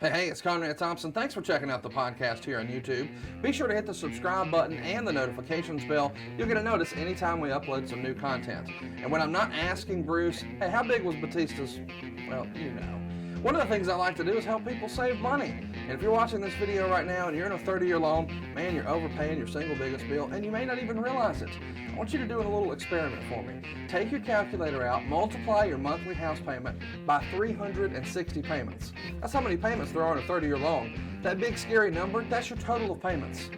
Hey, it's Conrad Thompson. Thanks for checking out the podcast here on YouTube. Be sure to hit the subscribe button and the notifications bell. You'll get a notice anytime we upload some new content. And when I'm not asking Bruce, hey, how big was Batista's? Well, you know. One of the things I like to do is help people save money. And if you're watching this video right now and you're in a 30-year loan, man, you're overpaying your single biggest bill, and you may not even realize it. I want you to do a little experiment for me. Take your calculator out, multiply your monthly house payment by 360 payments. That's how many payments there are in a 30-year loan. That big scary number, that's your total of payments.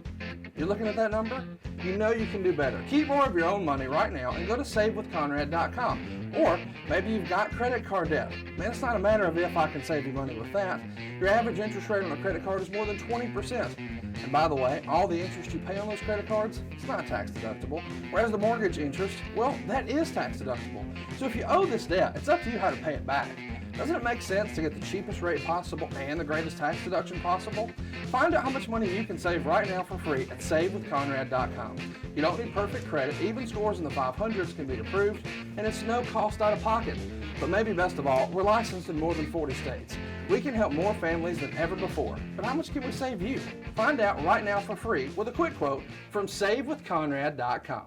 You're looking at that number? You know you can do better. Keep more of your own money right now and go to savewithconrad.com. Or maybe you've got credit card debt. Man, it's not a matter of if I can save you money with that. Your average interest rate on a credit card is more than 20%. And by the way, all the interest you pay on those credit cards, it's not tax deductible. Whereas the mortgage interest, well, that is tax deductible. So if you owe this debt, it's up to you how to pay it back. Doesn't it make sense to get the cheapest rate possible and the greatest tax deduction possible? Find out how much money you can save right now for free at savewithconrad.com. You don't need perfect credit. Even scores in the 500s can be approved, and it's no cost out of pocket. But maybe best of all, we're licensed in more than 40 states. We can help more families than ever before. But how much can we save you? Find out right now for free with a quick quote from savewithconrad.com.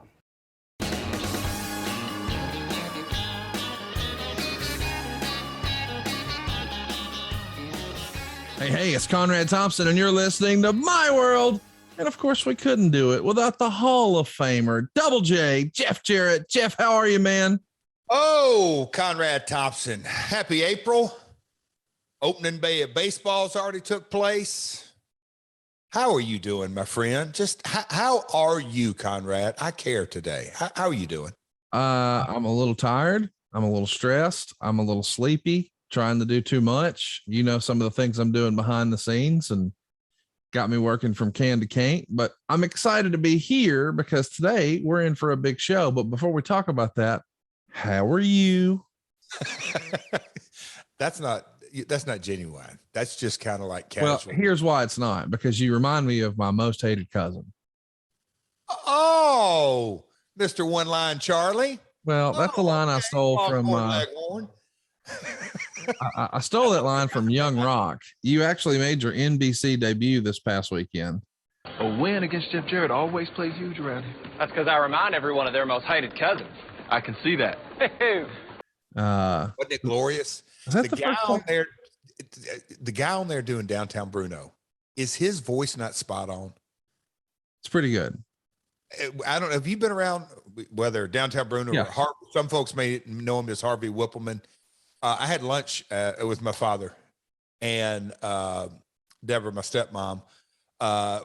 Hey, it's Conrad Thompson, and you're listening to My World. And of course, we couldn't do it without the Hall of Famer, Double J, Jeff Jarrett. Jeff, how are you, man? Oh, Conrad Thompson. Happy April. Opening day of baseball's already took place. How are you doing, my friend? Just how are you, Conrad? I care today. How are you doing? I'm a little tired. I'm a little stressed. I'm a little sleepy. Trying to do too much. You know, some of the things I'm doing behind the scenes and got me working from can to can't, but I'm excited to be here because today we're in for a big show. But before we talk about that, how are you? That's not genuine. That's just kind of like casual. Well, here's why it's not, because you remind me of my most hated cousin. Oh, Mr. One Line Charlie. Well, that's the line I stole from I stole that line from Young Rock. You actually made your NBC debut this past weekend. A win against Jeff Jarrett always plays huge around here. That's because I remind everyone of their most hated cousins. I can see that. Wasn't it glorious? The guy on there doing Downtown Bruno, is his voice not spot on? It's pretty good. I don't know. Have you been around whether Downtown Bruno or Harvey? Some folks may know him as Harvey Whippleman. I had lunch with my father and Deborah, my stepmom.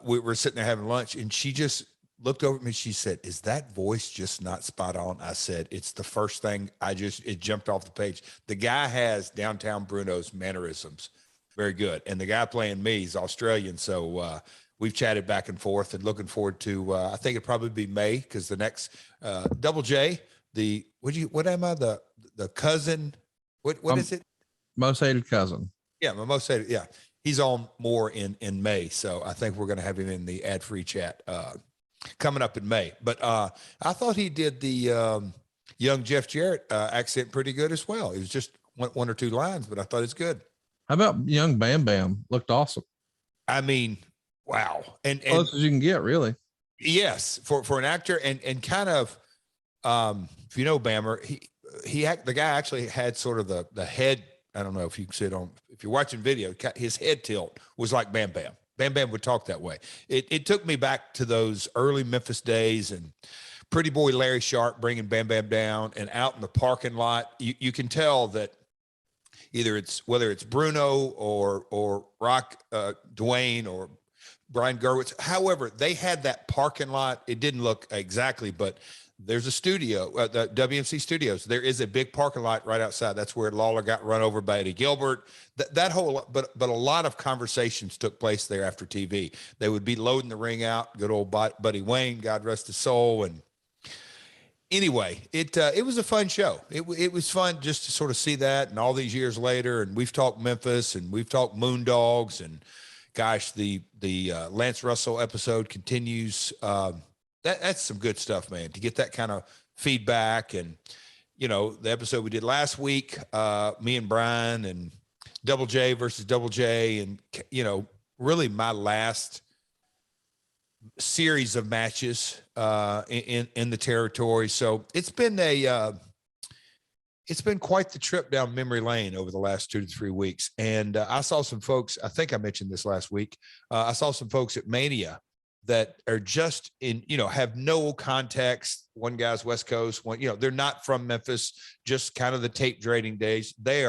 We were sitting there having lunch, and she just looked over at me. She said, "Is that voice just not spot on?" I said, "It's the first thing it jumped off the page." The guy has Downtown Bruno's mannerisms. Very good. And the guy playing me is Australian. So we've chatted back and forth and looking forward to, I think it'd probably be May, because the next Double J, the cousin, what is it? Most hated cousin. Yeah, my most hated. Yeah, he's on more in May, so I think we're going to have him in the ad-free chat coming up in May. But I thought he did the young Jeff Jarrett accent pretty good as well. It was just one or two lines, but I thought it's good. How about young Bam Bam? Looked awesome. I mean, wow, and close as you can get, really. Yes, for an actor, and kind of, if you know Bammer, the guy actually had sort of the head. I don't know if you can see it if you're watching video, his head tilt was like Bam Bam. Bam Bam would talk that way. It took me back to those early Memphis days and Pretty Boy Larry Sharp bringing Bam Bam down, and out in the parking lot. You can tell that whether it's Bruno or Rock Dwayne or Brian Gerwitz, however, they had that parking lot. It didn't look exactly, but there's a studio, the WMC Studios. There is a big parking lot right outside. That's where Lawler got run over by Eddie Gilbert. That whole, but a lot of conversations took place there after TV. They would be loading the ring out. Good old Buddy Wayne, God rest his soul. And anyway, it was a fun show. It was fun just to sort of see that. And all these years later, and we've talked Memphis and we've talked Moondogs, and gosh, the Lance Russell episode continues. That's some good stuff, man, to get that kind of feedback. And, the episode we did last week, me and Brian and Double J versus Double J, and really my last series of matches in the territory. So it's been quite the trip down memory lane over the last 2 to 3 weeks. And I saw some folks, I think I mentioned this last week. I saw some folks at Mania that are just have no context. One guy's West Coast, one, they're not from Memphis, just kind of the tape trading days. They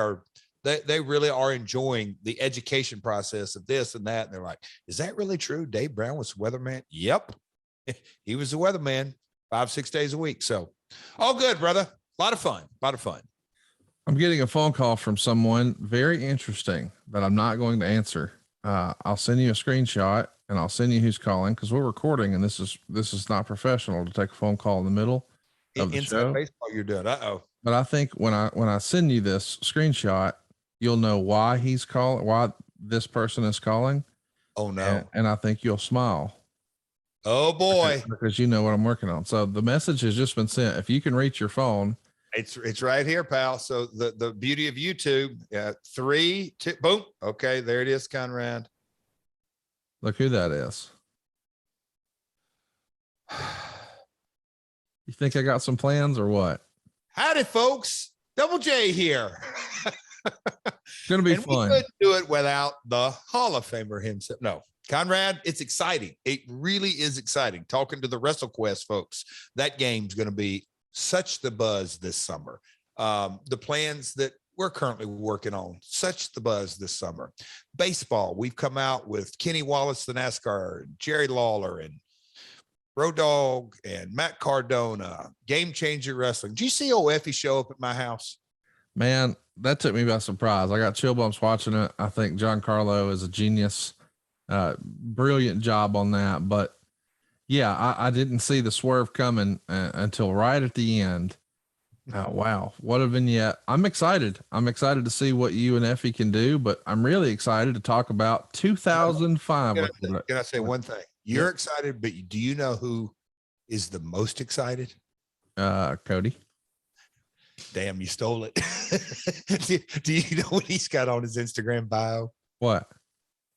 really are enjoying the education process of this and that. And they're like, is that really true? Dave Brown was weatherman? Yep. He was the weatherman 5-6 days a week. So all good, brother. A lot of fun. I'm getting a phone call from someone very interesting that I'm not going to answer. I'll send you a screenshot and I'll send you who's calling, because we're recording and this is not professional to take a phone call in the middle of the show. Baseball you're doing. But I think when I send you this screenshot, you'll know why he's calling, why this person is calling. Oh no. And I think you'll smile. Oh boy. Because you know what I'm working on. So the message has just been sent. If you can reach your phone. It's right here, pal. So the beauty of YouTube, 3, 2, boom. Okay, there it is, Conrad. Look who that is. You think I got some plans or what? Howdy, folks. Double J here. It's going to be fun. We couldn't do it without the Hall of Famer himself. No, Conrad, it's exciting. It really is exciting. Talking to the WrestleQuest folks, that game's going to be such the buzz this summer. The plans that we're currently working on, such the buzz this summer. Baseball, we've come out with Kenny Wallace, the NASCAR, Jerry Lawler, and Road Dogg, and Matt Cardona. Game Changer Wrestling. Did you see old Effie show up at my house? Man, that took me by surprise. I got chill bumps watching it. I think Giancarlo is a genius. Brilliant job on that. But yeah, I didn't see the swerve coming until right at the end. Wow. What a vignette. I'm excited. I'm excited to see what you and Effie can do, but I'm really excited to talk about 2005. Can I say one thing? You're excited, but do you know who is the most excited? Cody. Damn, you stole it. Do you know what he's got on his Instagram bio? What?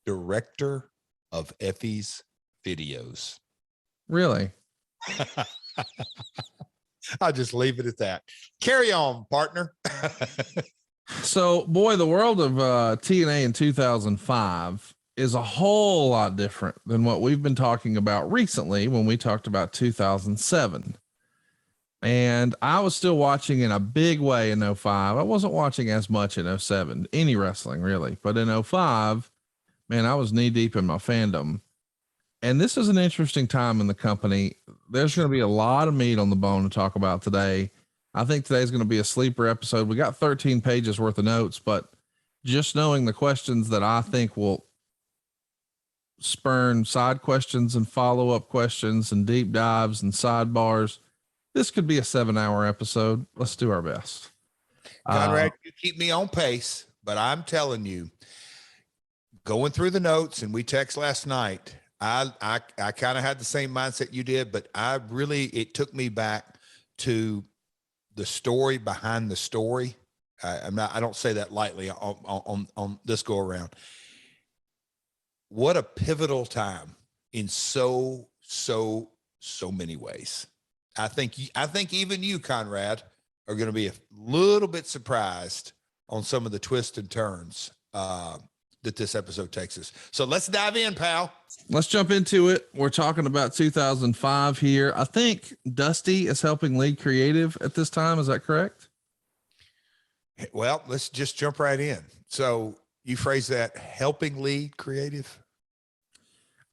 Director of Effie's videos. Really? I'll just leave it at that. Carry on, partner. So, boy, the world of TNA in 2005 is a whole lot different than what we've been talking about recently when we talked about 2007. And I was still watching in a big way in 05. I wasn't watching as much in 07, any wrestling really, but in 05, man, I was knee deep in my fandom. And this is an interesting time in the company. There's going to be a lot of meat on the bone to talk about today. I think today's going to be a sleeper episode. We got 13 pages worth of notes, but just knowing the questions that I think will spurn side questions and follow-up questions and deep dives and sidebars, this could be a 7-hour episode. Let's do our best. Conrad, you keep me on pace, but I'm telling you, going through the notes, and we text last night, I kind of had the same mindset you did, but it took me back to the story behind the story. I don't say that lightly on this go around. What a pivotal time in so many ways. I think even you, Conrad, are going to be a little bit surprised on some of the twists and turns that this episode takes us. So let's dive in, pal. Let's jump into it. We're talking about 2005 here. I think Dusty is helping lead creative at this time. Is that correct? Well, let's just jump right in. So you phrase that, helping lead creative?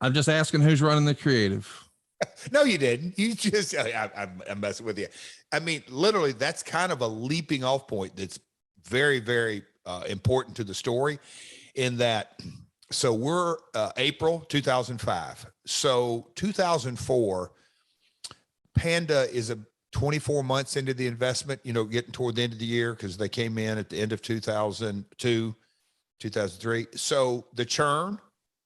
I'm just asking who's running the creative. No, you didn't. You just, I'm messing with you. I mean, literally, that's kind of a leaping off point that's very, very important to the story in that. So we're April 2005. So 2004, Panda is 24 months into the investment, getting toward the end of the year because they came in at the end of 2002, 2003. So the churn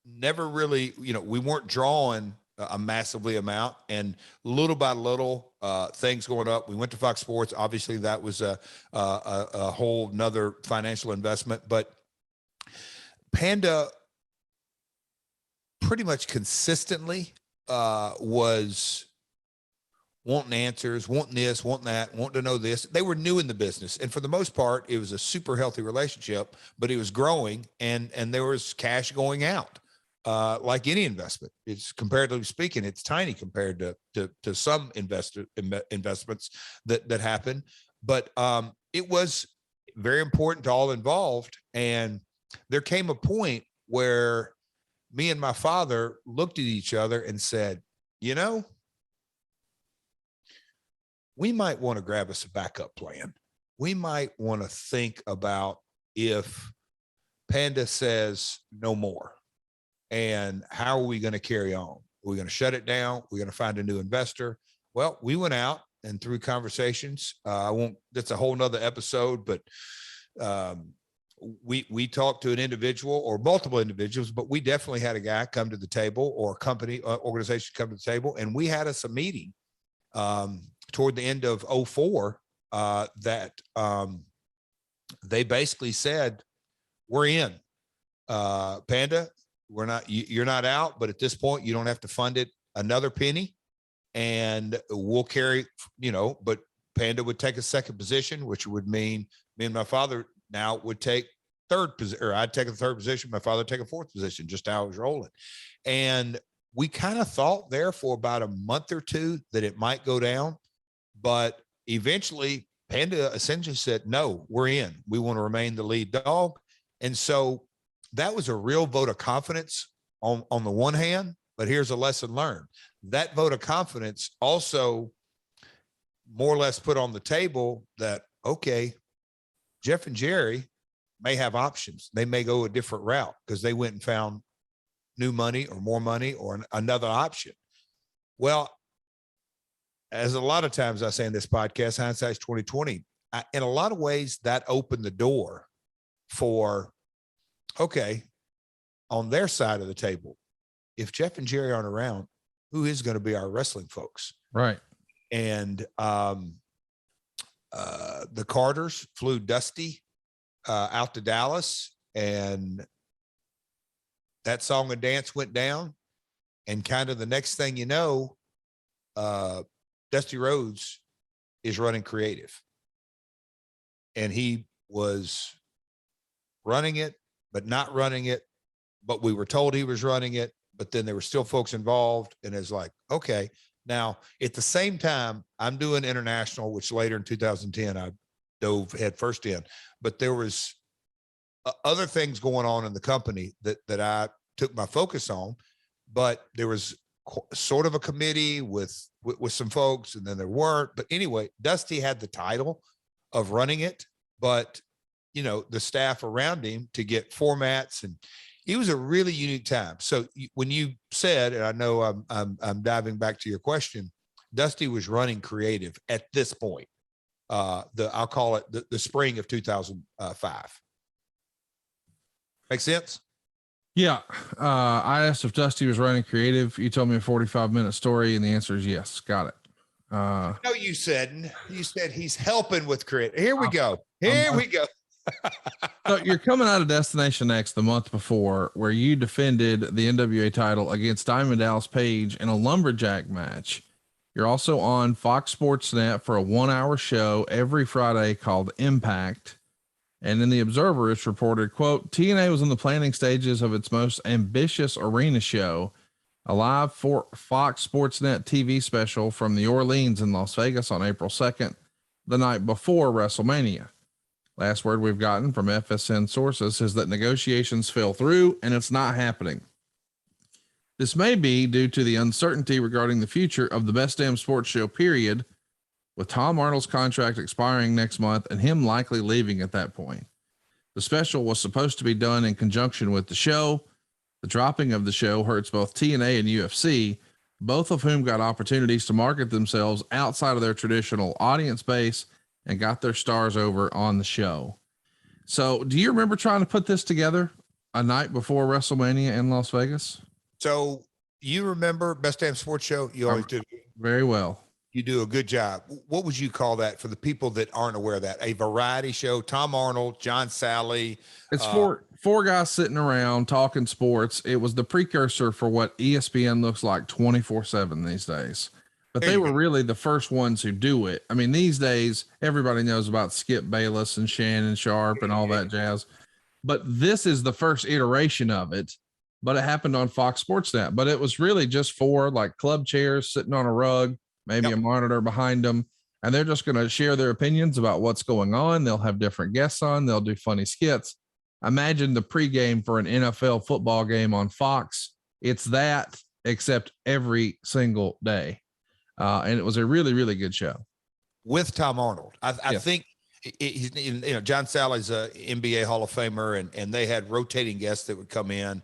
never really, we weren't drawing a massively amount, and little by little things going up. We went to Fox Sports. Obviously that was a whole nother financial investment, but Panda pretty much consistently was wanting answers, wanting this, wanting that, wanting to know this. They were new in the business. And for the most part, it was a super healthy relationship, but it was growing and there was cash going out. Like any investment, it's comparatively speaking, it's tiny compared to some investments that happen. But it was very important to all involved. And there came a point where me and my father looked at each other and said, we might want to grab us a backup plan. We might want to think about if Panda says no more, and how are we going to carry on? Are we going to shut it down? We're going to find a new investor. Well, we went out and through conversations, that's a whole nother episode, but we talked to an individual or multiple individuals, but we definitely had a guy come to the table or a company organization come to the table. And we had us a meeting toward the end of 2004 that they basically said, we're in. Panda, you're not out, but at this point you don't have to fund it another penny, and we'll carry, but Panda would take a second position, which would mean me and my father now would take third position, or I'd take a third position, my father would take a fourth position, just how I was rolling. And we kind of thought there for about a month or two that it might go down, but eventually Panda essentially said, no, we're in. We want to remain the lead dog. And so that was a real vote of confidence on the one hand, but here's a lesson learned. That vote of confidence also more or less put on the table that, okay, Jeff and Jerry may have options. They may go a different route because they went and found new money or more money or another option. Well, as a lot of times I say in this podcast, hindsight's 2020, in a lot of ways that opened the door for, okay, on their side of the table, if Jeff and Jerry aren't around, who is going to be our wrestling folks? Right. And the Carters flew Dusty out to Dallas, and that song and dance went down. And kind of the next thing you know, Dusty Rhodes is running creative. And he was running it, but not running it. But we were told he was running it, but then there were still folks involved. And it's like, okay. Now, at the same time, I'm doing international, which later in 2010, I dove head first in, but there was other things going on in the company that I took my focus on, but there was sort of a committee with some folks, and then there weren't. But anyway, Dusty had the title of running it, but the staff around him to get formats, and it was a really unique time. So when you said, and I know I'm diving back to your question, Dusty was running creative at this point. I'll call it the spring of 2005. Make sense? Yeah. I asked if Dusty was running creative. You told me a 45-minute story, and the answer is yes. Got it. No, you said he's helping with creative. Here we go. We go. So you're coming out of Destination X the month before, where you defended the NWA title against Diamond Dallas Page in a lumberjack match. You're also on Fox Sportsnet for a 1-hour show every Friday called Impact. And in the Observer, it's reported, quote, TNA was in the planning stages of its most ambitious arena show, a live Fox Sportsnet TV special from the Orleans in Las Vegas on April 2nd, the night before WrestleMania. Last word we've gotten from FSN sources is that negotiations fell through and it's not happening. This may be due to the uncertainty regarding the future of the Best Damn Sports Show, period, with Tom Arnold's contract expiring next month and him likely leaving at that point. The special was supposed to be done in conjunction with the show. The dropping of the show hurts both TNA and UFC, both of whom got opportunities to market themselves outside of their traditional audience base and got their stars over on the show. So do you remember trying to put this together a night before WrestleMania in Las Vegas? So you remember Best Damn Sports Show? You always do. Very well. You do a good job. What would you call that for the people that aren't aware of that? A variety show, Tom Arnold, John Sally. It's four guys sitting around talking sports. It was the precursor for what ESPN looks like 24/7 these days. But they were really the first ones who do it. I mean, these days, everybody knows about Skip Bayless and Shannon Sharp and all that jazz. But this is the first iteration of it. But it happened on Fox Sportsnet. But it was really just four like club chairs sitting on a rug, maybe a monitor behind them. And they're just going to share their opinions about what's going on. They'll have different guests on. They'll do funny skits. Imagine the pregame for an NFL football game on Fox. It's that, except every single day. And it was a really, really good show. With Tom Arnold. I think he's, John Sally's a NBA Hall of Famer, and they had rotating guests that would come in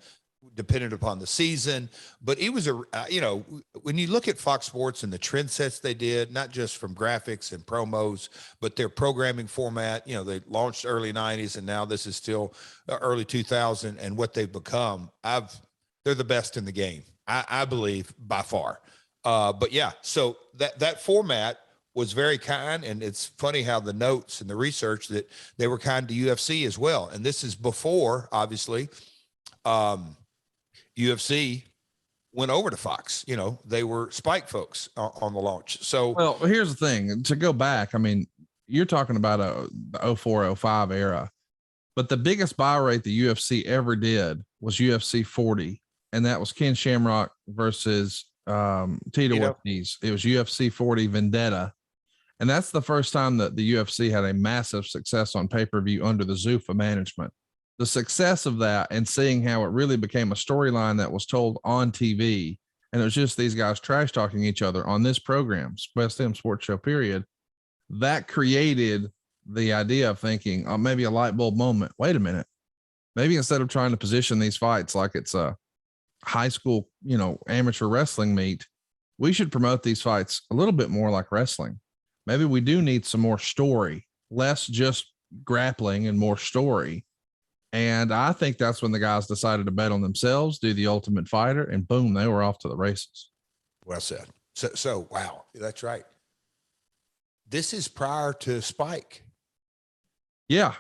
dependent upon the season. But it was when you look at Fox Sports and the trend sets they did, not just from graphics and promos, but their programming format, they launched early 90s and now this is still early 2000, and what they've become, they're the best in the game. I believe by far. But yeah, so that format was very kind, and it's funny how the notes and the research that they were kind to UFC as well. And this is before, obviously, UFC went over to Fox. They were Spike folks on the launch. So, well, here's the thing. To go back, I mean, you're talking about the 04, 05 era, but the biggest buy rate the UFC ever did was UFC 40, and that was Ken Shamrock versus Tito Ortiz. It was UFC 40 Vendetta, and that's the first time that the UFC had a massive success on pay-per-view under the Zuffa management. The success of that and seeing how it really became a storyline that was told on TV, and it was just these guys trash talking each other on this program, Best Damn Sports Show, period. That created the idea of thinking, maybe a light bulb moment. Wait a minute. Maybe instead of trying to position these fights like it's a high school, amateur wrestling meet, we should promote these fights a little bit more like wrestling. Maybe we do need some more story, less just grappling and more story. And I think that's when the guys decided to bet on themselves, do the Ultimate Fighter, and boom, they were off to the races. Well said. So wow, that's right. This is prior to Spike. Yeah.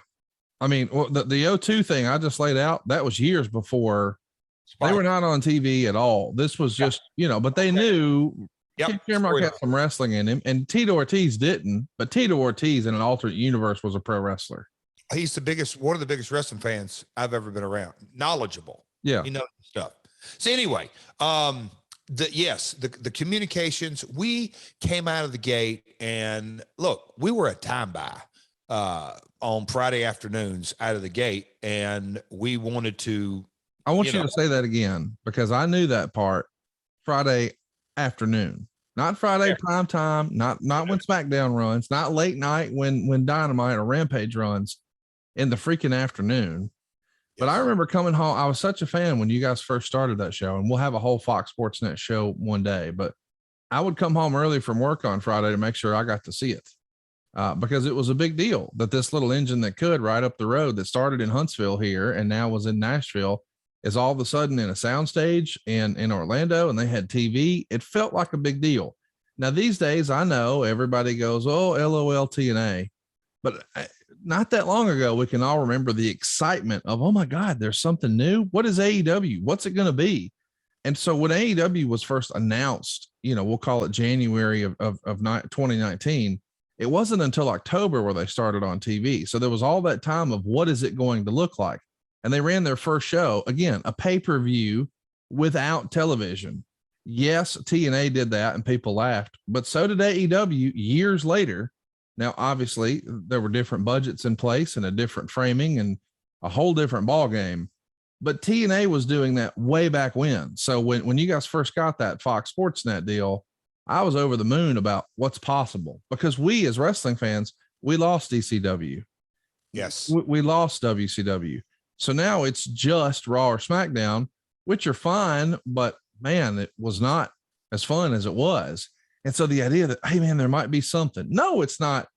I mean, the O2 thing I just laid out, that was years before Spike. They were not on TV at all. This was just, but they knew Ken Shamrock had some wrestling in him, and Tito Ortiz didn't, but Tito Ortiz in an alternate universe was a pro wrestler. He's one of the biggest wrestling fans I've ever been around. Knowledgeable. Yeah. Stuff. So anyway, the communications, we came out of the gate, and look, we were a time buy on Friday afternoons out of the gate, and we wanted to. I want you to say that again, because I knew that part. Friday afternoon, not Friday prime time, not when SmackDown runs, not late night when Dynamite or Rampage runs. In the freaking afternoon. But I remember coming home. I was such a fan when you guys first started that show, and we'll have a whole Fox Sportsnet show one day, but I would come home early from work on Friday to make sure I got to see it. Because it was a big deal that this little engine that could right up the road that started in Huntsville here and now was in Nashville is all of a sudden in a soundstage in Orlando, and they had TV. It felt like a big deal. Now these days, I know everybody goes, "Oh, LOL TNA," but not that long ago, we can all remember the excitement of, oh my God, there's something new. What is AEW? What's it going to be? And so when AEW was first announced, we'll call it January of 2019, it wasn't until October where they started on TV. So there was all that time of what is it going to look like? And they ran their first show, again, a pay-per-view without television. Yes, TNA did that and people laughed, but so did AEW years later. Now, obviously, there were different budgets in place and a different framing and a whole different ball game. But TNA was doing that way back when. So when you guys first got that Fox Sportsnet deal, I was over the moon about what's possible, because we as wrestling fans, we lost ECW. Yes. We lost WCW. So now it's just Raw or SmackDown, which are fine, but man, it was not as fun as it was. And so the idea that, hey man, there might be something. No, it's not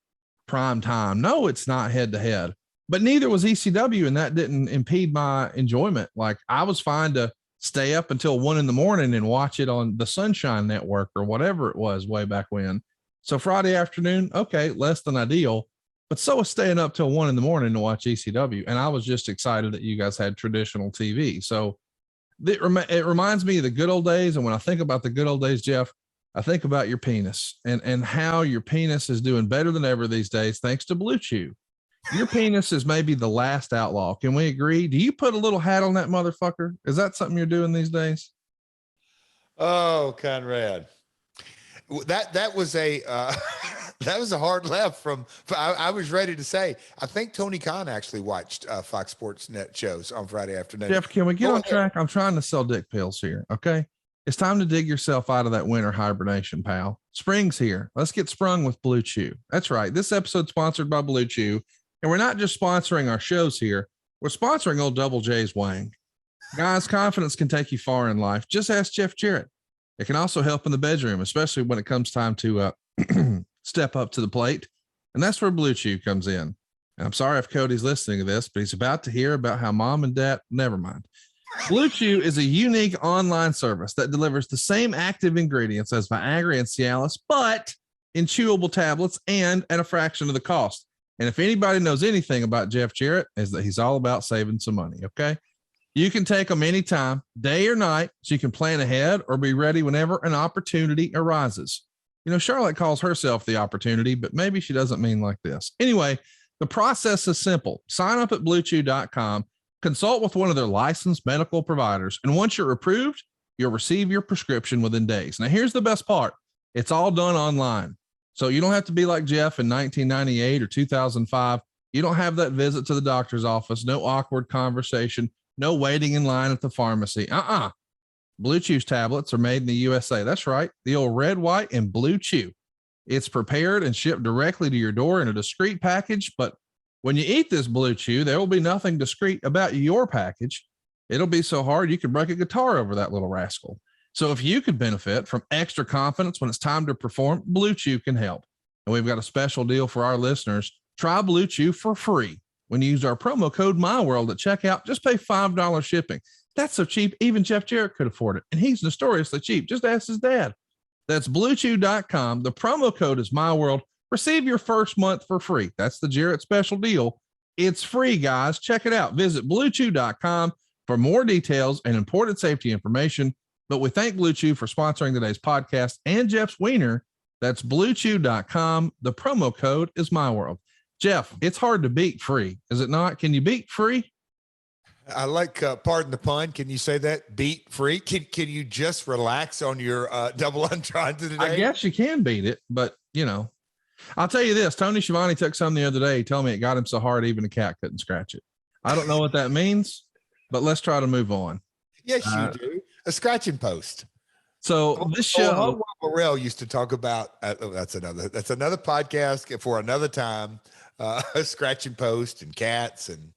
prime time. No, it's not head to head, but neither was ECW. And that didn't impede my enjoyment. Like I was fine to stay up until 1 a.m. and watch it on the Sunshine Network or whatever it was way back when. So Friday afternoon, okay, less than ideal, but so is staying up till 1 a.m. to watch ECW. And I was just excited that you guys had traditional TV. So it reminds me of the good old days. And when I think about the good old days, Jeff, I think about your penis and how your penis is doing better than ever these days, thanks to Blue Chew. Your penis is maybe the last outlaw. Can we agree? Do you put a little hat on that motherfucker? Is that something you're doing these days? Oh, Conrad. That was a that was a hard left from. I was ready to say. I think Tony Khan actually watched Fox Sports Net shows on Friday afternoon. Jeff, can we get on track? I'm trying to sell dick pills here. Okay, it's time to dig yourself out of that winter hibernation, pal. Spring's here. Let's get sprung with Blue Chew. That's right. This episode's sponsored by Blue Chew, and we're not just sponsoring our shows here. We're sponsoring old Double J's Wang. Guys, confidence can take you far in life. Just ask Jeff Jarrett. It can also help in the bedroom, especially when it comes time to step up to the plate. And that's where Blue Chew comes in. And I'm sorry if Cody's listening to this, but he's about to hear about how mom and dad, never mind. Blue Chew is a unique online service that delivers the same active ingredients as Viagra and Cialis, but in chewable tablets and at a fraction of the cost. And if anybody knows anything about Jeff Jarrett, is that he's all about saving some money. Okay. You can take them anytime, day or night, so you can plan ahead or be ready whenever an opportunity arises. You know, Charlotte calls herself the opportunity, but maybe she doesn't mean like this. Anyway, the process is simple. Sign up at bluechew.com, consult with one of their licensed medical providers, and once you're approved, you'll receive your prescription within days. Now, here's the best part. It's all done online. So you don't have to be like Jeff in 1998 or 2005. You don't have that visit to the doctor's office, no awkward conversation, no waiting in line at the pharmacy. Blue Chew's tablets are made in the USA. That's right. The old red, white, and blue chew. It's prepared and shipped directly to your door in a discreet package. But when you eat this Blue Chew, there will be nothing discreet about your package. It'll be so hard you could break a guitar over that little rascal. So if you could benefit from extra confidence when it's time to perform, Blue Chew can help. And we've got a special deal for our listeners. Try Blue Chew for free. When you use our promo code MyWorld at checkout, just pay $5 shipping. That's so cheap, even Jeff Jarrett could afford it. And he's notoriously cheap. Just ask his dad. That's bluechew.com. The promo code is MyWorld. Receive your first month for free. That's the Jarrett special deal. It's free, guys. Check it out. Visit bluechew.com for more details and important safety information. But we thank Blue Chew for sponsoring today's podcast and Jeff's Wiener. That's bluechew.com. The promo code is MyWorld. Jeff, it's hard to beat free, is it not? Can you beat free? I like, pardon the pun. Can you say that? Beat free? Can you just relax on your double entendre today? I guess you can beat it, but you know, I'll tell you this. Tony Schiavone took some the other day. He told me it got him so hard, even a cat couldn't scratch it. I don't know what that means, but let's try to move on. Yes, you do. A scratching post. So this show, Morrell used to talk about, that's another podcast for another time. Scratching post and cats and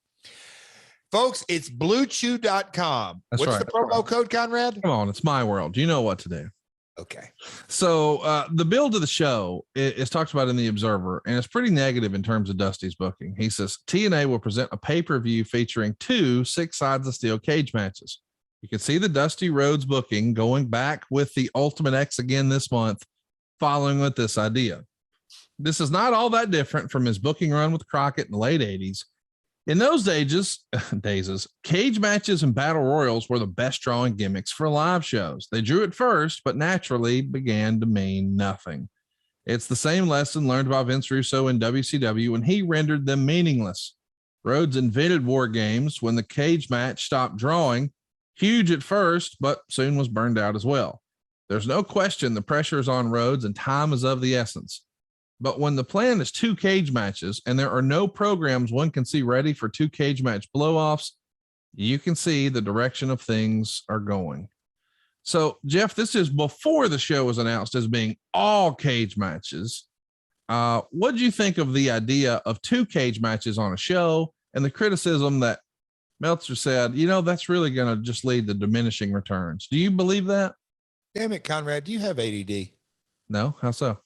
folks, it's bluechew.com. What's right. the promo code, Conrad? Come on, it's MyWorld. You know what to do. Okay. So the build of the show is talked about in the Observer, and it's pretty negative in terms of Dusty's booking. He says TNA will present a pay-per-view featuring 2 6 sides of steel cage matches. You can see the Dusty Rhodes booking going back with the Ultimate X again this month, following with this idea. This is not all that different from his booking run with Crockett in the late 80s. In those days, cage matches and battle royals were the best drawing gimmicks for live shows. They drew at first, but naturally began to mean nothing. It's the same lesson learned by Vince Russo in WCW when he rendered them meaningless. Rhodes invented war games when the cage match stopped drawing, huge at first, but soon was burned out as well. There's no question the pressure is on Rhodes and time is of the essence. But when the plan is 2 cage matches and there are no programs one can see ready for 2 cage match blow-offs, you can see the direction of things are going. So, Jeff, this is before the show was announced as being all cage matches. What do you think of the idea of 2 cage matches on a show and the criticism that Meltzer said, you know, that's really going to just lead to diminishing returns? Do you believe that? Damn it, Conrad, do you have ADD? No? How so?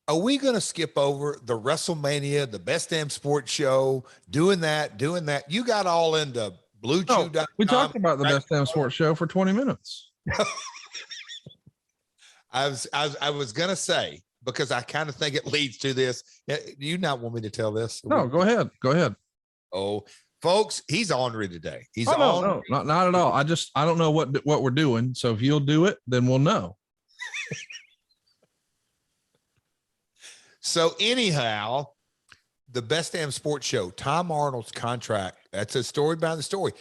Are we going to skip over the WrestleMania, the best damn sports show, doing that? You got all into BlueChew.com. No, we talked about the best damn sports show for 20 minutes. I was going to say, because I kind of think it leads to this. Do you not want me to tell this? No, go ahead. Go ahead. Oh, folks, he's ornery today. He's no, not at all. I don't know what we're doing. So if you'll do it, then we'll know. So anyhow, the Best Damn Sports Show, Tom Arnold's contract. That's a story behind the story.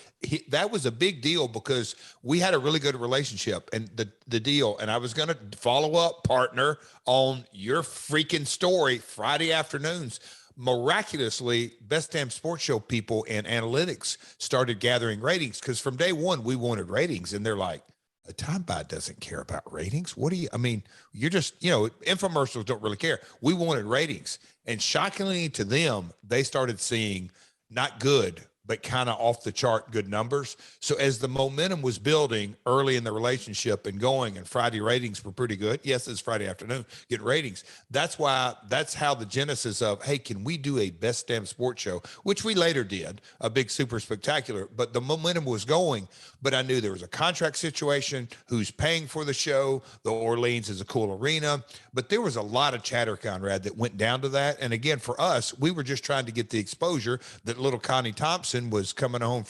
That was a big deal because we had a really good relationship, and the deal. And I was going to follow up, partner, on your freaking story Friday afternoons. Miraculously, Best Damn Sports Show people and analytics started gathering ratings because from day one we wanted ratings, and they're like, a time bot doesn't care about ratings. What do you, I mean, you're just, infomercials don't really care. We wanted ratings. And shockingly to them, they started seeing not good, but kind of off the chart good numbers. So as the momentum was building early in the relationship and going, and Friday ratings were pretty good. Yes, it's Friday afternoon, get ratings. That's how the genesis of, hey, can we do a Best Damn Sports Show, which we later did, a big super spectacular, but the momentum was going. But I knew there was a contract situation, who's paying for the show. The Orleans is a cool arena, but there was a lot of chatter, Conrad, that went down to that. And again, for us, we were just trying to get the exposure that little Connie Thompson was coming home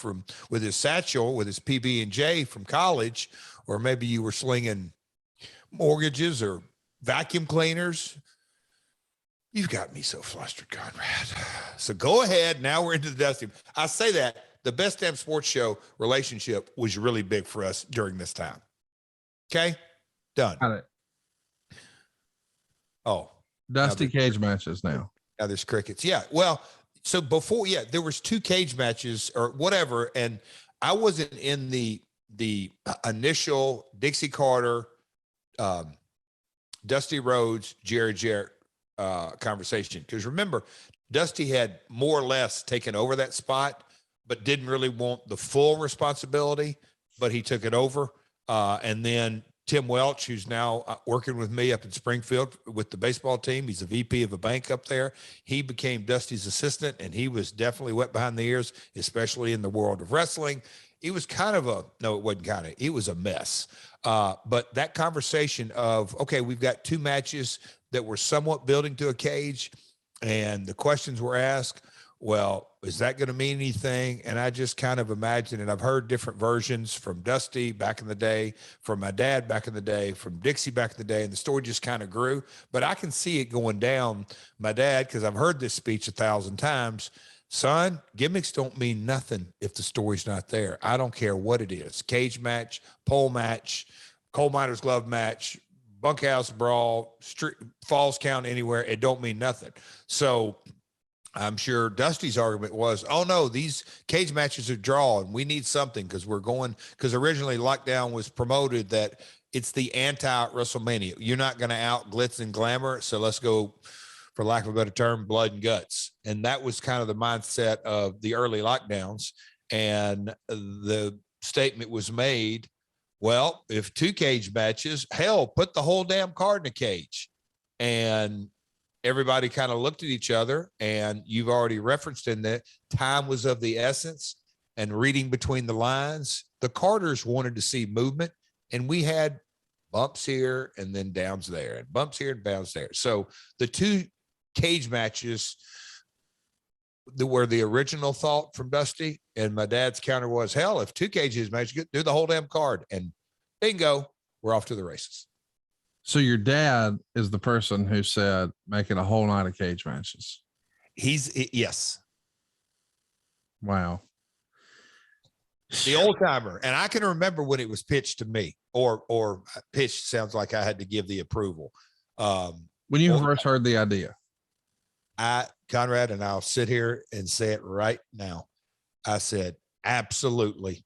with his satchel, with his PB&J from college, or maybe you were slinging mortgages or vacuum cleaners. You've got me so flustered, Conrad. So go ahead. Now we're into the dusty. I say that the Best Damn Sports Show relationship was really big for us during this time. Okay, done. Got it. Oh, Dusty cage matches now. Now there's crickets. Yeah. Well, so before, there was 2 cage matches or whatever. And I wasn't in the initial Dixie Carter, Dusty Rhodes, Jerry Jarrett conversation. Because remember, Dusty had more or less taken over that spot, but didn't really want the full responsibility, but he took it over. And then Tim Welch, who's now working with me up in Springfield with the baseball team. He's a VP of a bank up there. He became Dusty's assistant, and he was definitely wet behind the ears, especially in the world of wrestling. It was kind of it was a mess. But that conversation of, okay, we've got 2 matches that were somewhat building to a cage, and the questions were asked, well, is that going to mean anything? And I just kind of imagine, and I've heard different versions from Dusty back in the day, from my dad back in the day, from Dixie back in the day, and the story just kind of grew. But I can see it going down. My dad, because I've heard this speech 1,000 times, son, gimmicks don't mean nothing if the story's not there. I don't care what it is. Cage match, pole match, coal miner's glove match, bunkhouse brawl, street, falls count anywhere. It don't mean nothing. So I'm sure Dusty's argument was, oh no, these cage matches are draw and we need something because originally Lockdown was promoted that it's the anti-WrestleMania. You're not going to out glitz and glamour. So let's go, for lack of a better term, blood and guts. And that was kind of the mindset of the early lockdowns. And the statement was made, well, if 2 cage matches, hell, put the whole damn card in a cage. And everybody kind of looked at each other, and you've already referenced in that time was of the essence and reading between the lines. The Carters wanted to see movement, and we had bumps here and then downs there and bumps here and downs there. So the 2 cage matches were the original thought from Dusty, and my dad's counter was, hell, if 2 cages match, do the whole damn card, and bingo, we're off to the races. So your dad is the person who said, make it a whole night of cage matches. Yes. Wow. The old timer. And I can remember when it was pitched to me, or pitched sounds like I had to give the approval. When you first heard the idea, Conrad, and I'll sit here and say it right now. I said, absolutely.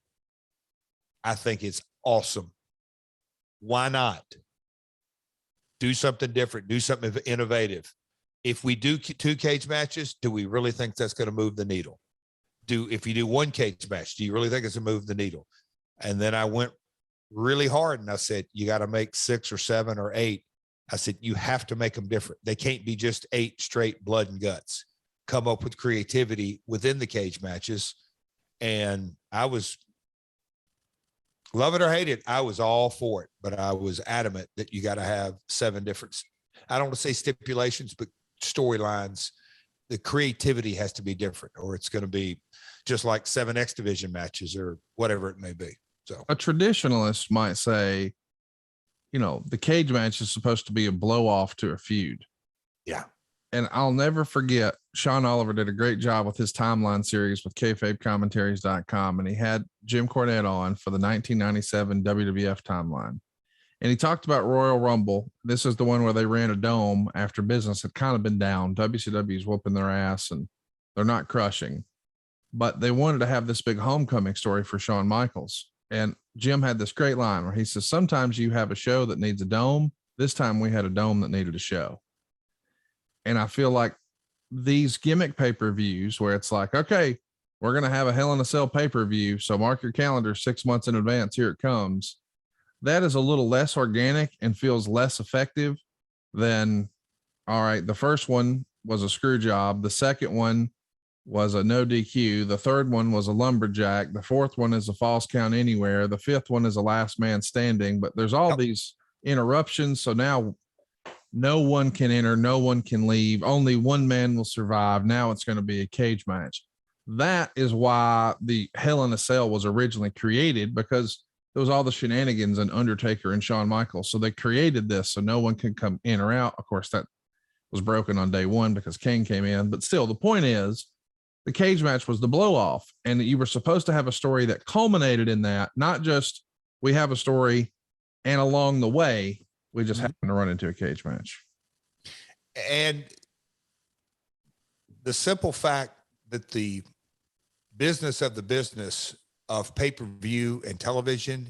I think it's awesome. Why not? Do something different, do something innovative. If we do 2 cage matches, do we really think that's going to move the needle? If you do 1 cage match, do you really think it's going to move the needle? And then I went really hard and I said, you got to make 6 or 7 or 8. I said, you have to make them different. They can't be just 8 straight blood and guts. Come up with creativity within the cage matches. And I was, love it or hate it, I was all for it, but I was adamant that you got to have 7 different. I don't want to say stipulations, but storylines. The creativity has to be different, or it's going to be just like 7X division matches or whatever it may be. So a traditionalist might say, the cage match is supposed to be a blow off to a feud. Yeah. And I'll never forget, Sean Oliver did a great job with his timeline series with kayfabecommentaries.com. And he had Jim Cornette on for the 1997 WWF timeline. And he talked about Royal Rumble. This is the one where they ran a dome after business had kind of been down. WCW's whooping their ass and they're not crushing, but they wanted to have this big homecoming story for Shawn Michaels. And Jim had this great line where he says, sometimes you have a show that needs a dome. This time we had a dome that needed a show. And I feel like these gimmick pay-per-views where it's like, okay, we're going to have a Hell in a Cell pay-per-view. So mark your calendar 6 months in advance. Here it comes. That is a little less organic and feels less effective than, all right, the first one was a screw job. The second one was a no DQ. The third one was a lumberjack. The fourth one is a false count anywhere. The fifth one is a last man standing, but there's all these interruptions. So now no one can enter, no one can leave. Only one man will survive. Now it's going to be a cage match. That is why the Hell in a Cell was originally created, because there was all the shenanigans and Undertaker and Shawn Michaels. So they created this so no one can come in or out. Of course, that was broken on day one because Kane came in. But still, the point is, the cage match was the blow off, and you were supposed to have a story that culminated in that, not just we have a story and along the way, we just happen to run into a cage match. And the simple fact that the business of pay-per-view and television,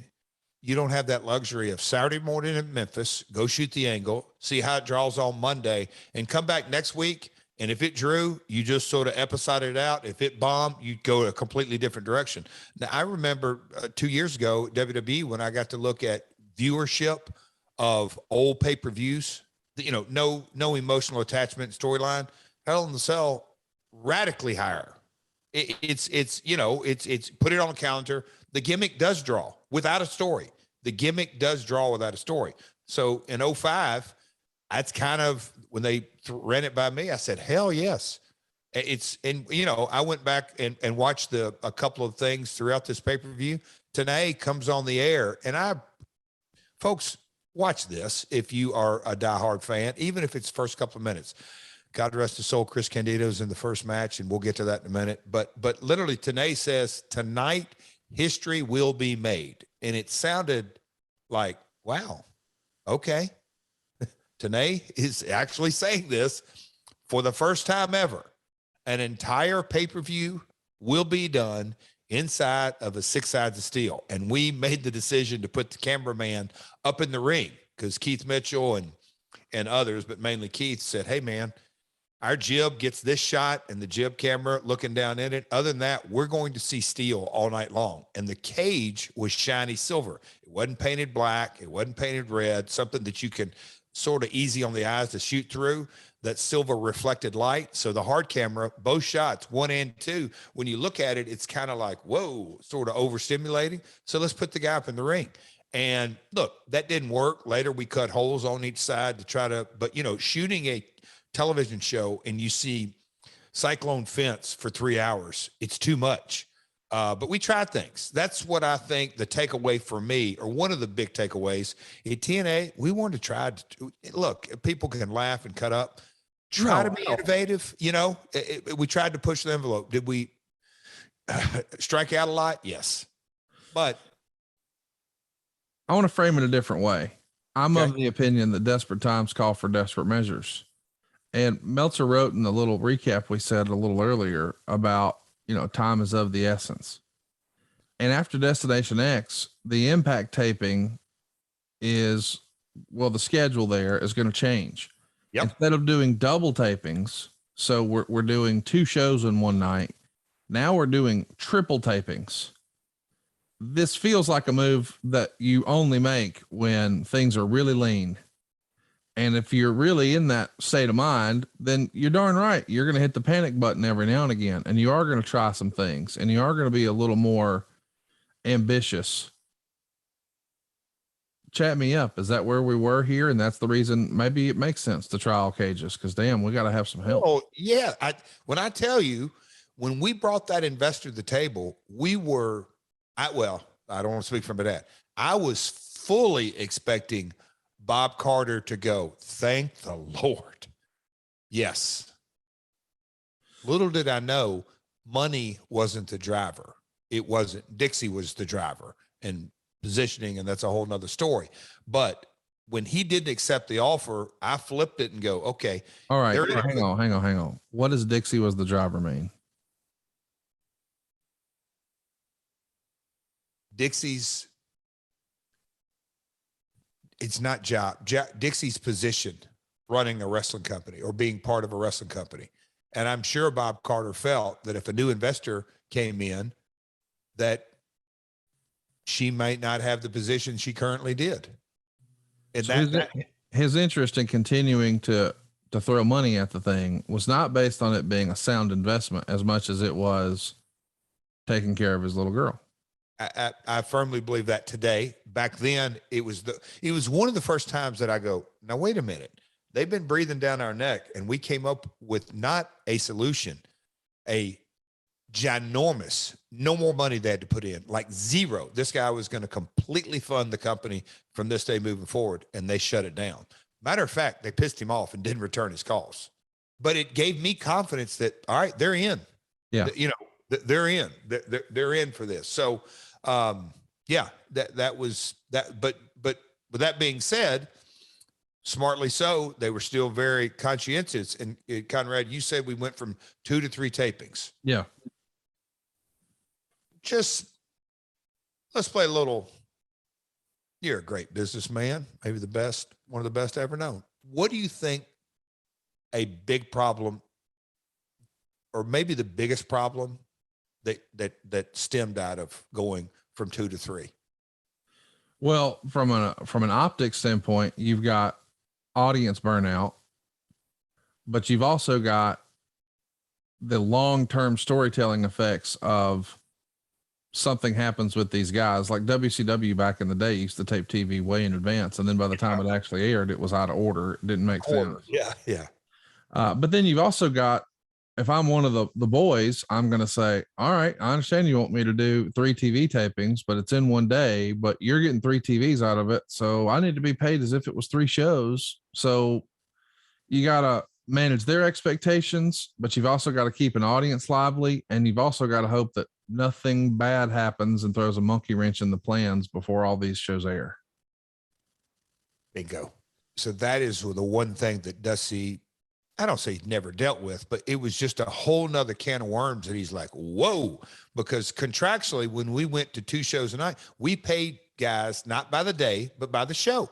you don't have that luxury of Saturday morning in Memphis, go shoot the angle, see how it draws on Monday, and come back next week. And if it drew, you just sort of episoded it out. If it bombed, you'd go a completely different direction. Now, I remember 2 years ago at WWE when I got to look at viewership of old pay-per-views, no emotional attachment storyline. Hell in the Cell, radically higher. It's put it on the calendar. The gimmick does draw without a story. The gimmick does draw without a story. So in 2005, that's kind of when they ran it by me, I said, hell yes. I went back and watched a couple of things throughout this pay-per-view. TNA comes on the air, and folks, watch this if you are a diehard fan, even if it's first couple of minutes. God rest his soul, Chris Candido's in the first match, and we'll get to that in a minute. But literally, TNA says, tonight, history will be made. And it sounded like, wow, okay. TNA is actually saying this for the first time ever. An entire pay-per-view will be done inside of a 6 sides of steel. And we made the decision to put the cameraman up in the ring because Keith Mitchell and others, but mainly Keith, said, hey, man, our jib gets this shot and the jib camera looking down in it. Other than that, we're going to see steel all night long. And the cage was shiny silver. It wasn't painted black. It wasn't painted red, something that you can sort of easy on the eyes to shoot through, that silver reflected light. So the hard camera, both shots, 1 and 2, when you look at it, it's kind of like, whoa, sort of overstimulating. So let's put the guy up in the ring. And look, that didn't work. Later, we cut holes on each side to try to, but shooting a television show and you see cyclone fence for 3 hours, it's too much. But we tried things. That's what I think the takeaway for me, or one of the big takeaways at TNA, we wanted to try to look, people can laugh and cut up, try to be innovative. We tried to push the envelope. Did we strike out a lot? Yes. But I want to frame it a different way. I'm of the opinion that desperate times call for desperate measures. And Meltzer wrote in the little recap we said a little earlier about, time is of the essence. And after Destination X, the Impact taping is, the schedule there is going to change. Yep. Instead of doing double tapings, so we're doing 2 shows in one night. Now we're doing triple tapings. This feels like a move that you only make when things are really lean. And if you're really in that state of mind, then you're darn right. You're going to hit the panic button every now and again, and you are going to try some things, and you are going to be a little more ambitious. chat me up. Is that where we were here? And that's the reason maybe it makes sense to try all cages, because damn, we got to have some help. Oh yeah. When I tell you, when we brought that investor to the table, I don't want to speak from that. I was fully expecting Bob Carter to go, thank the Lord. Yes. Little did I know, money wasn't the driver. It wasn't. Dixie was the driver and positioning, and that's a whole nother story. But when he didn't accept the offer, I flipped it and go, okay. All right. Hang on. What does Dixie was the driver mean? Dixie's, it's not Dixie's position running a wrestling company or being part of a wrestling company. And I'm sure Bob Carter felt that if a new investor came in, that she might not have the position she currently did. And so his interest in continuing to throw money at the thing was not based on it being a sound investment as much as it was taking care of his little girl. I firmly believe that today. Back then, it was one of the first times that I go, now wait a minute. They've been breathing down our neck, and we came up with not a solution, a ginormous, no more money they had to put in, like zero. This guy was going to completely fund the company from this day moving forward, and they shut it down. Matter of fact, they pissed him off and didn't return his calls. But it gave me confidence that, all right, they're in. Yeah. They're in. They're in for this. So, that was that. But with that being said, smartly so, they were still very conscientious. And Conrad, you said we went from 2 to 3 tapings. Yeah. Just let's play a little. You're a great businessman, maybe the best, one of the best I ever known. What do you think a big problem, or maybe the biggest problem that stemmed out of going from 2 to 3? Well, from an optics standpoint, you've got audience burnout, but you've also got the long-term storytelling effects of something happens with these guys. Like WCW back in the day used to tape TV way in advance, and then by the time it actually aired, it was out of order. It didn't make sense. Yeah. But then you've also got, if I'm one of the boys, I'm going to say, all right, I understand you want me to do 3 TV tapings, but it's in one day, but you're getting 3 TVs out of it. So I need to be paid as if it was 3 shows. So you got to manage their expectations, but you've also got to keep an audience lively. And you've also got to hope that nothing bad happens and throws a monkey wrench in the plans before all these shows air. Bingo. So that is the one thing that Dusty, I don't say he's never dealt with, but it was just a whole nother can of worms that he's like, whoa, because contractually, when we went to 2 shows a night, we paid guys not by the day, but by the show.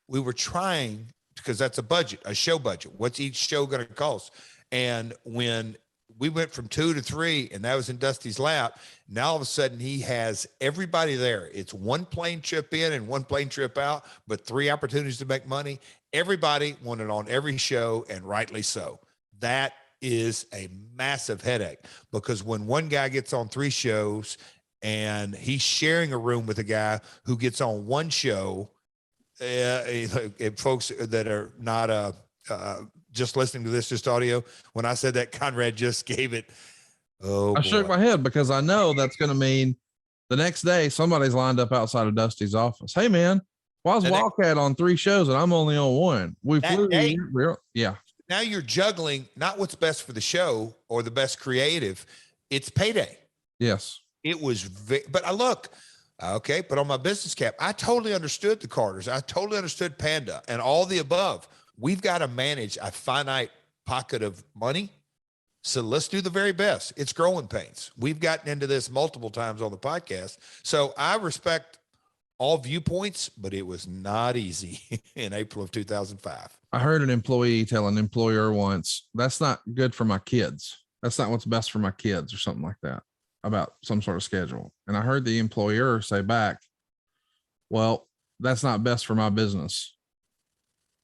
We were trying, because that's a budget, a show budget. What's each show going to cost? And when we went from 2 to 3, and that was in Dusty's lap, now all of a sudden he has everybody there. It's 1 plane trip in and 1 plane trip out, but 3 opportunities to make money. Everybody wanted on every show, and rightly so. That is a massive headache, because when one guy gets on 3 shows and he's sharing a room with a guy who gets on 1 show, folks that are not just listening to this, just audio, when I said that, Conrad just gave it. Oh, I shook my head, because I know that's going to mean the next day somebody's lined up outside of Dusty's office. Hey man, why is Wildcat on 3 shows and I'm only on 1? We flew. Yeah. Now you're juggling not what's best for the show or the best creative. It's payday. Yes. It was, but I look, okay, but on my business cap, I totally understood the Carters. I totally understood Panda and all the above. We've got to manage a finite pocket of money. So let's do the very best. It's growing pains. We've gotten into this multiple times on the podcast. So I respect all viewpoints, but it was not easy in April of 2005. I heard an employee tell an employer once, that's not good for my kids. That's not what's best for my kids, or something like that, about some sort of schedule. And I heard the employer say back, well, that's not best for my business.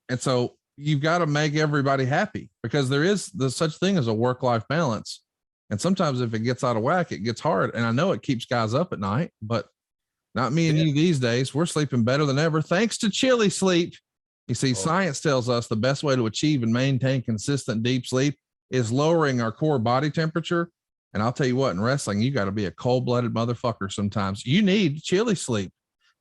And so you've got to make everybody happy, because there is such thing as a work-life balance. And sometimes if it gets out of whack, it gets hard. And I know it keeps guys up at night, but Not me and you these days. We're sleeping better than ever thanks to Chili Sleep. You see, science tells us the best way to achieve and maintain consistent deep sleep is lowering our core body temperature. And I'll tell you what, in wrestling, you got to be a cold-blooded motherfucker sometimes. You need Chili Sleep.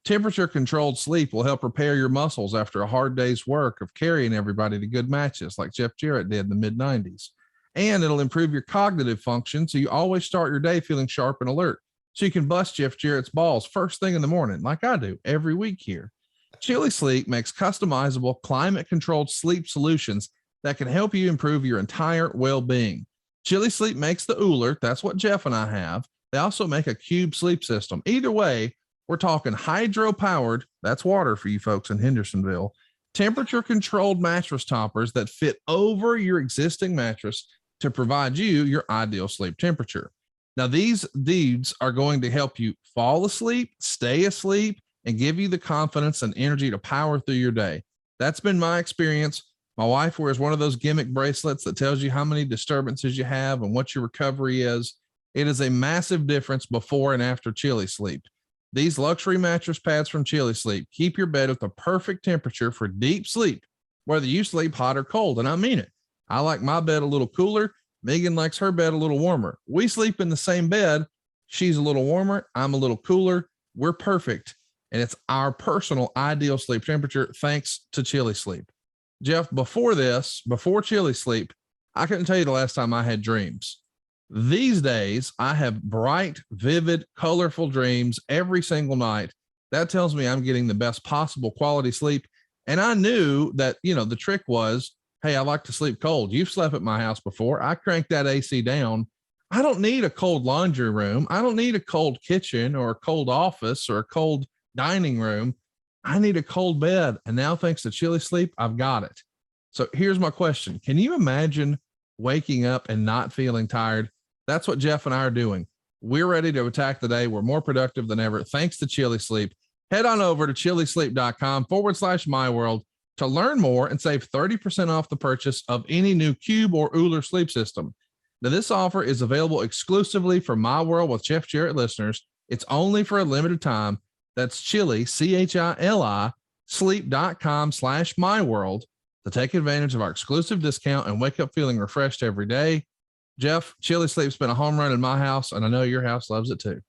Temperature-controlled sleep will help repair your muscles after a hard day's work of carrying everybody to good matches like Jeff Jarrett did in the mid-90s. And it'll improve your cognitive function so you always start your day feeling sharp and alert. So you can bust Jeff Jarrett's balls first thing in the morning, like I do every week here. Chili Sleep makes customizable, climate-controlled sleep solutions that can help you improve your entire well-being. Chili Sleep makes the Uller. That's what Jeff and I have. They also make a cube sleep system. Either way, we're talking hydro-powered, that's water for you folks in Hendersonville, temperature-controlled mattress toppers that fit over your existing mattress to provide you your ideal sleep temperature. Now, these deeds are going to help you fall asleep, stay asleep, and give you the confidence and energy to power through your day. That's been my experience. My wife wears one of those gimmick bracelets that tells you how many disturbances you have and what your recovery is. It is a massive difference before and after Chili Sleep. These luxury mattress pads from Chili Sleep keep your bed at the perfect temperature for deep sleep, whether you sleep hot or cold. And I mean it. I like my bed a little cooler. Megan likes her bed a little warmer. We sleep in the same bed. She's a little warmer. I'm a little cooler. We're perfect. And it's our personal ideal sleep temperature thanks to Chili Sleep. Jeff, before Chili Sleep, I couldn't tell you the last time I had dreams. These days, I have bright, vivid, colorful dreams every single night. That tells me I'm getting the best possible quality sleep. And I knew that, the trick was, hey, I like to sleep cold. You've slept at my house before. I cranked that AC down. I don't need a cold laundry room. I don't need a cold kitchen or a cold office or a cold dining room. I need a cold bed. And now, thanks to Chili Sleep, I've got it. So here's my question. Can you imagine waking up and not feeling tired? That's what Jeff and I are doing. We're ready to attack the day. We're more productive than ever. Thanks to Chili Sleep. Head on over to chilisleep.com/myworld to learn more and save 30% off the purchase of any new Cube or Uller sleep system. Now, this offer is available exclusively for My World with Jeff Jarrett listeners. It's only for a limited time. That's Chili, CHILI, sleep.com/myworld to take advantage of our exclusive discount and wake up feeling refreshed every day. Jeff, Chili Sleep's been a home run in my house, and I know your house loves it too.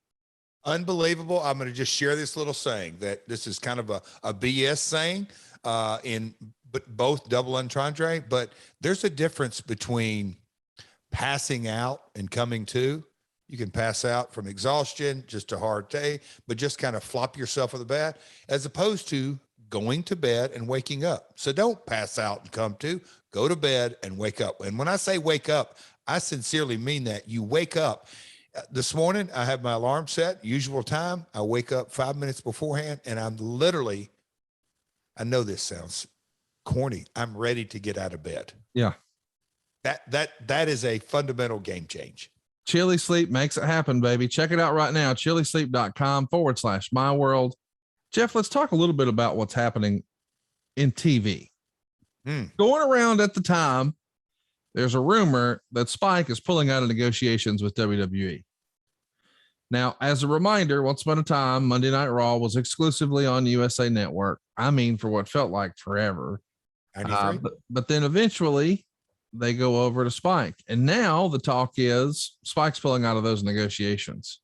Unbelievable. I'm going to just share this little saying that this is kind of a BS saying but both double entendre, but there's a difference between passing out and coming to. You can pass out from exhaustion, just a hard day, but just kind of flop yourself on the bed, as opposed to going to bed and waking up. So don't pass out and come to. Go to bed and wake up. And when I say wake up, I sincerely mean that. You wake up. This morning, I have my alarm set, usual time. I wake up 5 minutes beforehand, and I'm literally, I know this sounds corny, I'm ready to get out of bed. Yeah. That is a fundamental game change. Chili Sleep makes it happen, baby. Check it out right now. chilisleep.com/myworld. Jeff, let's talk a little bit about what's happening in TV. Going around at the time, there's a rumor that Spike is pulling out of negotiations with WWE. Now, as a reminder, once upon a time, Monday Night Raw was exclusively on USA Network. I mean, for what felt like forever. But then eventually they go over to Spike. And now the talk is Spike's pulling out of those negotiations.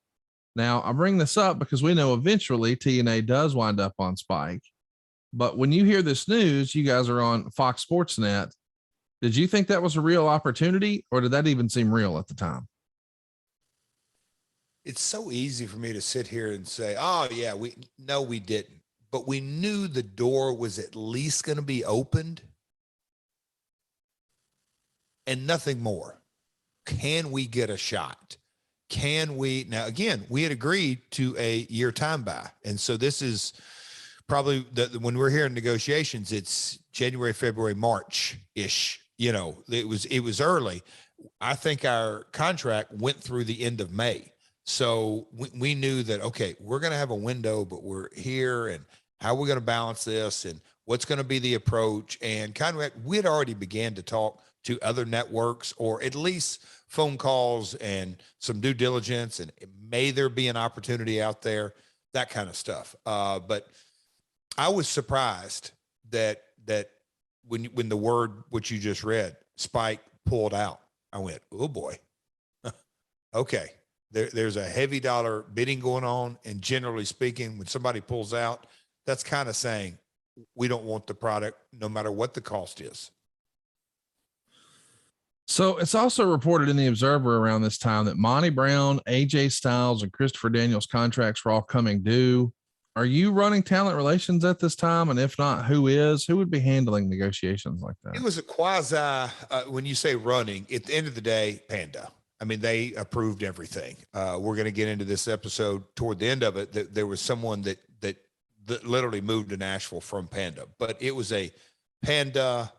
Now, I bring this up because we know eventually TNA does wind up on Spike. But when you hear this news, you guys are on Fox Sportsnet. Did you think that was a real opportunity, or did that even seem real at the time? It's so easy for me to sit here and say, oh yeah, we didn't, but we knew the door was at least going to be opened and nothing more. Can we get a shot? Can we? Now, again, we had agreed to a year time buy. And so this is probably when we're here in negotiations, it's January, February, March ish. It was early. I think our contract went through the end of May. So we knew that, okay, we're going to have a window, but we're here, and how are we going to balance this, and what's going to be the approach? And Conrad, we had already began to talk to other networks, or at least phone calls and some due diligence, and may there be an opportunity out there. that kind of stuff. But I was surprised that when the word, which you just read, Spike, pulled out, I went, oh boy, okay. There's a heavy dollar bidding going on. And generally speaking, when somebody pulls out, that's kind of saying, we don't want the product no matter what the cost is. So it's also reported in the Observer around this time that Monty Brown, AJ Styles, and Christopher Daniels contracts were all coming due. Are you running talent relations at this time? And if not, who would be handling negotiations like that? It was a quasi, when you say running, at the end of the day, Panda. I mean, they approved everything. We're going to get into this episode toward the end of it, that there was someone that literally moved to Nashville from Panda, but it was a Panda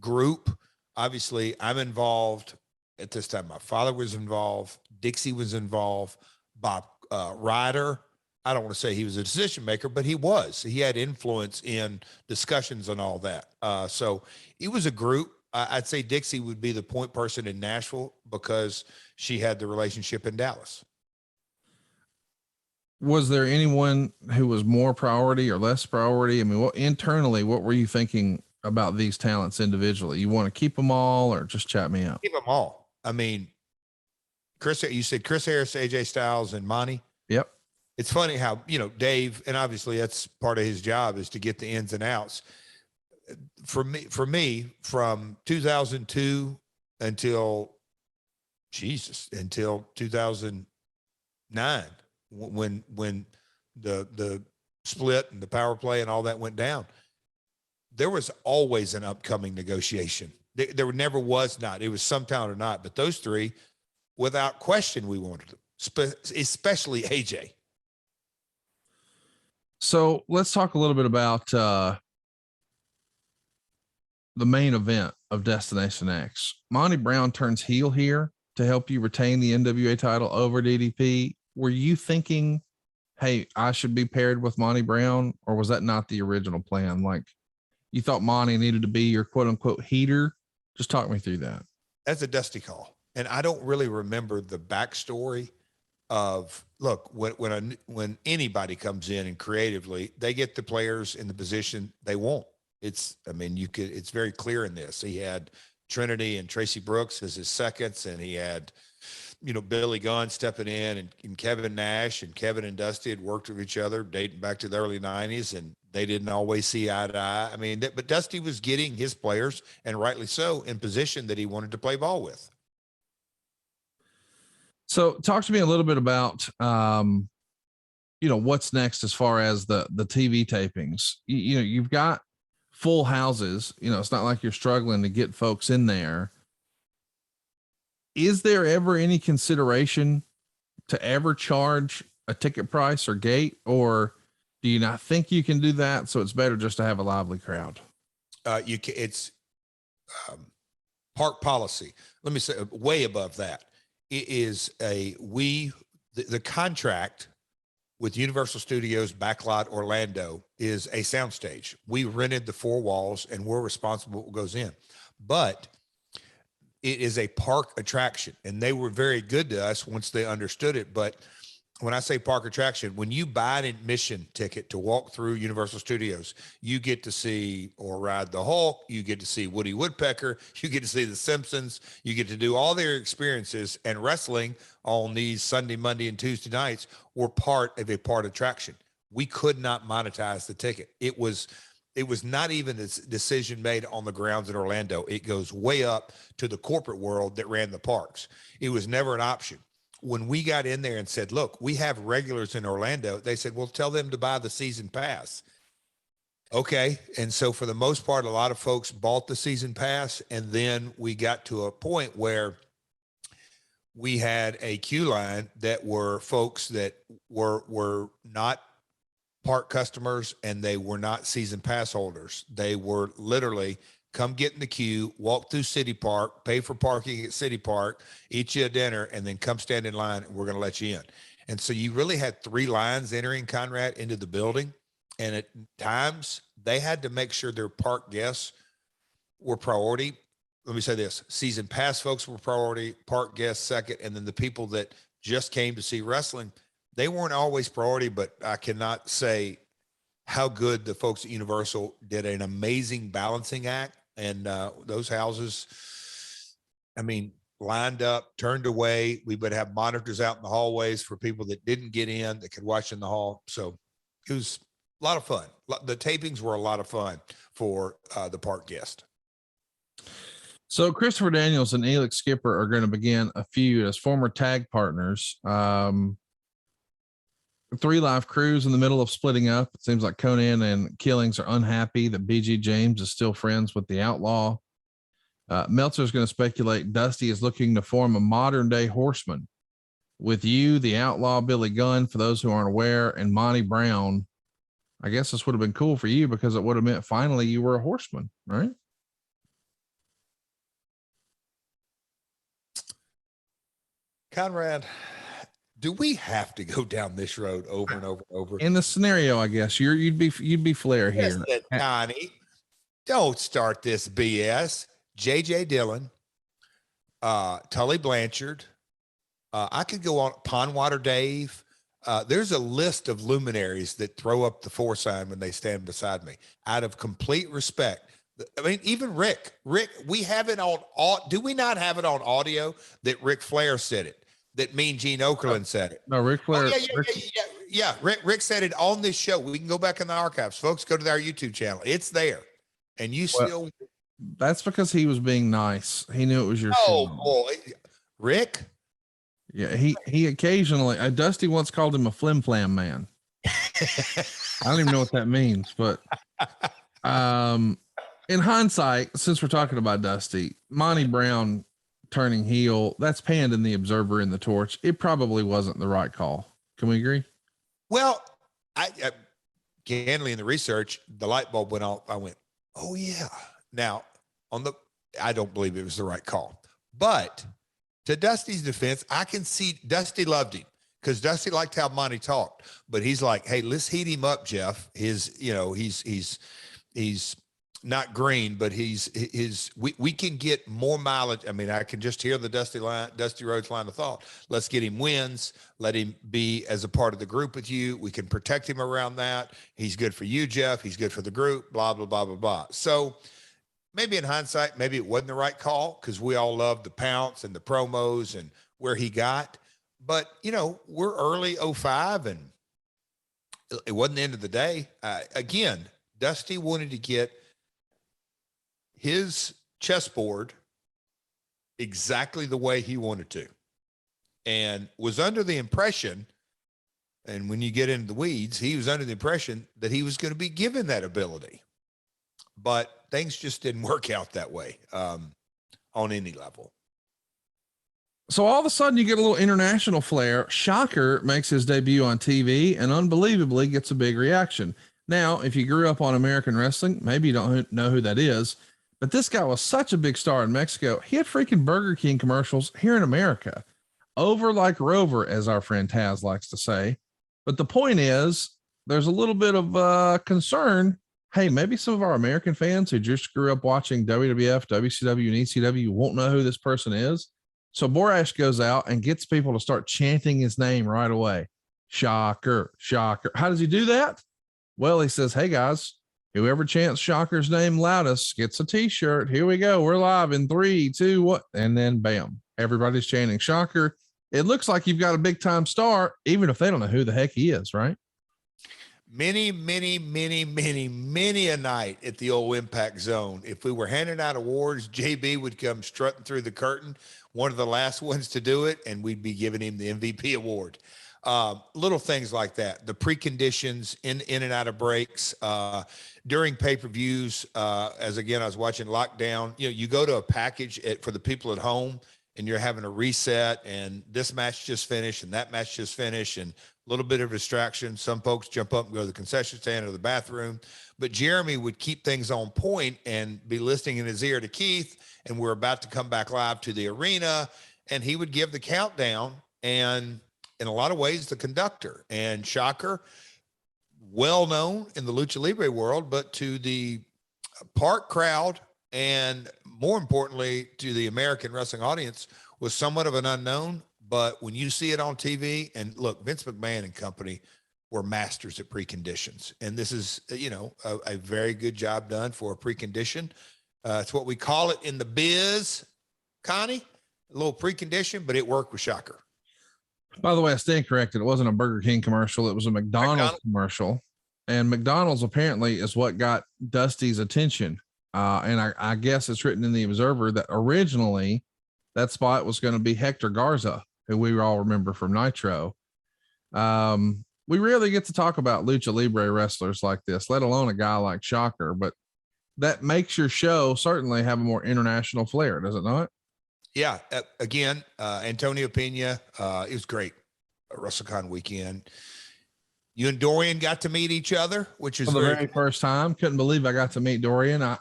group. Obviously, I'm involved at this time. My father was involved. Dixie was involved. Bob Ryder. I don't want to say he was a decision maker, but he was. He had influence in discussions and all that. So it was a group. I'd say Dixie would be the point person in Nashville because she had the relationship in Dallas. Was there anyone who was more priority or less priority? I mean, internally, what were you thinking about these talents individually? You want to keep them all or just chat me out? Keep them all. I mean, you said Chris Harris, AJ Styles, and Monty. Yep. It's funny how, Dave, and obviously that's part of his job, is to get the ins and outs. For me, from 2002 until 2009, when the split and the power play and all that went down, there was always an upcoming negotiation. There never was not. It was some talent or not, but those three, without question, we wanted them, especially AJ. So let's talk a little bit about the main event of Destination X. Monty Brown turns heel here to help you retain the NWA title over DDP. Were you thinking, hey, I should be paired with Monty Brown, or was that not the original plan? Like, you thought Monty needed to be your quote unquote heater? Just talk me through that. That's a Dusty call. And I don't really remember the backstory of, look, when anybody comes in and creatively, they get the players in the position they want. It's very clear in this. He had Trinity and Tracy Brooks as his seconds, and he had, Billy Gunn stepping in, and Kevin Nash, and Kevin and Dusty had worked with each other dating back to the early 90s, and they didn't always see eye to eye. I mean, but Dusty was getting his players, and rightly so, in position that he wanted to play ball with. So talk to me a little bit about, what's next as far as the TV tapings. You've got full houses. It's not like you're struggling to get folks in there. Is there ever any consideration to ever charge a ticket price or gate, or do you not think you can do that? So it's better just to have a lively crowd. It's park policy. Let me say way above that. It is the contract with Universal Studios Backlot Orlando is a soundstage. We rented the 4 walls and we're responsible for what goes in, but it is a park attraction, and they were very good to us once they understood it. But when I say park attraction, when you buy an admission ticket to walk through Universal Studios, you get to see or ride the Hulk, you get to see Woody Woodpecker, you get to see the Simpsons, you get to do all their experiences, and wrestling on these Sunday, Monday, and Tuesday nights were part of a part attraction. We could not monetize the ticket. It was not even a decision made on the grounds in Orlando. It goes way up to the corporate world that ran the parks. It was never an option. When we got in there and said, look, we have regulars in Orlando, they said, well, tell them to buy the season pass. Okay. And so for the most part, a lot of folks bought the season pass. And then we got to a point where we had a queue line that were folks that were not park customers, and they were not season pass holders. They were literally come get in the queue, walk through City Park, pay for parking at City Park, eat you a dinner, and then come stand in line, and we're going to let you in. And so you really had 3 lines entering Conrad into the building. And at times they had to make sure their park guests were priority. Let me say this: season pass folks were priority, park guests second, and then the people that just came to see wrestling, they weren't always priority, but I cannot say how good the folks at Universal did an amazing balancing act. And those houses, I mean, lined up, turned away. We would have monitors out in the hallways for people that didn't get in that could watch in the hall. So it was a lot of fun. The tapings were a lot of fun for the park guest. So Christopher Daniels and Elix Skipper are going to begin a feud as former tag partners. 3 Live Crews in the middle of splitting up. It seems like Conan and Killings are unhappy that BG James is still friends with the Outlaw. Meltzer's going to speculate Dusty is looking to form a modern day Horseman with you, the Outlaw, Billy Gunn, for those who aren't aware, and Monty Brown. I guess this would have been cool for you because it would have meant finally you were a Horseman, right? Conrad, do we have to go down this road over and over and over? In the scenario, I guess you'd be Flair here. Listen, Connie, don't start this BS. JJ Dillon, Tully Blanchard. I could go on. Pondwater Dave. There's a list of luminaries that throw up the $4 sign when they stand beside me out of complete respect. I mean, even Rick, we have it on. Do we not have it on audio that Ric Flair said it? That Mean Gene Okerlund said it. No, Ric Flair. Yeah. Rick said it on this show. We can go back in the archives, folks. Go to our YouTube channel. It's there, and you still. That's because he was being nice. He knew it was your. Oh show. boy, Rick. Yeah, he occasionally. Dusty once called him a flim flam man. I don't even know what that means, but in hindsight, since we're talking about Dusty, Monty Brown turning heel, that's panned in the Observer and the Torch. It probably wasn't the right call. Can we agree? Well, I candidly in the research, the light bulb went off. I went, oh yeah. Now I don't believe it was the right call, but to Dusty's defense, I can see Dusty loved him because Dusty liked how Monty talked, but he's like, hey, let's heat him up, Jeff. He's not green, but we can get more mileage. I mean, I can just hear the Dusty Rhodes line of thought. Let's get him wins. Let him be as a part of the group with you. We can protect him around that. He's good for you, Jeff. He's good for the group, blah, blah, blah, blah, blah. So maybe in hindsight, maybe it wasn't the right call because we all loved the pounce and the promos and where he got. But, we're early 05 and it wasn't the end of the day. Again, Dusty wanted to get his chessboard exactly the way he wanted to and was under the impression, and when you get into the weeds, he was under the impression that he was going to be given that ability, but things just didn't work out that way on any level. So all of a sudden you get a little international flair. Shocker makes his debut on TV and unbelievably gets a big reaction. Now, if you grew up on American wrestling, maybe you don't know who that is, but this guy was such a big star in Mexico. He had freaking Burger King commercials here in America, over like Rover, as our friend Taz likes to say. But the point is, there's a little bit of concern. Hey, maybe some of our American fans who just grew up watching WWF, WCW, and ECW won't know who this person is. So Borash goes out and gets people to start chanting his name right away. Shocker, Shocker. How does he do that? Well, he says, hey guys, whoever chants Shocker's name loudest gets a t-shirt. Here we go. We're live in 3, 2, 1. And then bam, everybody's chanting Shocker. It looks like you've got a big time star, even if they don't know who the heck he is, right? Many a night at the old Impact Zone. If we were handing out awards, JB would come strutting through the curtain, one of the last ones to do it, and we'd be giving him the MVP award. Little things like that. The preconditions in and out of breaks, during pay-per-views, as again, I was watching Lockdown, you go to a package for the people at home and you're having a reset and this match just finished and that match just finished and a little bit of distraction. Some folks jump up and go to the concession stand or the bathroom, but Jeremy would keep things on point and be listening in his ear to Keith. And we're about to come back live to the arena and he would give the countdown and in a lot of ways, the conductor. And Shocker, well known in the Lucha Libre world, but to the park crowd and more importantly, to the American wrestling audience was somewhat of an unknown, but when you see it on TV, and look, Vince McMahon and company were masters at preconditions. And this is, a very good job done for a precondition. It's what we call it in the biz, Connie, a little precondition, but it worked with Shocker. By the way, I stand corrected. It wasn't a Burger King commercial. It was a McDonald's commercial. And McDonald's apparently is what got Dusty's attention. And I guess it's written in the Observer that originally that spot was going to be Hector Garza, who we all remember from Nitro. We rarely get to talk about lucha libre wrestlers like this, let alone a guy like Shocker, but that makes your show certainly have a more international flair, does it not? Yeah. Again, Antonio Pena, it was great. WrestleCon weekend. You and Dorian got to meet each other, which is for the very first time. Couldn't believe I got to meet Dorian. I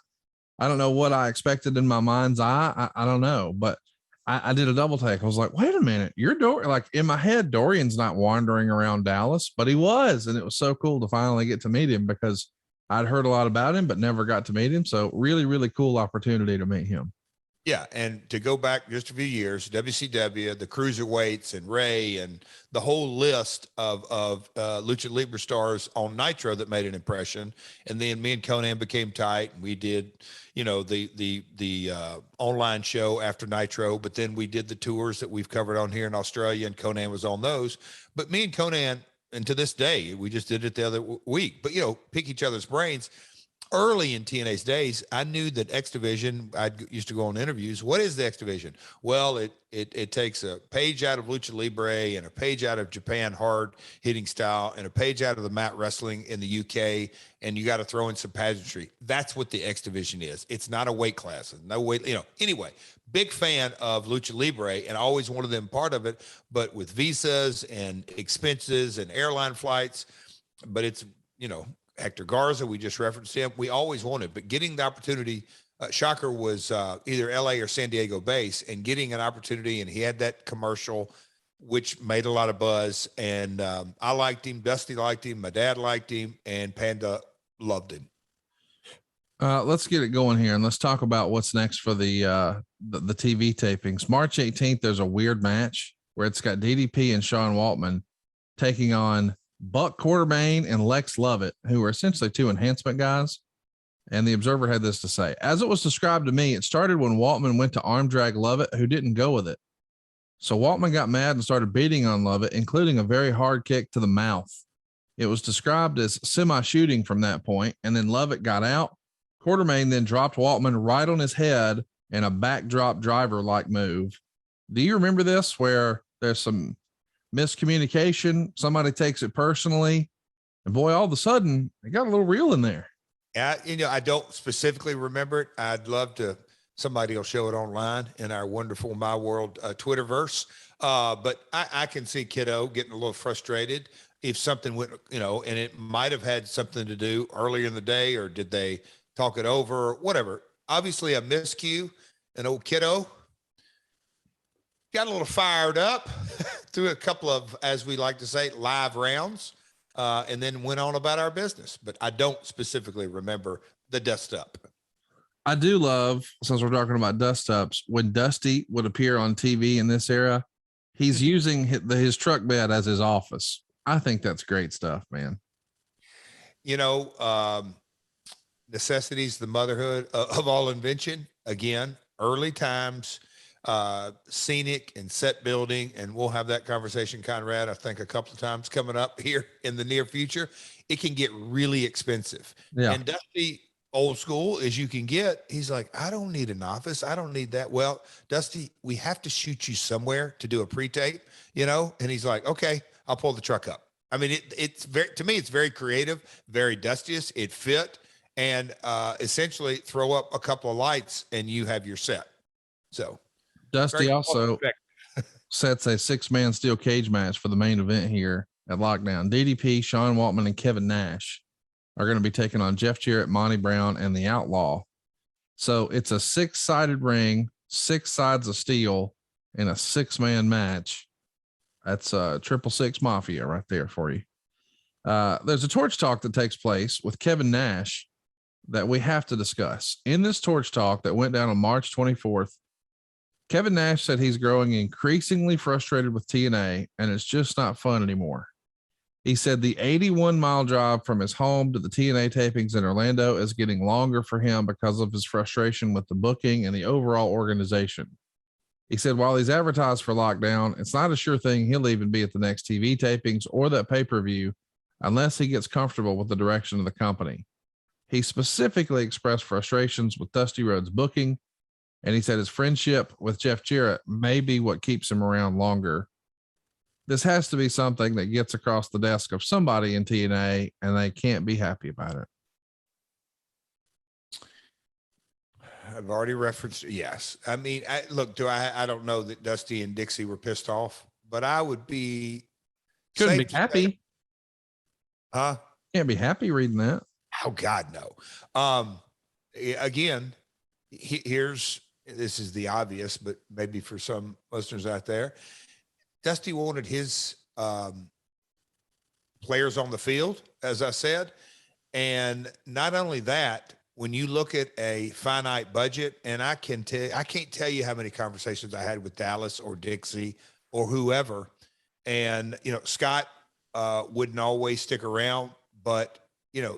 don't know what I expected in my mind's eye. I don't know, but I did a double take. I was like, wait a minute, you're Dorian. Like in my head, Dorian's not wandering around Dallas, but he was. And it was so cool to finally get to meet him because I'd heard a lot about him, but never got to meet him. So really, really cool opportunity to meet him. Yeah. And to go back just a few years, WCW, the cruiserweights and Ray and the whole list of Lucha Libre stars on Nitro that made an impression. And then me and Conan became tight, and we did, the online show after Nitro, but then we did the tours that we've covered on here in Australia, and Conan was on those. But me and Conan, and to this day, we just did it the other week, but pick each other's brains. Early in TNA's days, I knew that X Division, I used to go on interviews. What is the X Division? Well, it takes a page out of Lucha Libre and a page out of Japan hard hitting style and a page out of the mat wrestling in the UK, and you got to throw in some pageantry. That's what the X Division is. It's not a weight class. No weight, Anyway, big fan of Lucha Libre and always wanted them part of it, but with visas and expenses and airline flights, but it's, Hector Garza, we just referenced him. We always wanted, but getting the opportunity, Shocker was either LA or San Diego base, and getting an opportunity, and he had that commercial, which made a lot of buzz. And I liked him. Dusty liked him. My dad liked him, and Panda loved him. Let's get it going here, and let's talk about what's next for the TV tapings. March 18th, there's a weird match where it's got DDP and Sean Waltman taking on Buck Quartermain and Lex Lovett, who are essentially two enhancement guys. And the Observer had this to say: as it was described to me, it started when Waltman went to arm drag Lovett, who didn't go with it. So Waltman got mad and started beating on Lovett, including a very hard kick to the mouth. It was described as semi-shooting from that point, and then Lovett got out. Quartermain then dropped Waltman right on his head in a backdrop driver-like move. Do you remember this, where there's some miscommunication, somebody takes it personally, and boy, all of a sudden it got a little real in there? I don't specifically remember it. I'd love to, somebody will show it online in our wonderful My World Twitterverse. But I can see Kiddo getting a little frustrated if something went, and it might have had something to do earlier in the day, or did they talk it over or whatever. Obviously a miscue, an old Kiddo got a little fired up through a couple of, as we like to say, live rounds, and then went on about our business. But I don't specifically remember the dust up. I do love, since we're talking about dust ups, when Dusty would appear on TV in this era, he's using his truck bed as his office. I think that's great stuff, man. Necessity's the motherhood of all invention. Again, early times, scenic and set building, and we'll have that conversation, Conrad, I think a couple of times coming up here in the near future. It can get really expensive. Yeah. And Dusty, old school as you can get, he's like, I don't need an office, I don't need that. Well, Dusty, we have to shoot you somewhere to do a pre-tape, and he's like, okay, I'll pull the truck up. I mean, it's very, to me, it's very creative, very Dustious. It fit, and essentially throw up a couple of lights and you have your set. So Dusty also sets a 6-man steel cage match for the main event here at Lockdown. DDP, Sean Waltman, and Kevin Nash are going to be taking on Jeff Jarrett, Monty Brown, and the Outlaw. So it's a 6-sided ring, 6 sides of steel, in a 6-man match. That's 666 Mafia right there for you. There's a torch talk that takes place with Kevin Nash that we have to discuss. In this torch talk that went down on March 24th, Kevin Nash said he's growing increasingly frustrated with TNA and it's just not fun anymore. He said the 81-mile drive from his home to the TNA tapings in Orlando is getting longer for him because of his frustration with the booking and the overall organization. He said while he's advertised for lockdown, it's not a sure thing he'll even be at the next TV tapings or that pay-per-view unless he gets comfortable with the direction of the company. He specifically expressed frustrations with Dusty Rhodes booking, and he said his friendship with Jeff Jarrett may be what keeps him around longer. This has to be something that gets across the desk of somebody in TNA, and they can't be happy about it. I've already referenced. Yes. I mean, I don't know that Dusty and Dixie were pissed off, but I would be. Couldn't be happy. Huh? Can't be happy reading that. Oh God, no. Again, this is the obvious, but maybe for some listeners out there, Dusty wanted his players on the field, as I said. And not only that, when you look at a finite budget, and I can't tell you how many conversations I had with Dallas or Dixie or whoever. And, Scott wouldn't always stick around, but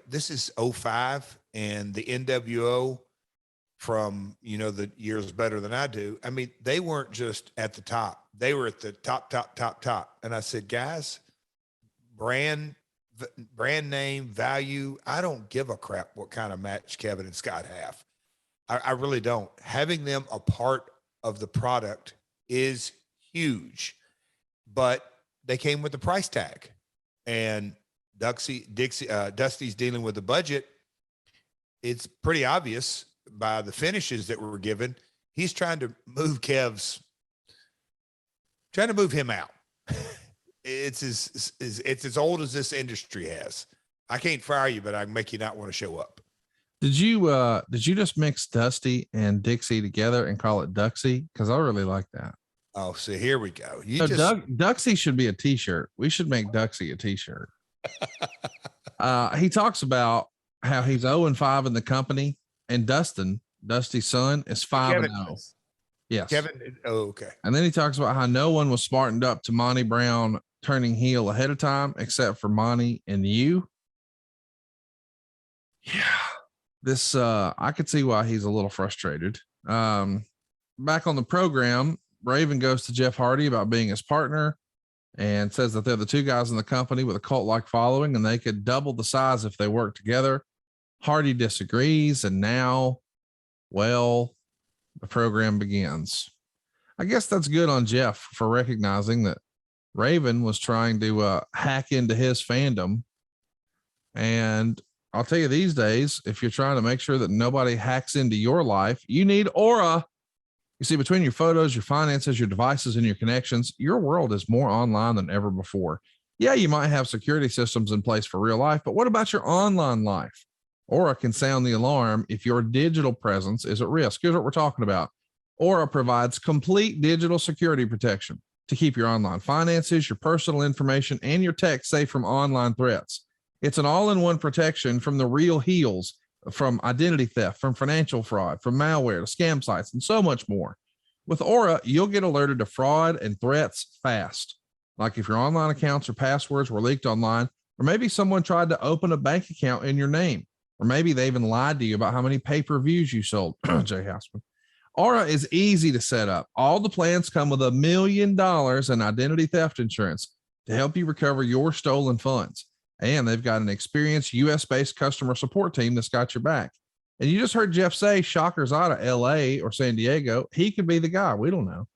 this is 05 and the NWO from, the years better than I do. I mean, they weren't just at the top. They were at the top. And I said, guys, brand name, value, I don't give a crap what kind of match Kevin and Scott have. I really don't. Having them a part of the product is huge, but they came with the price tag. And Dusty's dealing with the budget. It's pretty obvious by the finishes that were given. He's trying to move him out. It's as old as this industry has. I can't fire you, but I can make you not want to show up. Did you just mix Dusty and Dixie together and call it Duxie? Because I really like that. Oh, so here we go. Duxie should be a t-shirt. We should make Duxie a t-shirt. He talks about how he's 0-5 in the company, and Dusty's son, is 5-0. Yes. Kevin. Oh, okay. And then he talks about how no one was smartened up to Monty Brown turning heel ahead of time, except for Monty and you. Yeah. This, I could see why he's a little frustrated. Back on the program, Raven goes to Jeff Hardy about being his partner and says that they're the two guys in the company with a cult-like following and they could double the size if they work together. Hardy disagrees. And now, well, the program begins. I guess that's good on Jeff for recognizing that Raven was trying to hack into his fandom. And I'll tell you, these days, if you're trying to make sure that nobody hacks into your life, you need Aura. You see, between your photos, your finances, your devices, and your connections, your world is more online than ever before. Yeah, you might have security systems in place for real life, but what about your online life? Aura can sound the alarm if your digital presence is at risk. Here's what we're talking about. Aura provides complete digital security protection to keep your online finances, your personal information, and your tech safe from online threats. It's an all-in-one protection from the real heels, from identity theft, from financial fraud, from malware to scam sites, and so much more. With Aura, you'll get alerted to fraud and threats fast. Like if your online accounts or passwords were leaked online, or maybe someone tried to open a bank account in your name, or maybe they even lied to you about how many pay-per-views you sold. Jay Houseman. Aura is easy to set up. All the plans come with $1 million in identity theft insurance to help you recover your stolen funds. And they've got an experienced US-based customer support team that's got your back. And you just heard Jeff say Shocker's out of LA or San Diego. He could be the guy. We don't know.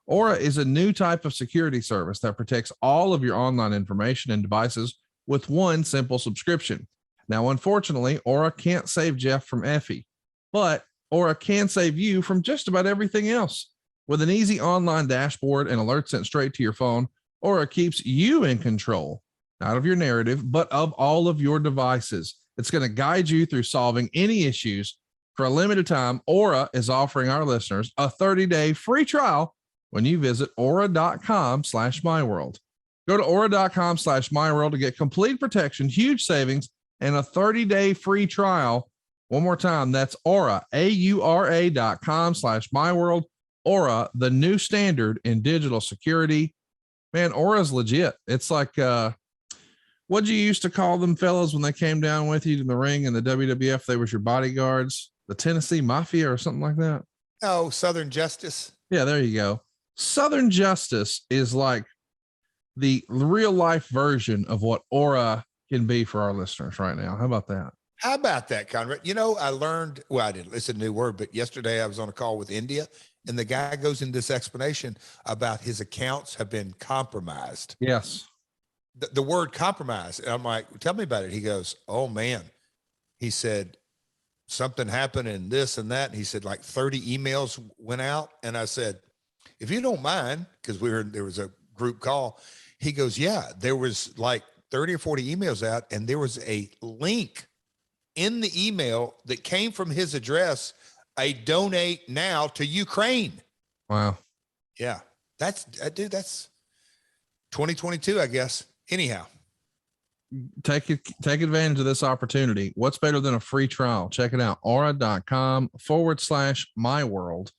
Aura is a new type of security service that protects all of your online information and devices with one simple subscription. Now, unfortunately, Aura can't save Jeff from Effie, but Aura can save you from just about everything else. With an easy online dashboard and alerts sent straight to your phone, Aura keeps you in control, not of your narrative, but of all of your devices. It's going to guide you through solving any issues. For a limited time, Aura is offering our listeners a 30-day free trial when you visit aura.com/myworld. Go to aura.com/myworld to get complete protection, huge savings, and a 30-day free trial. One more time, that's Aura, AURA.com/myworld, Aura, the new standard in digital security. Man, Aura's legit. It's like, what'd you used to call them fellows when they came down with you to the ring in the WWF? They was your bodyguards, the Tennessee Mafia or something like that. Oh, Southern Justice. Yeah, there you go. Southern Justice is like the real life version of what Aura can be for our listeners right now. How about that? How about that, Conrad? You know, I learned, well, I didn't, it's a new word, but yesterday I was on a call with India, and the guy goes into this explanation about his accounts have been compromised. Yes. The word compromise. And I'm like, tell me about it. He goes, oh man. He said, something happened and this and that. And he said, like 30 emails went out. And I said, if you don't mind, because there was a group call. He goes, yeah, there was like 30 or 40 emails out, and there was a link in the email that came from his address, a donate now to Ukraine. Wow. Yeah. That's 2022, I guess. Anyhow, take advantage of this opportunity. What's better than a free trial? Check it out. aura.com/myworld.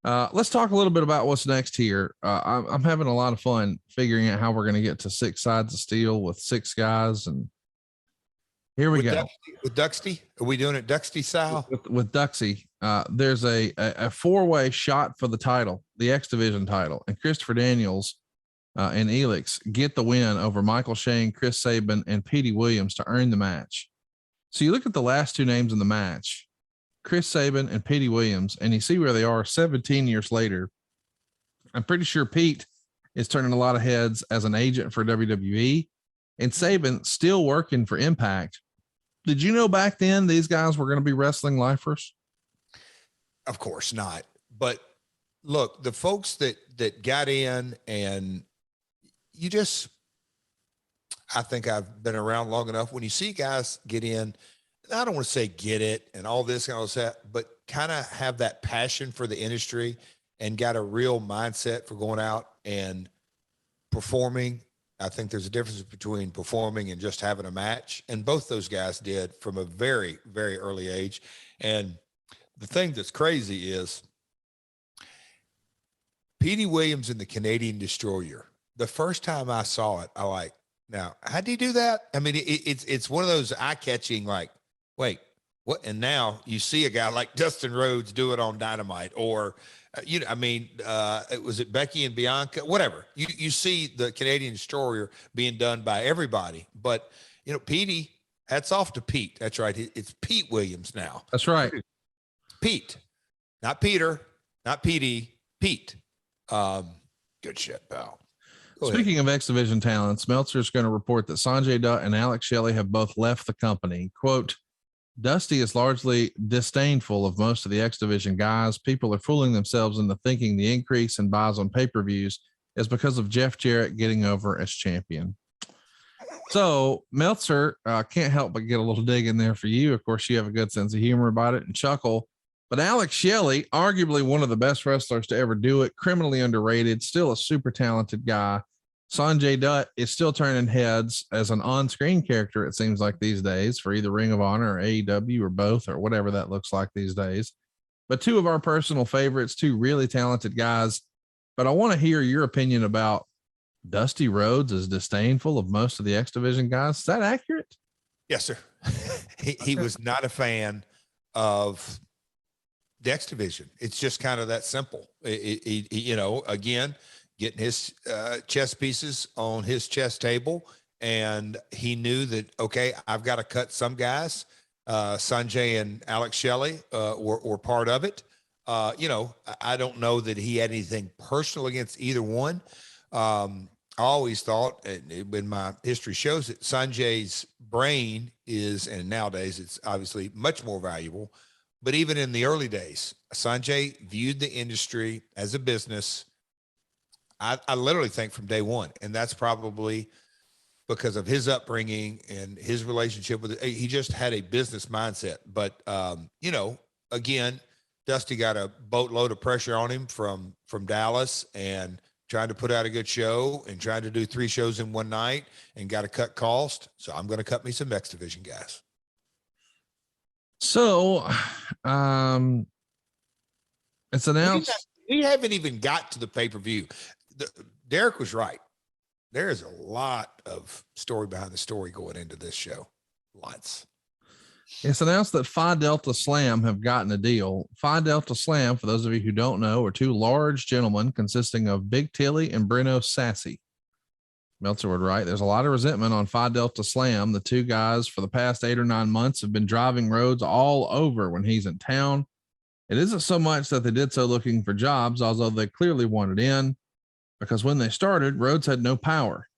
Let's talk a little bit about what's next here. I'm having a lot of fun figuring out how we're going to get to 6 sides of steel with 6 guys. And here we go. With Duxty, are we doing it Duxty style? With Duxy, there's a 4-way shot for the title, the X Division title, and Christopher Daniels and Elix get the win over Michael Shane, Chris Sabin, and Petey Williams to earn the match. So you look at the last 2 names in the match, Chris Sabin and Petey Williams, and you see where they are 17 years later. I'm pretty sure Pete is turning a lot of heads as an agent for WWE, and Sabin still working for Impact. Did you know back then these guys were going to be wrestling lifers? Of course not. But look, the folks that got in, and I think I've been around long enough. When you see guys get in, I don't want to say get it and all this kind of stuff, but kind of have that passion for the industry and got a real mindset for going out and performing. I think there's a difference between performing and just having a match. And both those guys did from a very, very early age. And the thing that's crazy is Petey Williams in the Canadian Destroyer. The first time I saw it, I like, now, how'd he do that? I mean, it's one of those eye-catching, like, wait, what? And now you see a guy like Dustin Rhodes do it on Dynamite, or, it was Becky and Bianca, whatever. You see the Canadian Destroyer being done by everybody. But, Petey, hats off to Pete. That's right. It's Pete Williams now. That's right. Pete, not Peter, not Petey, Pete. Good shit, pal. Speaking of X Division talents, Meltzer is going to report that Sanjay Dutt and Alex Shelley have both left the company. Quote, Dusty is largely disdainful of most of the X Division guys. People are fooling themselves into thinking the increase in buys on pay-per-views is because of Jeff Jarrett getting over as champion. So Meltzer can't help but get a little dig in there for you. Of course, you have a good sense of humor about it and chuckle. But Alex Shelley, arguably one of the best wrestlers to ever do it, criminally underrated, still a super talented guy. Sanjay Dutt is still turning heads as an on-screen character, it seems like these days, for either Ring of Honor or AEW or both, or whatever that looks like these days. But 2 of our personal favorites, 2 really talented guys. But I want to hear your opinion about Dusty Rhodes is disdainful of most of the X Division guys. Is that accurate? Yes, sir. He was not a fan of the X Division. It's just kind of that simple. Again, getting his chess pieces on his chess table. And he knew that, okay, I've got to cut some guys. Sanjay and Alex Shelley were part of it. I don't know that he had anything personal against either one. I always thought, when my history shows it, Sanjay's brain is, and nowadays it's obviously much more valuable, but even in the early days, Sanjay viewed the industry as a business. I literally think from day one, and that's probably because of his upbringing and his relationship with it. He just had a business mindset. But, again, Dusty got a boatload of pressure on him from Dallas and trying to put out a good show and trying to do 3 shows in one night and got to cut cost. So I'm going to cut me some X Division guys. So, it's announced. We haven't even got to the pay-per-view. Derek was right. There is a lot of story behind the story going into this show. Lots. It's announced that Phi Delta Slam have gotten a deal. Phi Delta Slam, for those of you who don't know, are two large gentlemen consisting of Big Tilly and Bruno Sassy. Meltzer would write, there's a lot of resentment on Phi Delta Slam. The two guys for the past 8 or 9 months have been driving Rhodes all over when he's in town. It isn't so much that they did so looking for jobs, although they clearly wanted in, because when they started, Rhodes had no power.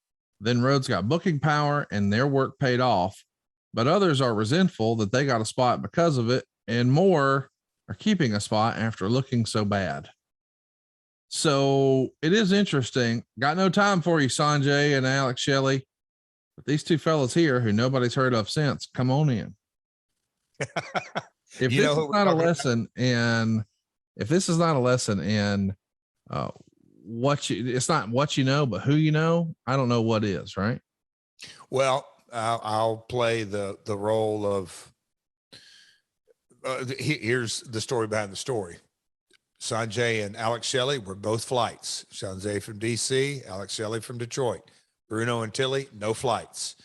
Then Rhodes got booking power and their work paid off. But others are resentful that they got a spot because of it, and more are keeping a spot after looking so bad. So it is interesting. Got no time for you, Sanjay and Alex Shelley. But these two fellas here who nobody's heard of since, come on in. If this is not a lesson in, it's not what you know, but who you know, I don't know what is, right? Well, I'll play the role of, here's the story behind the story. Sanjay and Alex Shelley were both flights. Sanjay from DC, Alex Shelley from Detroit. Bruno and Tilly, no flights.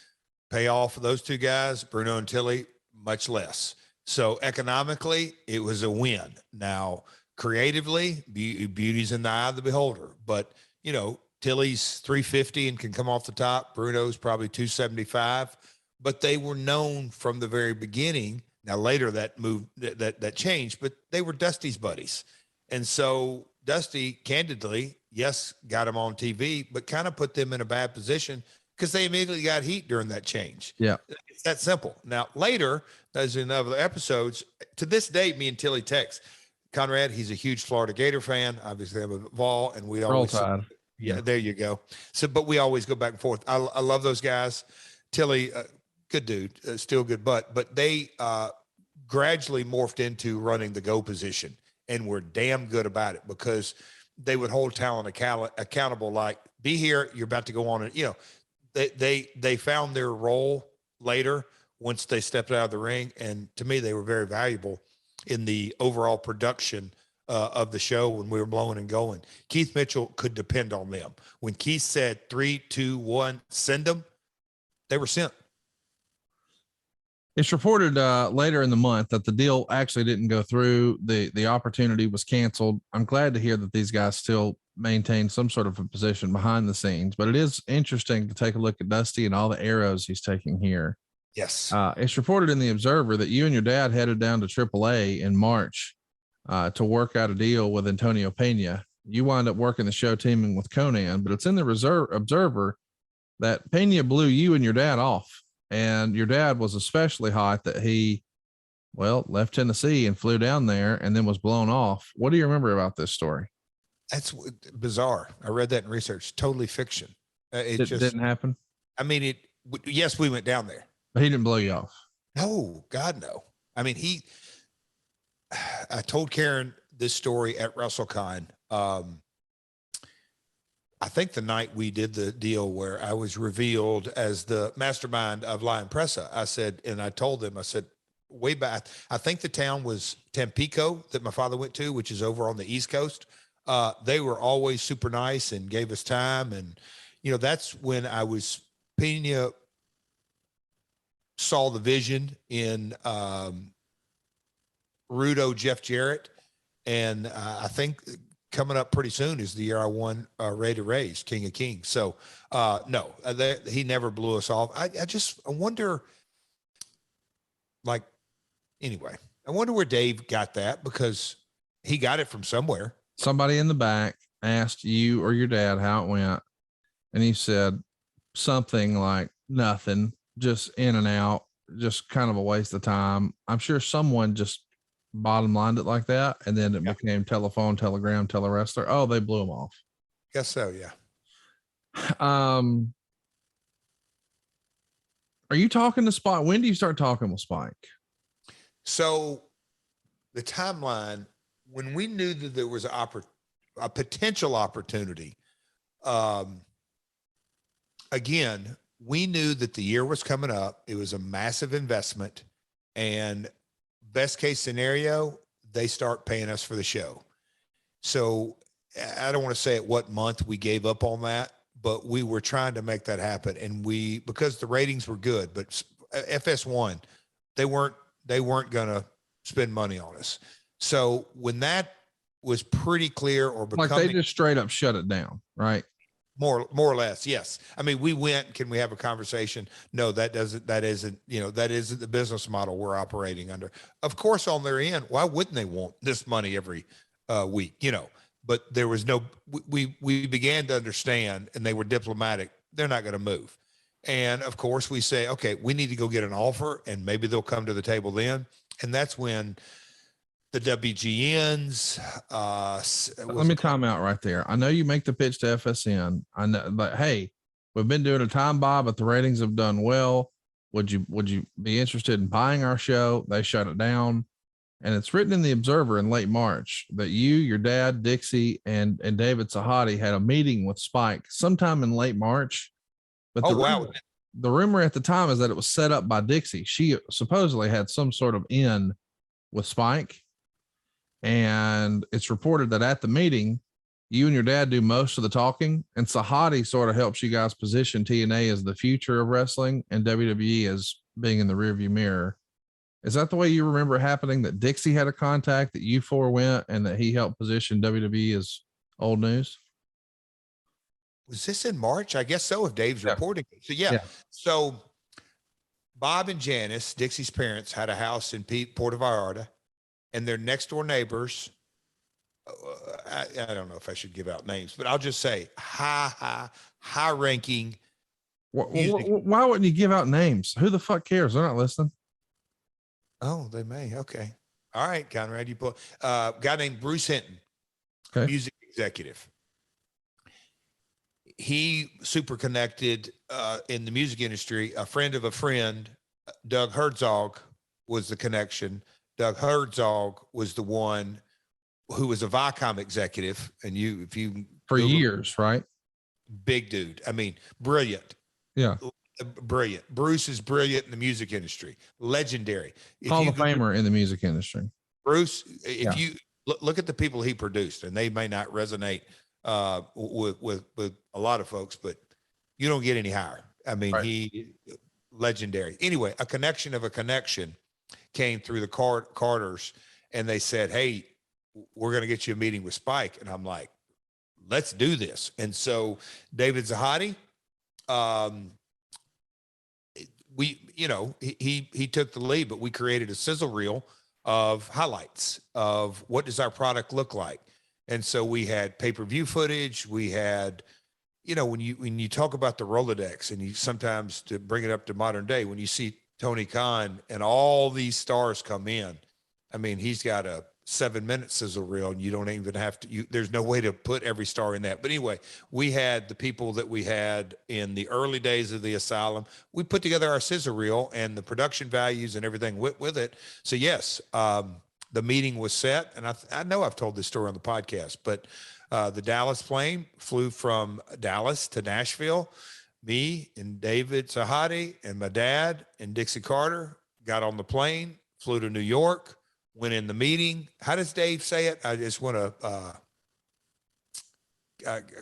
Payoff for those two guys, Bruno and Tilly, much less. So economically, it was a win. Now, creatively, beauty's in the eye of the beholder. But, you know, Tilly's 350 and can come off the top. Bruno's probably 275. But they were known from the very beginning. Now, later that moved, that changed, but they were Dusty's buddies. And so Dusty, candidly, yes, got them on TV, but kind of put them in a bad position because they immediately got heat during that change. Yeah. It's that simple. Now, later, as in other episodes, to this day, me and Tilly text. Conrad, he's a huge Florida Gator fan. Obviously, I'm a Vol, and we always. Yeah, there you go. So, but we always go back and forth. I love those guys. Tilly, good dude, still good butt, but they gradually morphed into running the go position and were damn good about it because they would hold talent accountable. Like, be here, you're about to go on. And, you know, they found their role later once they stepped out of the ring. And to me, they were very valuable in the overall production of the show when we were blowing and going. Keith Mitchell could depend on them. When Keith said 3, 2, 1, send them, they were sent. It's reported later in the month that the deal actually didn't go through. The opportunity was canceled. I'm glad to hear that these guys still maintain some sort of a position behind the scenes, but it is interesting to take a look at Dusty and all the arrows he's taking here. Yes. It's reported in the Observer that you and your dad headed down to AAA in March to work out a deal with Antonio Pena. You wind up working the show teaming with Conan, but it's in the Observer that Pena blew you and your dad off. And your dad was especially hot that he, left Tennessee and flew down there and then was blown off. What do you remember about this story? That's bizarre. I read that in research. Totally fiction. It just didn't happen. I mean, yes, we went down there. But he didn't blow you off. No, God, no. I mean, I told Karen this story at WrestleCon. I think the night we did the deal where I was revealed as the mastermind of La Impresa, I said, and I told them, I said, way back, I think the town was Tampico that my father went to, which is over on the East Coast. They were always super nice and gave us time. And, you know, that's when Pena saw the vision in Rudo, Jeff Jarrett. And I think coming up pretty soon is the year I won Ray to Raise, King of Kings. So no, he never blew us off. I wonder, anyway, I wonder where Dave got that, because he got it from somewhere. Somebody in the back asked you or your dad how it went, and he said something like nothing, just in and out, just kind of a waste of time. I'm sure someone just bottom lined it like that, and then it became telephone, telegram, telewrestler. Oh, they blew him off. Guess so, yeah. Are you talking to Spike? When do you start talking with Spike? So the timeline, when we knew that there was a potential opportunity, again, we knew that the year was coming up. It was a massive investment, and best case scenario, they start paying us for the show. So I don't want to say at what month we gave up on that, but we were trying to make that happen. And because the ratings were good, but FS1, they weren't going to spend money on us. So when that was pretty clear, or becoming, like they just straight up shut it down, right? More or less. Yes. I mean, we went, can we have a conversation? No, that isn't the business model we're operating under. Of course, on their end, why wouldn't they want this money every week, but there was we began to understand, and they were diplomatic. They're not going to move. And of course we say, okay, we need to go get an offer, and maybe they'll come to the table then. And that's when the WGNs, let me time out right there. I know you make the pitch to FSN. I know, but hey, we've been doing a time, Bob, but the ratings have done well. Would you be interested in buying our show? They shut it down. And it's written in the Observer in late March that you, your dad, Dixie, and David Sahadi had a meeting with Spike sometime in late March. But the rumor at the time is that it was set up by Dixie. She supposedly had some sort of in with Spike. And it's reported that at the meeting, you and your dad do most of the talking, and Sahadi sort of helps you guys position TNA as the future of wrestling and WWE as being in the rearview mirror. Is that the way you remember it happening, that Dixie had a contact, that you four went, and that he helped position WWE as old news? Was this in March? I guess so, if Dave's reporting it. So yeah. So Bob and Janice, Dixie's parents, had a house in Puerto Vallarta, and their next door neighbors, I don't know if I should give out names, but I'll just say high ranking. Why wouldn't you give out names? Who the fuck cares? They're not listening. Oh, they may. Okay. All right, Conrad, you put a guy named Bruce Hinton, music executive. He super connected in the music industry. A friend of a friend, Doug Herzog, was the connection. Doug Herzog was the one who was a Viacom executive, and if you for years, right? Big dude. I mean, brilliant. Yeah. Brilliant. Bruce is brilliant in the music industry. Legendary. Hall of Famer in the music industry. Bruce, if you look at the people he produced, and they may not resonate with a lot of folks, but you don't get any higher. I mean, he legendary. Anyway, a connection of a connection came through the Carters, and they said, hey, we're going to get you a meeting with Spike. And I'm like, let's do this. And so David Zahadi, he took the lead, but we created a sizzle reel of highlights of what does our product look like. And so we had pay-per-view footage. We had, when you talk about the Rolodex, and you sometimes, to bring it up to modern day, when you see Tony Khan and all these stars come in, I mean, he's got a 7-minute sizzle reel, and you don't even have to, there's no way to put every star in that. But anyway, we had the people that we had in the early days of the asylum. We put together our sizzle reel and the production values and everything with it. So yes, the meeting was set, and I know I've told this story on the podcast, but the Dallas plane flew from Dallas to Nashville. Me and David Sahadi and my dad and Dixie Carter got on the plane, flew to New York, went in the meeting. How does Dave say it? I just want to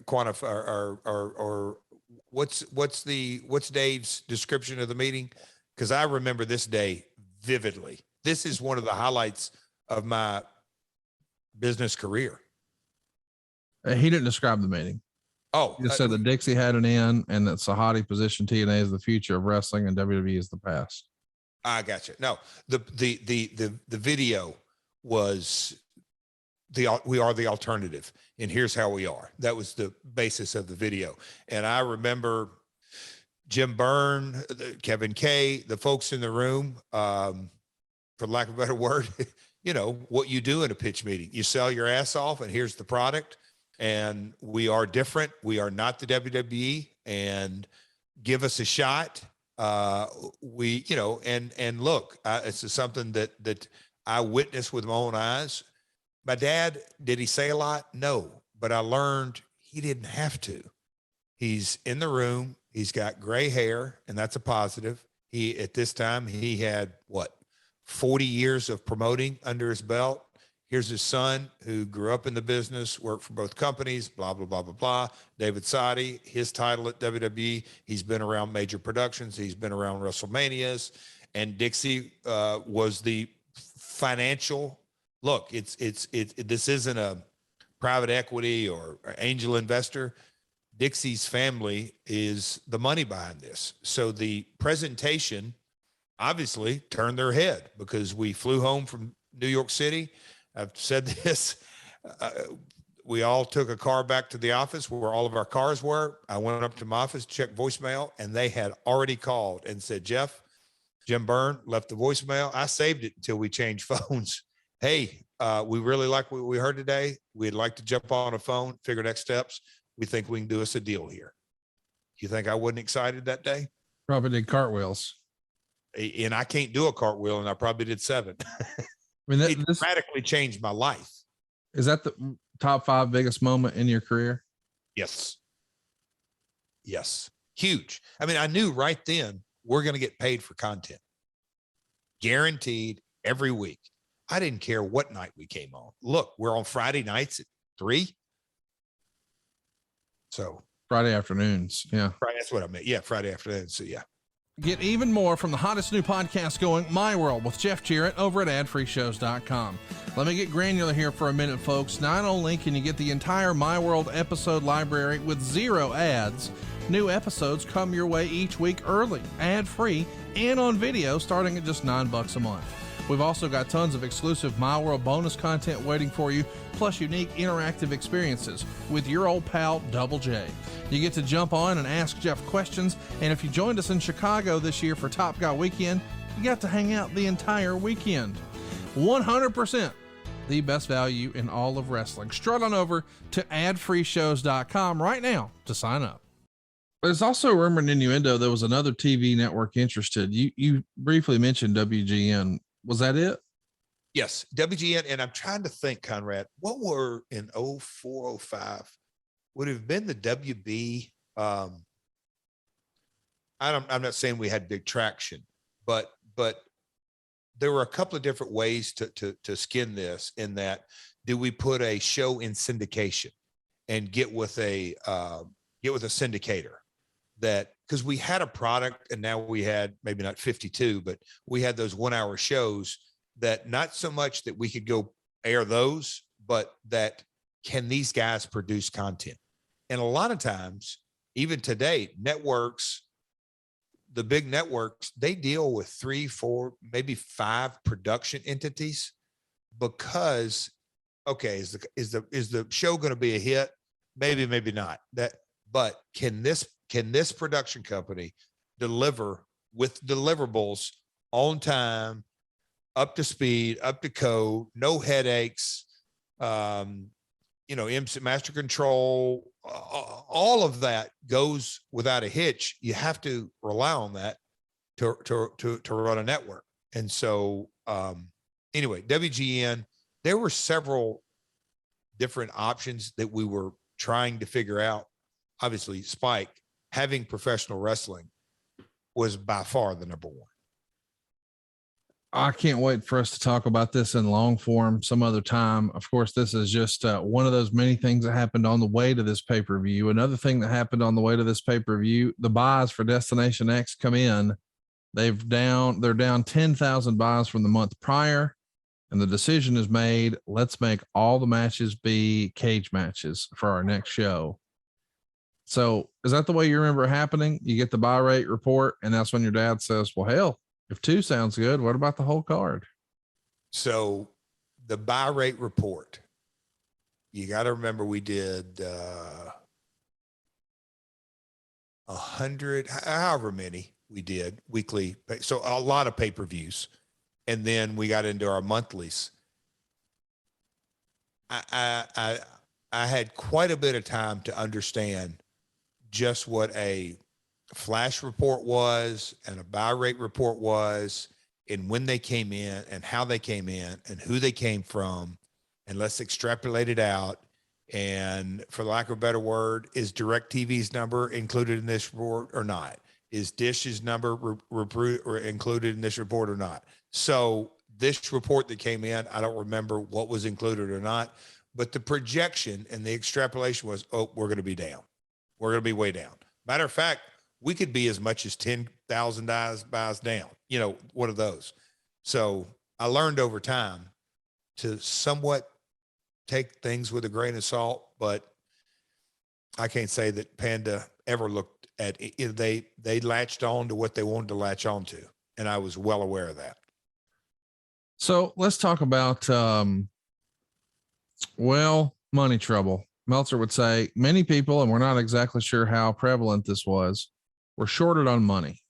quantify or what's Dave's description of the meeting? Because I remember this day vividly. This is one of the highlights of my business career. He didn't describe the meeting. Oh, he just said that Dixie had an in, and that Sahadi positioned TNA as the future of wrestling and WWE is the past. I got you. No, the video was we are the alternative, and here's how we are. That was the basis of the video. And I remember Jim Byrne, Kevin Kay, the folks in the room, for lack of a better word, what you do in a pitch meeting. You sell your ass off, and here's the product. And we are different. We are not the WWE, and give us a shot. And look, it's something that I witnessed with my own eyes. My dad, did he say a lot? No, but I learned he didn't have to. He's in the room. He's got gray hair, and that's a positive. At this time, he had 40 years of promoting under his belt. Here's his son who grew up in the business, worked for both companies, blah, blah, blah, blah, blah. David Sadi, his title at WWE, he's been around major productions. He's been around WrestleManias. And Dixie was the financial look. This isn't a private equity or angel investor. Dixie's family is the money behind this. So the presentation obviously turned their head because we flew home from New York City. I've said this. We all took a car back to the office where all of our cars were. I went up to my office, checked voicemail, and they had already called and said, Jeff, Jim Byrne left the voicemail. I saved it until we changed phones. Hey, we really like what we heard today. We'd like to jump on a phone, figure next steps. We think we can do us a deal here. You think I wasn't excited that day? Probably did cartwheels. And I can't do a cartwheel, and I probably did 7. I mean, It radically changed my life. Is that the top 5 biggest moment in your career? Yes. Yes. Huge. I mean, I knew right then we're going to get paid for content. Guaranteed every week. I didn't care what night we came on. Look, we're on Friday nights at 3. So Friday afternoons. Yeah. that's what I meant. Yeah. Friday afternoon. So yeah. Get even more from the hottest new podcast going, My World with Jeff Jarrett over at adfreeshows.com. Let me get granular here for a minute, folks. Not only can you get the entire My World episode library with 0 ads, new episodes come your way each week early, ad-free, and on video starting at just $9 a month. We've also got tons of exclusive My World bonus content waiting for you, plus unique interactive experiences with your old pal, Double J. You get to jump on and ask Jeff questions, and if you joined us in Chicago this year for Top Guy Weekend, you got to hang out the entire weekend. 100% the best value in all of wrestling. Strut on over to adfreeshows.com right now to sign up. There's also a rumor in innuendo there was another TV network interested. You briefly mentioned WGN. Was that it? Yes. WGN. And I'm trying to think, Conrad, what were in 04, 05 would have been the WB. I'm not saying we had big traction, but there were a couple of different ways to skin this, in that, do we put a show in syndication and get with a syndicator, that, because we had a product and now we had maybe not 52, but we had those 1-hour shows that, not so much that we could go air those, but that, can these guys produce content? And a lot of times, even today, networks, the big networks, they deal with 3, 4, maybe 5 production entities, because, okay, is the show going to be a hit? Maybe, maybe not. But can this production company deliver with deliverables on time, up to speed, up to code, no headaches, MC master control, all of that goes without a hitch. You have to rely on that to run a network. And so, anyway, WGN, there were several different options that we were trying to figure out. Obviously, Spike, having professional wrestling, was by far the number one. I can't wait for us to talk about this in long form some other time. Of course, this is just one of those many things that happened on the way to this pay-per-view. Another thing that happened on the way to this pay-per-view, the buys for Destination X come in. They're down 10,000 buys from the month prior. And the decision is made, let's make all the matches be cage matches for our next show. So is that the way you remember it happening? You get the buy rate report, and that's when your dad says, well, hell, if 2 sounds good, what about the whole card? So the buy rate report, you got to remember, we did 100, however many we did weekly. So a lot of pay-per-views. And then we got into our monthlies. I had quite a bit of time to understand just what a flash report was and a buy rate report was, and when they came in and how they came in and who they came from. And let's extrapolate it out. And for lack of a better word, is DirecTV's number included in this report or not? Is Dish's number included in this report or not? So this report that came in, I don't remember what was included or not, but the projection and the extrapolation was, oh, we're going to be down. We're going to be way down. Matter of fact, we could be as much as 10,000 buys down, you know, one of those. So I learned over time to somewhat take things with a grain of salt, but I can't say that Panda ever looked at it. They latched on to what they wanted to latch on to. And I was well aware of that. So let's talk about, money trouble. Meltzer would say many people, and we're not exactly sure how prevalent this was, were shorted on money.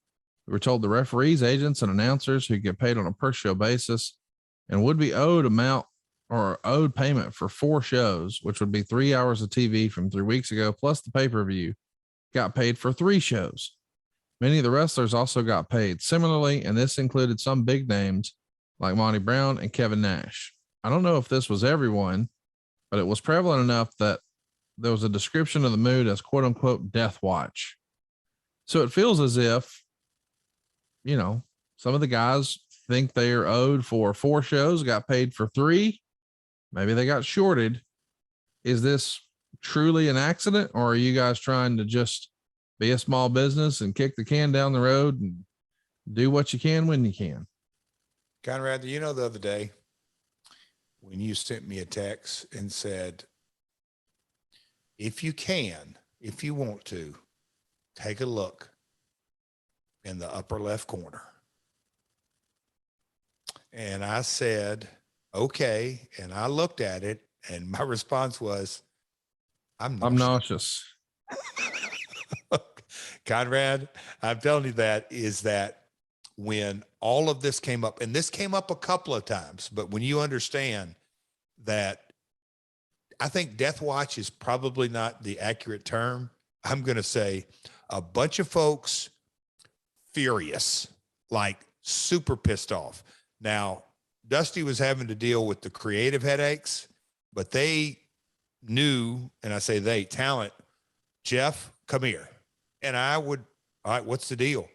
We were told the referees, agents, and announcers who get paid on a per show basis and would be owed payment for 4 shows, which would be 3 hours of TV from 3 weeks ago, plus the pay-per-view, got paid for 3 shows. Many of the wrestlers also got paid similarly, and this included some big names like Monty Brown and Kevin Nash. I don't know if this was everyone, but it was prevalent enough that there was a description of the mood as quote unquote death watch. So it feels as if, you know, some of the guys think they are owed for 4 shows, got paid for 3. Maybe they got shorted. Is this truly an accident, or are you guys trying to just be a small business and kick the can down the road and do what you can when you can? Conrad, you know, the other day when you sent me a text and said, if you want to, take a look in the upper left corner. And I said, okay. And I looked at it, and my response was, I'm nauseous. Conrad, I'm telling you that when all of this came up, and this came up a couple of times, but when you understand that, I think death watch is probably not the accurate term. I'm going to say a bunch of folks furious, like super pissed off. Now, Dusty was having to deal with the creative headaches, but they knew, and I say they, talent, Jeff, come here. And I would, all right, what's the deal?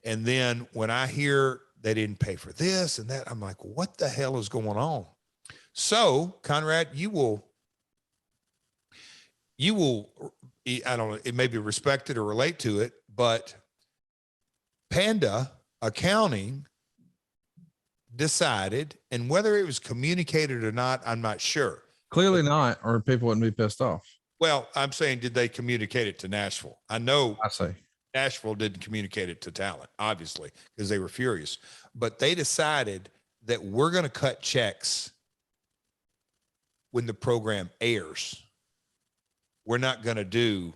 And then when I hear they didn't pay for this and that, I'm like, what the hell is going on? So, Conrad, you will, I don't know, it may be respected or relate to it, but Panda Accounting decided, and whether it was communicated or not, I'm not sure. Clearly not, or people wouldn't be pissed off. Well, I'm saying, did they communicate it to Nashville? I say Nashville didn't communicate it to talent, obviously, because they were furious. But they decided that we're going to cut checks when the program airs. We're not going to do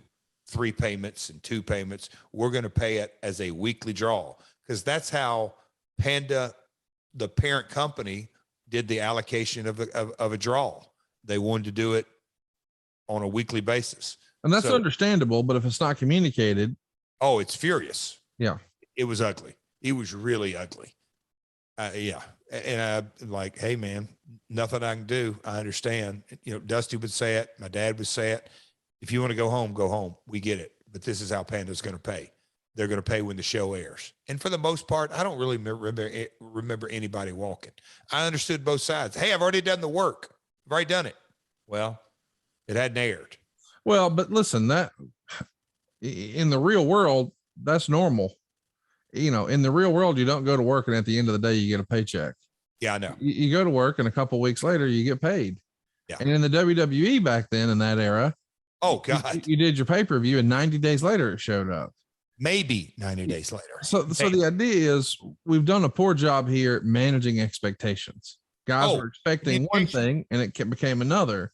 3 payments and 2 payments. We're going to pay it as a weekly draw, because that's how Panda, the parent company, did the allocation of a draw. They wanted to do it on a weekly basis. And that's understandable, but if it's not communicated. Oh, it's furious. Yeah. It was ugly. It was really ugly. Yeah. And I'm like, hey man, nothing I can do. I understand. You know, Dusty would say it. My dad would say it. If you want to go home, go home. We get it. But this is how Panda's going to pay. They're going to pay when the show airs. And for the most part, I don't really remember anybody walking. I understood both sides. Hey, I've already done the work. I've already done it. Well, it hadn't aired. Well, but listen, that in the real world, that's normal. You know, in the real world, you don't go to work and at the end of the day, you get a paycheck. Yeah, I know. You go to work and a couple of weeks later, you get paid. Yeah. And in the WWE back then, in that era, oh God, you did your pay-per-view and 90 days later it showed up. Maybe 90 days later. So the idea is we've done a poor job here managing expectations. Guys were expecting one thing and it became another.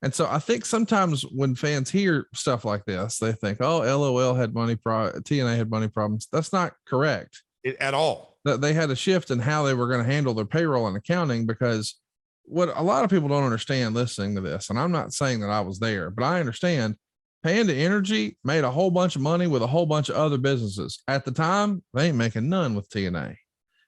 And so I think sometimes when fans hear stuff like this, they think, oh, LOL had money, TNA had money problems. That's not correct at all. That they had a shift in how they were going to handle their payroll and accounting, because what a lot of people don't understand listening to this, and I'm not saying that I was there, but I understand Panda Energy made a whole bunch of money with a whole bunch of other businesses. At the time, they ain't making none with TNA.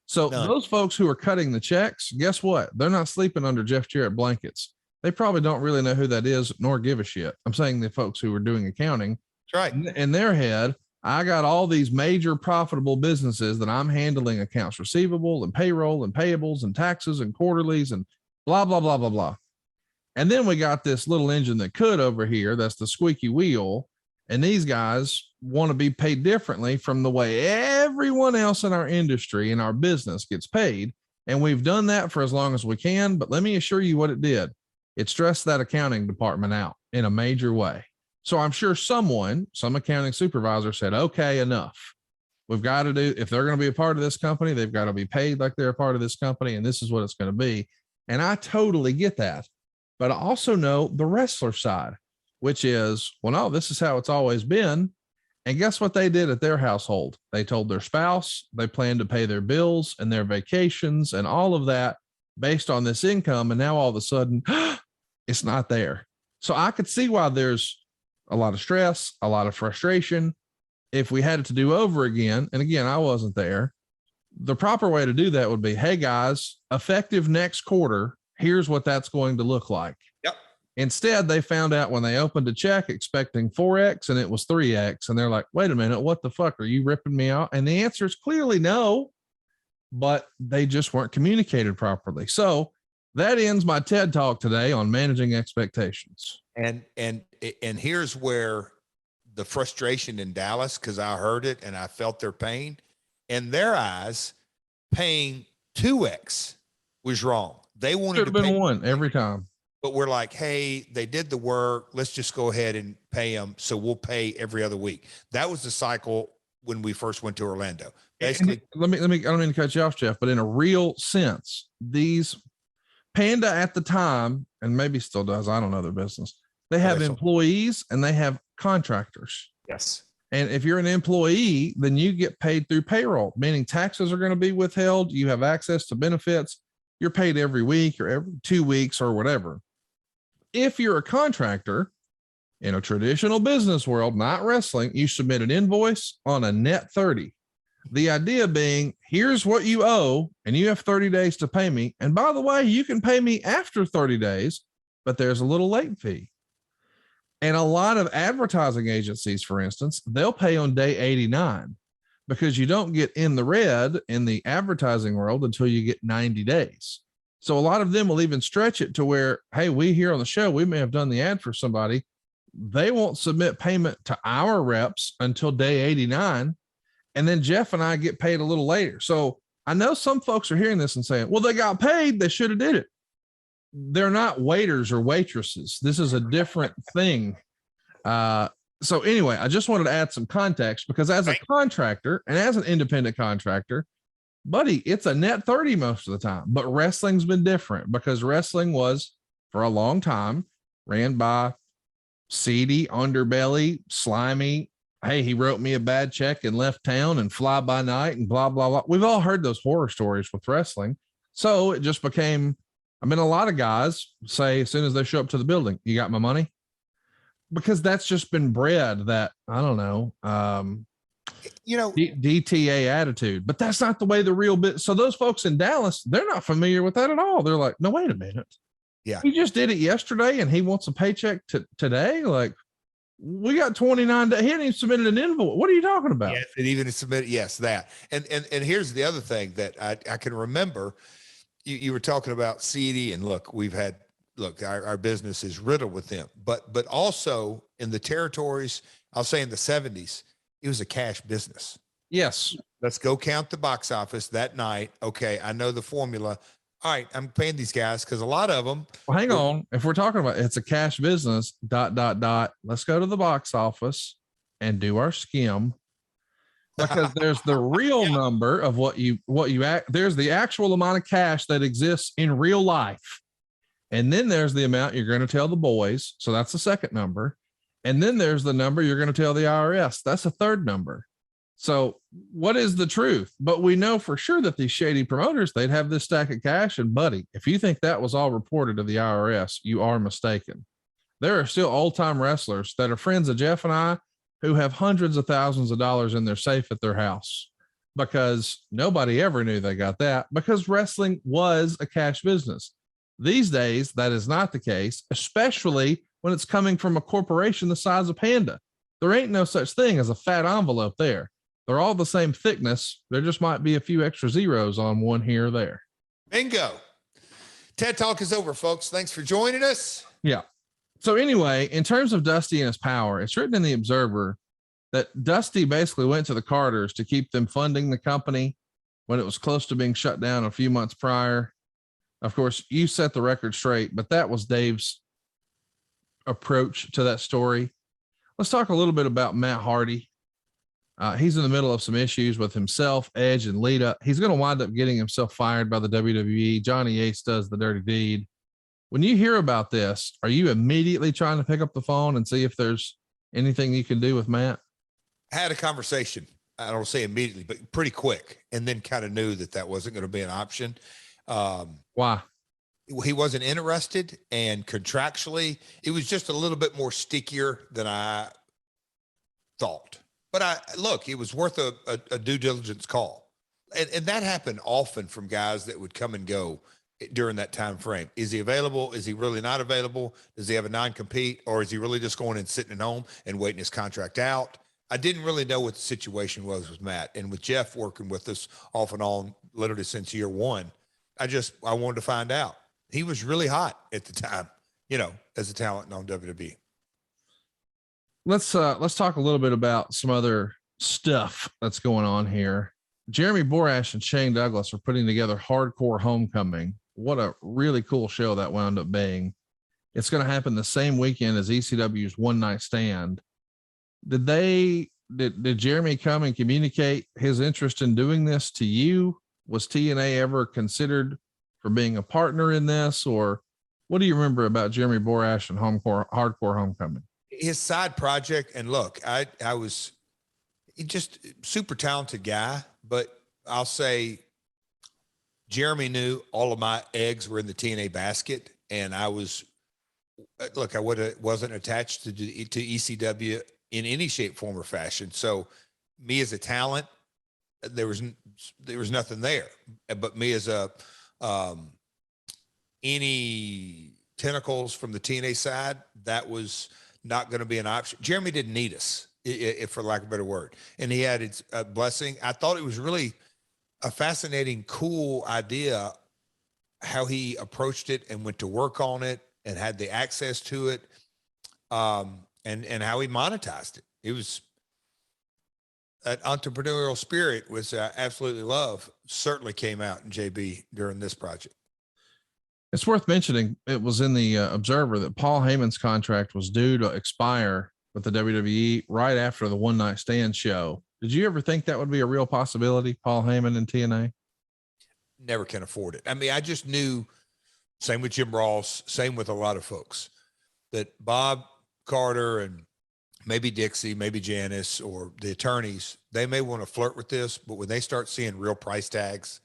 So those folks who are cutting the checks, guess what? They're not sleeping under Jeff Jarrett blankets. They probably don't really know who that is, nor give a shit. I'm saying the folks who were doing accounting. That's right. In their head, I got all these major profitable businesses that I'm handling accounts receivable and payroll and payables and taxes and quarterlies and blah, blah, blah, blah, blah. And then we got this little engine that could over here. That's the squeaky wheel. And these guys want to be paid differently from the way everyone else in our industry and our business gets paid. And we've done that for as long as we can. But let me assure you what it did. It stressed that accounting department out in a major way. So I'm sure some accounting supervisor said, okay, enough. We've got to do, if they're going to be a part of this company, they've got to be paid like they're a part of this company. And this is what it's going to be. And I totally get that. But I also know the wrestler side, which is, well, no, this is how it's always been. And guess what they did at their household? They told their spouse they planned to pay their bills and their vacations and all of that based on this income. And now all of a sudden, it's not there. So I could see why there's a lot of stress, a lot of frustration. If we had it to do over again, and again, I wasn't there, the proper way to do that would be, hey guys, effective next quarter, here's what that's going to look like. Yep. Instead, they found out when they opened a check expecting 4X and it was 3X. And they're like, wait a minute, what the fuck? Are you ripping me out? And the answer is clearly no, but they just weren't communicated properly. So that ends my TED talk today on managing expectations. And here's where the frustration in Dallas, because I heard it and I felt their pain. In their eyes, paying 2X was wrong. They wanted to pay 1 every time. But we're like, hey, they did the work. Let's just go ahead and pay them. So we'll pay every other week. That was the cycle when we first went to Orlando. Basically, let me, I don't mean to cut you off, Jeff, but in a real sense, these Panda at the time, and maybe still does, I don't know their business, they have employees and they have contractors. Yes. And if you're an employee, then you get paid through payroll, meaning taxes are going to be withheld. You have access to benefits. You're paid every week or every 2 weeks or whatever. If you're a contractor in a traditional business world, not wrestling, you submit an invoice on a net 30. The idea being, here's what you owe, and you have 30 days to pay me. And by the way, you can pay me after 30 days, but there's a little late fee. And a lot of advertising agencies, for instance, they'll pay on day 89 because you don't get in the red in the advertising world until you get 90 days. So a lot of them will even stretch it to where, hey, we here on the show, we may have done the ad for somebody. They won't submit payment to our reps until day 89. And then Jeff and I get paid a little later. So I know some folks are hearing this and saying, well, they got paid. They should have did it. They're not waiters or waitresses. This is a different thing. So anyway, I just wanted to add some context because as a contractor and as an independent contractor, buddy, it's a net 30 most of the time, but wrestling's been different because wrestling was for a long time ran by seedy, underbelly, slimy. Hey, he wrote me a bad check and left town and fly by night and blah, blah, blah. We've all heard those horror stories with wrestling. So it just became, I mean, a lot of guys say as soon as they show up to the building, you got my money? Because that's just been bred that, I don't know, DTA attitude, but that's not the way the real bit. So those folks in Dallas, they're not familiar with that at all. They're like, no, wait a minute. Yeah. He just did it yesterday and he wants a paycheck today. Like we got 29 days. He hadn't even submitted an invoice. What are you talking about? Yes, and even submitted. Yes, that. And here's the other thing that I can remember. You were talking about CD and look, our business is riddled with them, but also in the territories, I'll say in the 70s, it was a cash business. Yes. Let's go count the box office that night. Okay. I know the formula. All right. I'm paying these guys because a lot of them. Well, hang on. If we're talking about it's a cash business, ... Let's go to the box office and do our skim. Because there's the real number of there's the actual amount of cash that exists in real life. And then there's the amount you're going to tell the boys. So that's the second number. And then there's the number you're going to tell the IRS. That's a third number. So what is the truth? But we know for sure that these shady promoters, they'd have this stack of cash. And buddy, if you think that was all reported to the IRS, you are mistaken. There are still old time wrestlers that are friends of Jeff and I who have hundreds of thousands of dollars in their safe at their house because nobody ever knew they got that because wrestling was a cash business. These days, that is not the case, especially when it's coming from a corporation the size of Panda. There ain't no such thing as a fat envelope there. They're all the same thickness. There just might be a few extra zeros on one here or there. Bingo. TED Talk is over, folks. Thanks for joining us. Yeah. So anyway, in terms of Dusty and his power, it's written in the Observer that Dusty basically went to the Carters to keep them funding the company when it was close to being shut down a few months prior. Of course, you set the record straight, but that was Dave's approach to that story. Let's talk a little bit about Matt Hardy. He's in the middle of some issues with himself, Edge, and Lita. He's going to wind up getting himself fired by the WWE. Johnny Ace does the dirty deed. When you hear about this, are you immediately trying to pick up the phone and see if there's anything you can do with Matt? I had a conversation. I don't say immediately, but pretty quick, and then kind of knew that wasn't going to be an option. Why? He wasn't interested, and contractually, it was just a little bit more stickier than I thought. But it was worth a due diligence call. And that happened often from guys that would come and go during that time frame. Is he available? Is he really not available? Does he have a non-compete, or is he really just going and sitting at home and waiting his contract out? I didn't really know what the situation was with Matt, and with Jeff working with us off and on literally since year one. I wanted to find out. He was really hot at the time, as a talent on WWE. Let's talk a little bit about some other stuff that's going on here. Jeremy Borash and Shane Douglas are putting together Hardcore Homecoming. What a really cool show that wound up being. It's going to happen the same weekend as ECW's One Night Stand. Did Jeremy come and communicate his interest in doing this to you? Was TNA ever considered for being a partner in this, or what do you remember about Jeremy Borash and Hardcore Homecoming? His side project, and look, I was just super talented guy, but I'll say Jeremy knew all of my eggs were in the TNA basket, and I wasn't attached to ECW in any shape, form, or fashion. So me as a talent, there was nothing there, but me as any tentacles from the TNA side, that was not going to be an option. Jeremy didn't need us, if for lack of a better word. And he had his blessing. I thought it was really a fascinating, cool idea how he approached it and went to work on it and had the access to it, and how he monetized it. It was that entrepreneurial spirit, which I absolutely love, certainly came out in JB during this project. It's worth mentioning, it was in the Observer that Paul Heyman's contract was due to expire with the WWE right after the One Night Stand show. Did you ever think that would be a real possibility, Paul Heyman and TNA? Never can afford it. I mean, I just knew, same with Jim Ross, same with a lot of folks, that Bob Carter and maybe Dixie, maybe Janice, or the attorneys, they may want to flirt with this, but when they start seeing real price tags,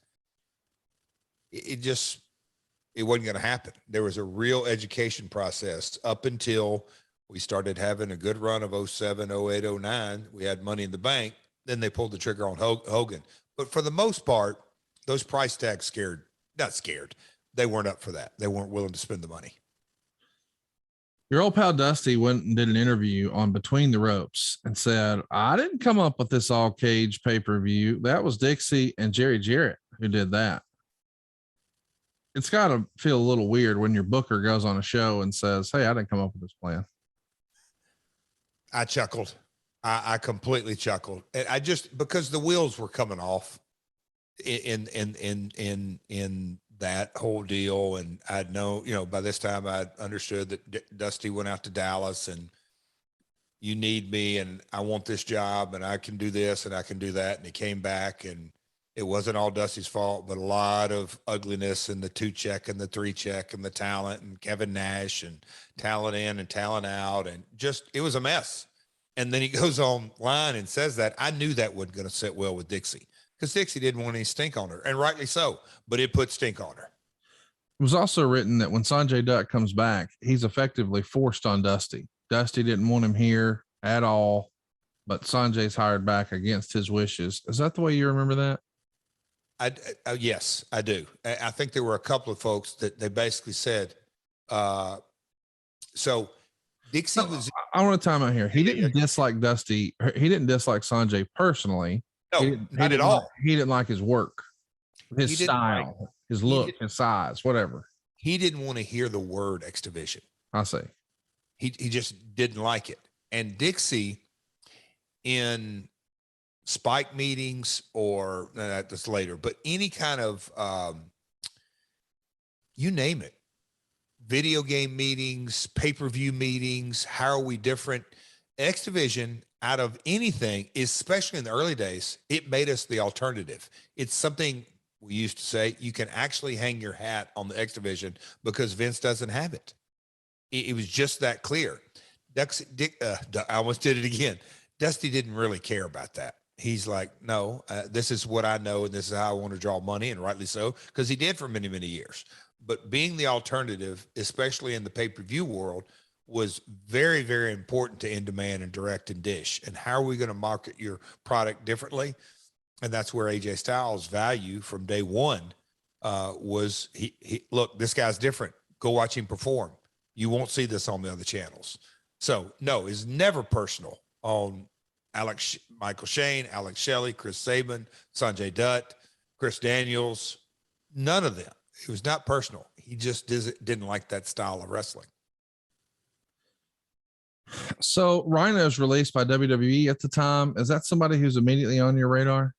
it wasn't going to happen. There was a real education process up until we started having a good run of 07, 08, 09. We had Money in the Bank. Then they pulled the trigger on Hogan. But for the most part, those price tags not scared. They weren't up for that. They weren't willing to spend the money. Your old pal Dusty went and did an interview on Between the Ropes and said, I didn't come up with this all cage pay-per-view. That was Dixie and Jerry Jarrett who did that. It's got to feel a little weird when your booker goes on a show and says, hey, I didn't come up with this plan. I chuckled. I completely chuckled. And because the wheels were coming off in that whole deal. And I'd know, by this time I understood that Dusty went out to Dallas and you need me and I want this job and I can do this and I can do that. And he came back and it wasn't all Dusty's fault, but a lot of ugliness and the 2-check and the 3-check and the talent and Kevin Nash and talent in and talent out. And it was a mess. And then he goes online and says that. I knew that wasn't going to sit well with Dixie because Dixie didn't want any stink on her, and rightly so, but it put stink on her. It was also written that when Sanjay Dutt comes back, he's effectively forced on Dusty. Dusty didn't want him here at all, but Sanjay's hired back against his wishes. Is that the way you remember that? Yes, I do. I think there were a couple of folks that they basically said, so Dixie was I want to time out here. He Yeah, didn't dislike Dusty. He didn't dislike Sanjay personally. not at all. He didn't like his work, his He didn't like- style, his look, his size, whatever. He didn't want to hear the word X Division. I see. He just didn't like it. And Dixie, in Spike meetings or that's later, but any kind of you name it, video game meetings, pay-per-view meetings, how are we different? X Division, out of anything, especially in the early days, it made us the alternative. It's something we used to say, you can actually hang your hat on the X Division because Vince doesn't have it. It was just that clear. I almost did it again. Dusty didn't really care about that. He's like, no, this is what I know, and this is how I want to draw money, and rightly so, because he did for many, many years. But being the alternative, especially in the pay-per-view world, was very, very important to In Demand and Direct and Dish. And how are we going to market your product differently? And that's where AJ Styles' value from day one was he look, this guy's different. Go watch him perform. You won't see this on the other channels. So no, it's never personal on Michael Shane, Alex Shelley, Chris Sabin, Sanjay Dutt, Chris Daniels, none of them. It was not personal. He just didn't like that style of wrestling. So Rhino's released by WWE at the time. Is that somebody who's immediately on your radar?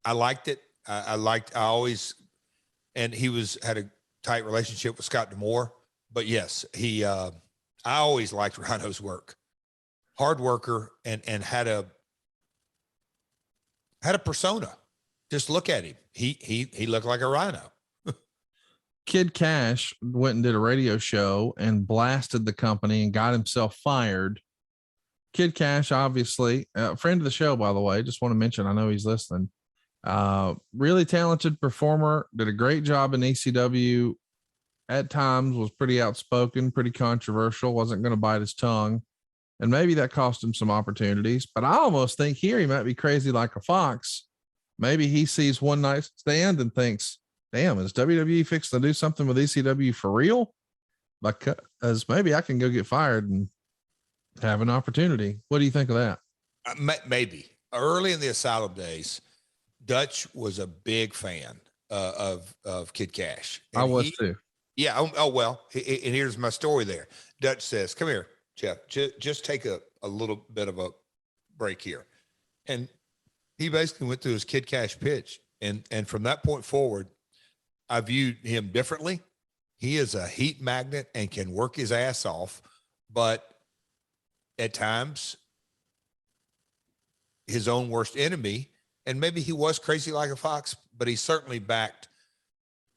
I liked it. I always, and he had a tight relationship with Scott D'Amore, but yes, I always liked Rhino's work. Hard worker and had a persona. Just look at him. He looked like a Rhino. Kid Kash went and did a radio show and blasted the company and got himself fired. Kid Kash, obviously, a friend of the show, by the way, just want to mention, I know he's listening. Really talented performer, did a great job in ECW. At times was pretty outspoken, pretty controversial, wasn't going to bite his tongue. And maybe that cost him some opportunities, but I almost think here he might be crazy like a fox. Maybe he sees one night stand and thinks, damn, is WWE fixed to do something with ECW for real? Because maybe I can go get fired and have an opportunity. What do you think of that? Maybe. Early in the Asylum days, Dutch was a big fan of Kid Kash. I was too. Yeah. Oh, well, and here's my story there. Dutch says, come here, Jeff, just take a little bit of a break here. And he basically went through his Kid Kash pitch. And from that point forward, I viewed him differently. He is a heat magnet and can work his ass off, but at times his own worst enemy, and maybe he was crazy like a fox, but he certainly backed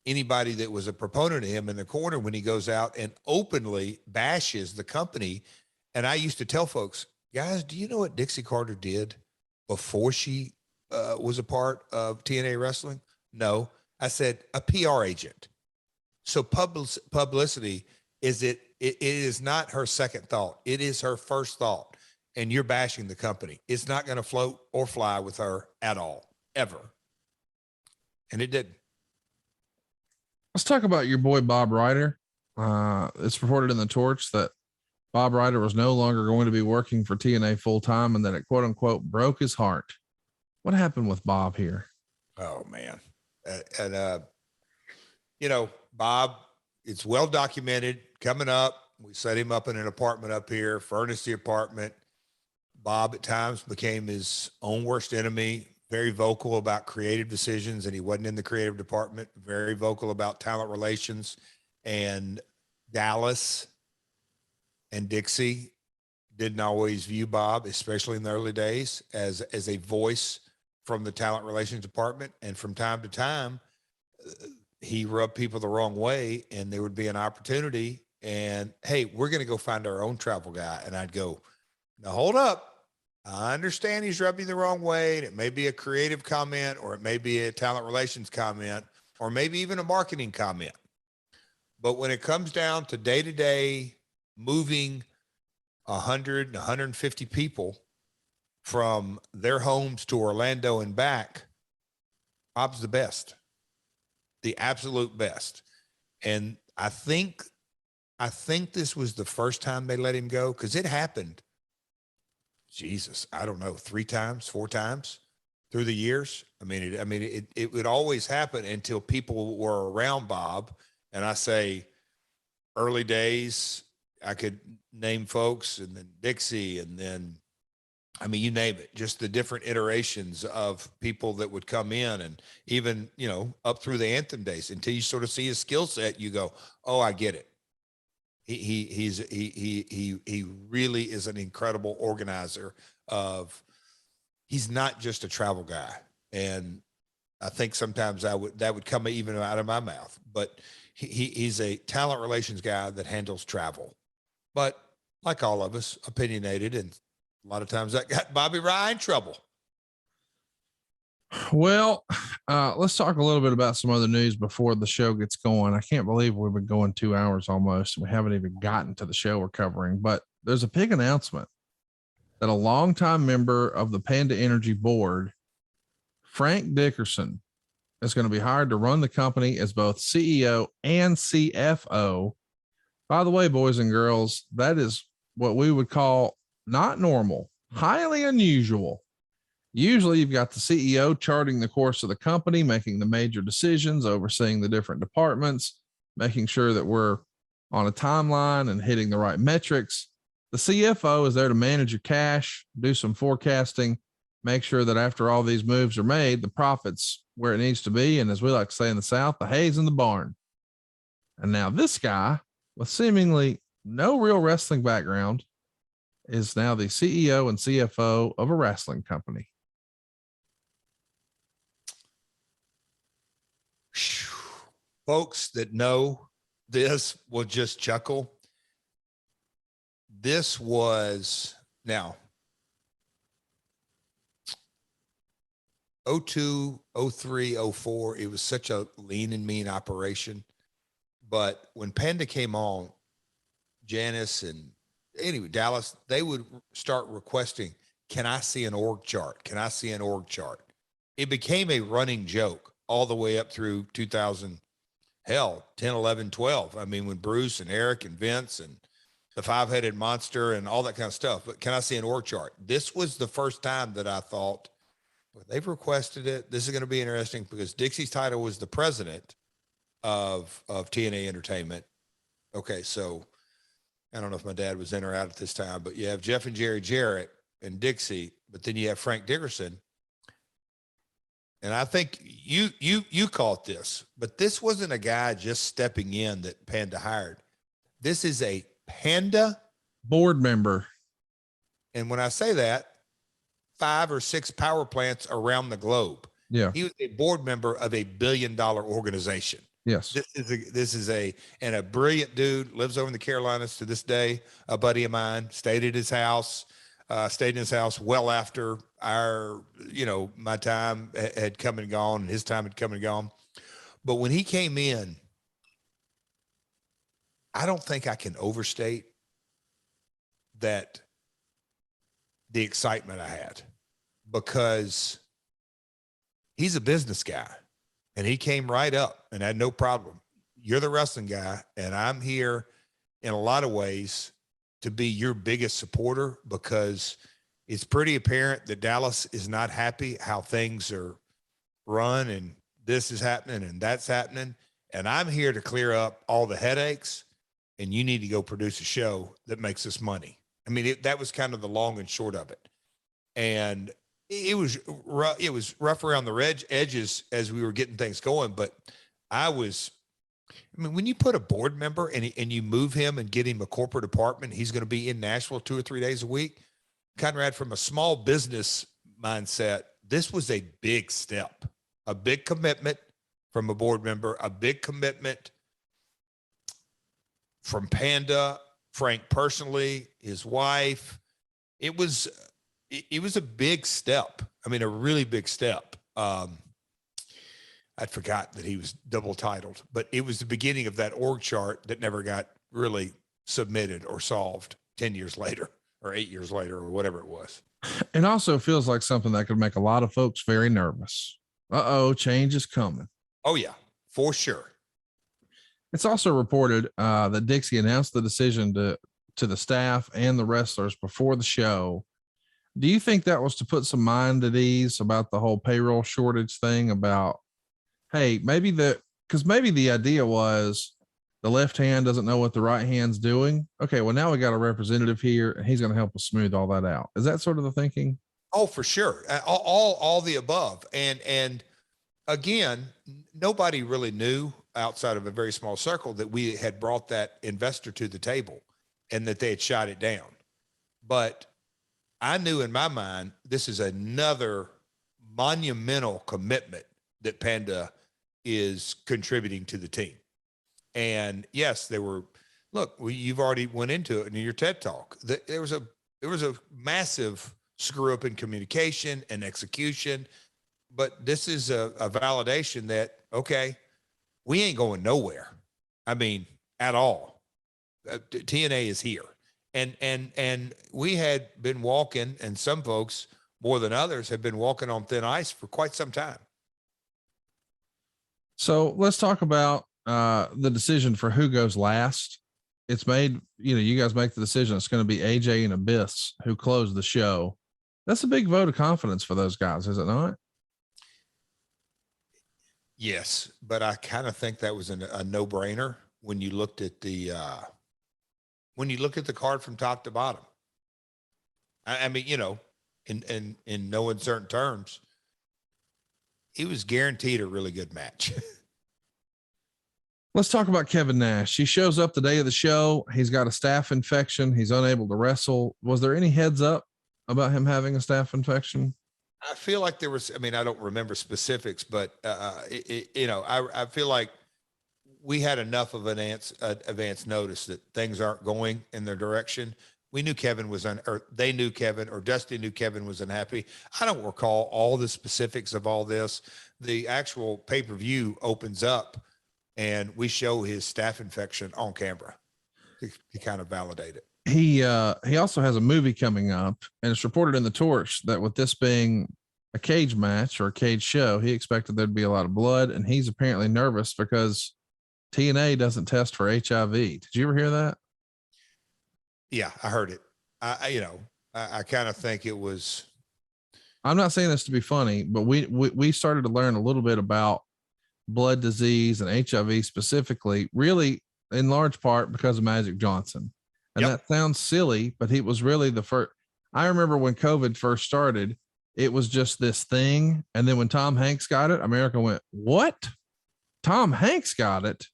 anybody that was a proponent of him in the corner when he goes out and openly bashes the company. And I used to tell folks, guys, do you know what Dixie Carter did before she was a part of TNA wrestling? No. I said, a PR agent. So publicity it is not her second thought. It is her first thought. And you're bashing the company. It's not going to float or fly with her at all, ever. And it didn't. Let's talk about your boy, Bob Ryder. It's reported in the Torch that Bob Ryder was no longer going to be working for TNA full time and that it quote unquote broke his heart. What happened with Bob here? Oh man. Bob, it's well documented coming up. We set him up in an apartment up here, furnished the apartment. Bob at times became his own worst enemy, very vocal about creative decisions, and he wasn't in the creative department, very vocal about talent relations. And Dallas and Dixie didn't always view Bob, especially in the early days, as a voice from the talent relations department. And from time to time, he rubbed people the wrong way, and there would be an opportunity and, hey, we're going to go find our own travel guy. And I'd go, now hold up. I understand he's rubbing the wrong way. And it may be a creative comment, or it may be a talent relations comment, or maybe even a marketing comment. But when it comes down to day-to-day moving 100, 150 people from their homes to Orlando and back, Bob's the best, the absolute best. And I think I think this was the first time they let him go, because it happened, Jesus, I don't know, 3 times, 4 times through the years. It would always happen until people were around Bob. And I say early days, I could name folks, and then Dixie, and then, I mean, you name it, just the different iterations of people that would come in, and even, you know, up through the Anthem days, until you sort of see his skill set, you go, oh, I get it. He really is an incredible organizer he's not just a travel guy. And I think sometimes that would come even out of my mouth, but he's a talent relations guy that handles travel, but like all of us, opinionated. And a lot of times that got Bobby Ryder in trouble. Well, let's talk a little bit about some other news before the show gets going. I can't believe we've been going 2 hours almost, and we haven't even gotten to the show we're covering, but there's a big announcement that a longtime member of the Panda Energy board, Frank Dickerson, is going to be hired to run the company as both CEO and CFO. By the way, boys and girls, that is what we would call not normal, highly unusual. Usually you've got the CEO charting the course of the company, making the major decisions, overseeing the different departments, making sure that we're on a timeline and hitting the right metrics. The CFO is there to manage your cash, do some forecasting, make sure that after all these moves are made, the profit's where it needs to be. And as we like to say in the South, the hay's in the barn. And now this guy with seemingly no real wrestling background is now the CEO and CFO of a wrestling company. Folks that know this will just chuckle. This was now 02, 03, 04. It was such a lean and mean operation. But when Panda came on, Janice and anyway, Dallas, they would start requesting, can I see an org chart? Can I see an org chart? It became a running joke all the way up through 2000, 10, 11, 12. I mean, when Bruce and Eric and Vince and the 5-headed monster and all that kind of stuff. But can I see an org chart? This was the first time that I thought, well, they've requested it. This is going to be interesting, because Dixie's title was the president of TNA Entertainment. Okay, so I don't know if my dad was in or out at this time, but you have Jeff and Jerry Jarrett and Dixie, but then you have Frank Dickerson. And I think you caught this, but this wasn't a guy just stepping in that Panda hired. This is a Panda board member. And when I say that, 5 or 6 power plants around the globe. Yeah. He was a board member of a $1 billion organization. Yes. This is a brilliant dude, lives over in the Carolinas to this day. A buddy of mine stayed in his house well after my time had come and gone, and his time had come and gone. But when he came in, I don't think I can overstate that the excitement I had, because he's a business guy and he came right up and had no problem. You're the wrestling guy, and I'm here in a lot of ways to be your biggest supporter, because it's pretty apparent that Dallas is not happy how things are run, and this is happening and that's happening. And I'm here to clear up all the headaches, and you need to go produce a show that makes us money. I mean, that was kind of the long and short of it. And it was rough around the edges as we were getting things going. But when you put a board member and you move him and get him a corporate apartment, he's going to be in Nashville 2 or 3 days a week. Conrad, from a small business mindset, this was a big step, a big commitment from a board member, a big commitment from Panda, Frank personally, his wife. It was a big step. I mean, a really big step. I'd forgot that he was double titled, but it was the beginning of that org chart that never got really submitted or solved 10 years later or 8 years later or whatever it was. It also feels like something that could make a lot of folks very nervous. Change is coming. Oh yeah, for sure. It's also reported that Dixie announced the decision to the staff and the wrestlers before the show. Do you think that was to put some mind at ease about the whole payroll shortage thing? About, hey, maybe the idea was the left hand doesn't know what the right hand's doing. Okay, well, now we got a representative here, and he's going to help us smooth all that out. Is that sort of the thinking? Oh, for sure. All the above. And again, nobody really knew outside of a very small circle that we had brought that investor to the table and that they had shot it down. But I knew in my mind, this is another monumental commitment that Panda is contributing to the team. And yes, you've already went into it in your TED talk. There was a massive screw up in communication and execution, but this is a validation that, okay, we ain't going nowhere. I mean, at all. TNA is here. And we had been walking, and some folks more than others have been walking on thin ice for quite some time. So let's talk about the decision for who goes last. It's made, you guys make the decision. It's going to be AJ and Abyss who close the show. That's a big vote of confidence for those guys, is it not? Yes, but I kind of think that was a no-brainer when you looked at the card from top to bottom. I mean, in no uncertain terms, it was guaranteed a really good match. Let's talk about Kevin Nash. He shows up the day of the show. He's got a staph infection. He's unable to wrestle. Was there any heads up about him having a staph infection? I feel like there was, I don't remember specifics, but I feel like we had enough of an advance notice that things aren't going in their direction. We knew Kevin was they knew Kevin, or Dusty knew Kevin was unhappy. I don't recall all the specifics of all this. The actual pay-per-view opens up and we show his staph infection on camera to kind of validate it. He also has a movie coming up, and it's reported in the Torch that with this being a cage match or a cage show, he expected there'd be a lot of blood, and he's apparently nervous because TNA doesn't test for HIV. Did you ever hear that? Yeah, I heard it. I kind of think it was. I'm not saying this to be funny, but we started to learn a little bit about blood disease and HIV specifically, really in large part because of Magic Johnson. And that sounds silly, but he was really the first. I remember when COVID first started, it was just this thing. And then when Tom Hanks got it, America went, what? Tom Hanks got it.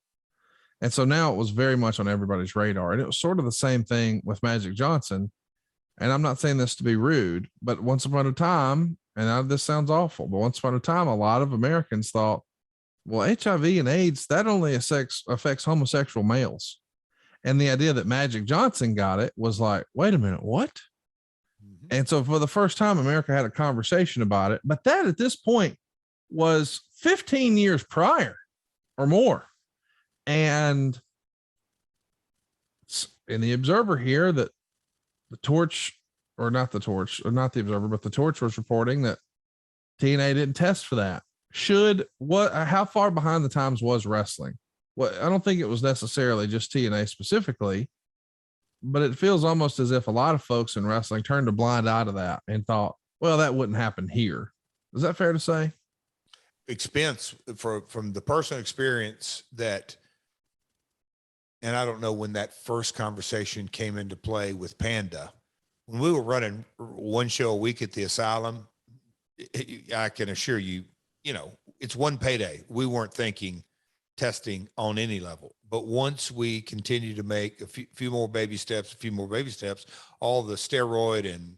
And so now it was very much on everybody's radar. And it was sort of the same thing with Magic Johnson. And I'm not saying this to be rude, but once upon a time, this sounds awful, but once upon a time, a lot of Americans thought, well, HIV and AIDS, that only affects homosexual males. And the idea that Magic Johnson got it was like, wait a minute, what? Mm-hmm. And so for the first time, America had a conversation about it. But that at this point was 15 years prior or more. And in the Observer here that the Torch, or not the Torch, or not the Observer, but the Torch was reporting that TNA didn't test for that. How far behind the times was wrestling? Well, I don't think it was necessarily just TNA specifically, but it feels almost as if a lot of folks in wrestling turned a blind eye to that and thought, well, that wouldn't happen here. Is that fair to say? Expense from the personal experience that, and I don't know when that first conversation came into play with Panda. When we were running one show a week at the Asylum, I can assure you, it's one payday. We weren't thinking testing on any level, but once we continue to make a few more baby steps, all the steroid and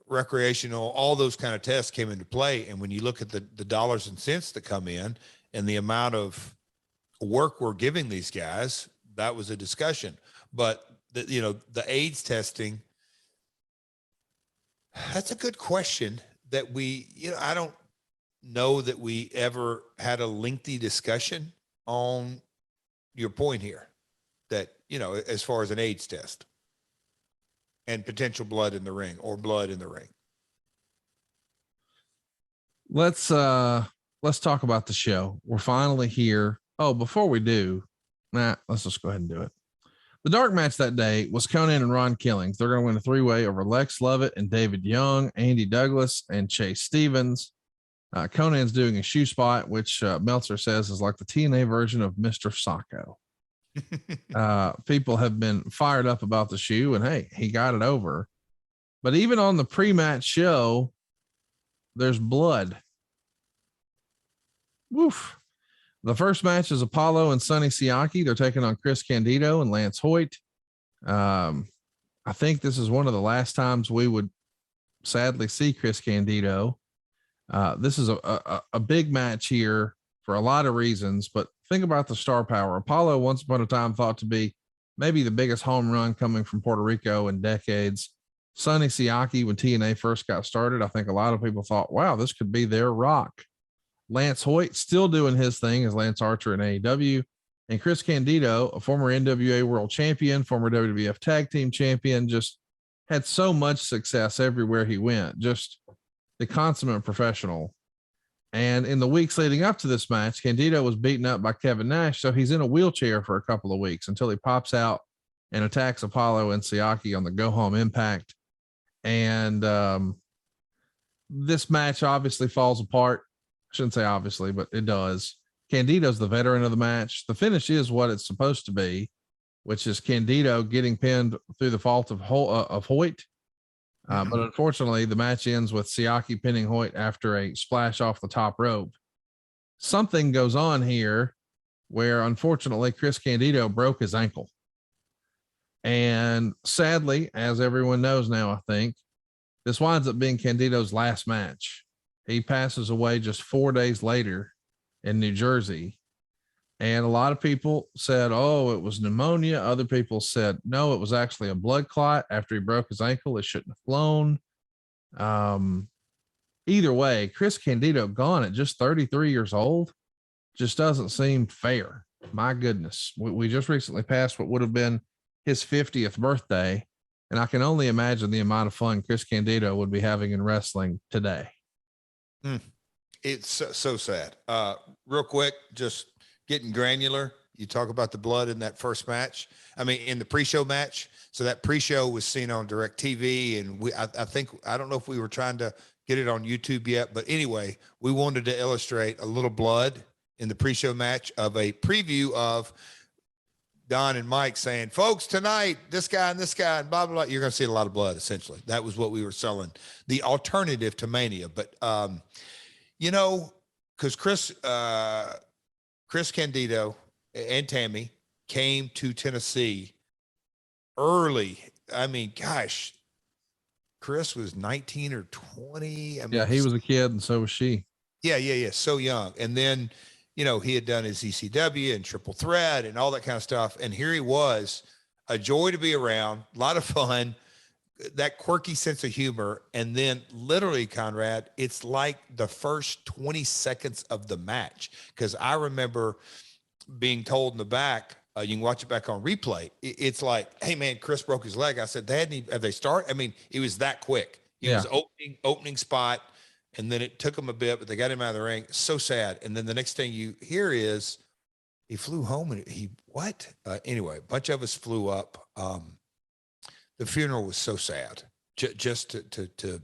recreational, all those kind of tests came into play. And when you look at the dollars and cents that come in and the amount of work we're giving these guys, that was a discussion. But the AIDS testing, that's a good question that I don't know that we ever had a lengthy discussion on your point here that, as far as an AIDS test and potential blood in the ring or blood in the ring. Let's talk about the show. We're finally here. Oh, before we do, Nah, let's just go ahead and do it. The dark match that day was Conan and Ron Killings. They're going to win a 3-way over Lex Lovett and David Young, Andy Douglas, and Chase Stevens. Conan's doing a shoe spot, which Meltzer says is like the TNA version of Mr. Sacco. People have been fired up about the shoe, and hey, he got it over. But even on the pre-match show, there's blood. Woof. The first match is Apollo and Sonny Siaki. They're taking on Chris Candido and Lance Hoyt. I think this is one of the last times we would sadly see Chris Candido. This is a big match here for a lot of reasons, but think about the star power. Apollo once upon a time thought to be maybe the biggest home run coming from Puerto Rico in decades. Sonny Siaki, when TNA first got started, I think a lot of people thought, wow, this could be their Rock. Lance Hoyt still doing his thing as Lance Archer in AEW, and Chris Candido, a former NWA world champion, former WWF tag team champion, just had so much success everywhere he went, just the consummate professional. And in the weeks leading up to this match, Candido was beaten up by Kevin Nash, so he's in a wheelchair for a couple of weeks until he pops out and attacks Apollo and Siaki on the Go Home Impact. And this match obviously falls apart. I shouldn't say obviously, but it does. Candido's the veteran of the match. The finish is what it's supposed to be, which is Candido getting pinned through the fault of Hoyt. But unfortunately, the match ends with Siaki pinning Hoyt after a splash off the top rope. Something goes on here where, unfortunately, Chris Candido broke his ankle. And sadly, as everyone knows now, I think, this winds up being Candido's last match. He passes away just 4 days later in New Jersey. And a lot of people said, oh, it was pneumonia. Other people said, no, it was actually a blood clot after he broke his ankle. It shouldn't have flown. Either way, Chris Candido gone at just 33 years old just doesn't seem fair. My goodness. We just recently passed what would have been his 50th birthday. And I can only imagine the amount of fun Chris Candido would be having in wrestling today. It's so sad. Real quick, just getting granular. You talk about the blood in that first match. I mean, in the pre-show match. So that pre-show was seen on DirecTV, and I don't know if we were trying to get it on YouTube yet, but anyway, we wanted to illustrate a little blood in the pre-show match of a preview of Don and Mike saying, folks, tonight, this guy and blah, blah, blah. You're going to see a lot of blood, essentially. That was what we were selling. The alternative to Mania. But, because Chris Candido and Tammy came to Tennessee early. I mean, gosh, Chris was 19 or 20. I mean, yeah, he was a kid, and so was she. Yeah. So young. And then, he had done his ECW and Triple Threat and all that kind of stuff. And here he was, a joy to be around, a lot of fun, that quirky sense of humor. And then literally, Conrad, it's like the first 20 seconds of the match. Because I remember being told in the back, you can watch it back on replay. It's like, hey, man, Chris broke his leg. I said, have they started? I mean, it was that quick. It was opening spot. And then it took him a bit, but they got him out of the ring. So sad. And then the next thing you hear is he flew home and anyway, a bunch of us flew up. The funeral was so sad. Just to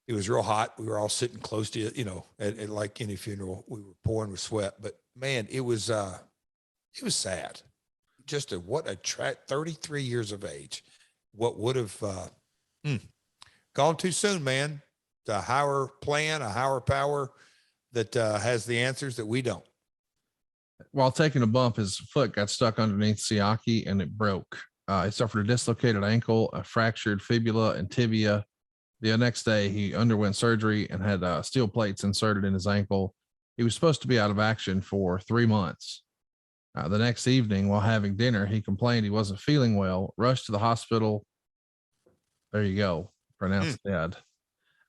it was real hot. We were all sitting close to, at like any funeral, we were pouring with sweat, but man, it was sad. Just 33 years of age. What would have gone too soon, man. A higher plan, a higher power that has the answers that we don't. While taking a bump, his foot got stuck underneath Siaki and it broke. He suffered a dislocated ankle, a fractured fibula and tibia. The next day, he underwent surgery and had steel plates inserted in his ankle. He was supposed to be out of action for 3 months. The next evening, while having dinner, he complained he wasn't feeling well, rushed to the hospital. There you go. Pronounced dead.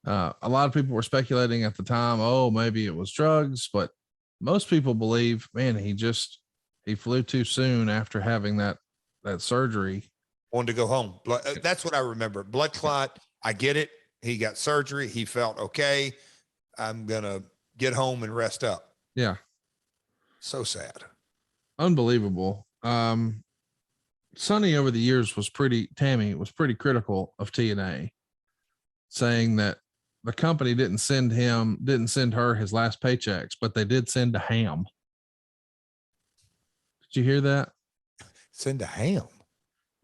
A lot of people were speculating at the time, oh, maybe it was drugs, but most people believe, man, he flew too soon after having that surgery. Wanted to go home. That's what I remember. Blood clot. I get it. He got surgery. He felt okay. I'm going to get home and rest up. Yeah. So sad. Unbelievable. Sonny over the years Tammy was pretty critical of TNA, saying that the company didn't send her his last paychecks, but they did send a ham. Did you hear that? Send a ham.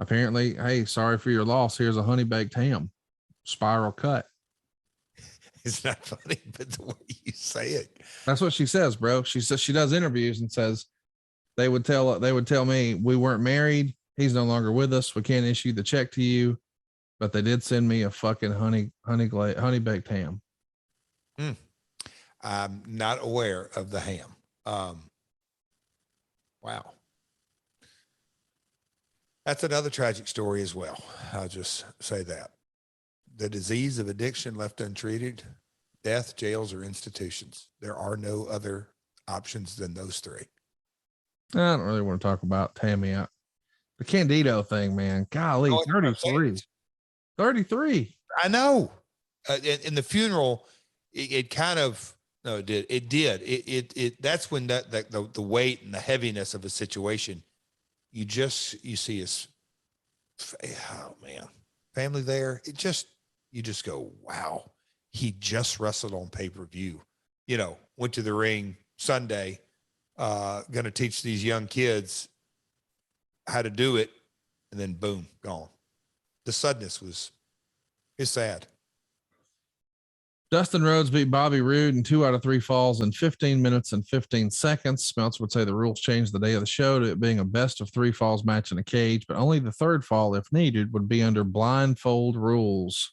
Apparently, hey, sorry for your loss. Here's a honey baked ham, spiral cut. It's not funny, but the way you say it. That's what she says, bro. She says she does interviews and says they would tell me we weren't married. He's no longer with us. We can't issue the check to you, but they did send me a fucking honey baked ham. I'm not aware of the ham. Wow. That's another tragic story as well. I'll just say that. The disease of addiction left untreated, death, jails, or institutions. There are no other options than those three. I don't really want to talk about Tammy. The Candido thing, man. Golly, 33. 33. I know. In the funeral, it kind of, no, it did. It did. It that's when the weight and the heaviness of a situation, you see his, oh man, family there. You just go, wow, he just wrestled on pay-per-view, went to the ring Sunday, going to teach these young kids how to do it. And then boom, gone. The suddenness is sad. Dustin Rhodes beat Bobby Roode in 2 out of 3 falls in 15 minutes and 15 seconds. Meltzer would say the rules changed the day of the show to it being a best of 3 falls match in a cage, but only the third fall, if needed, would be under blindfold rules.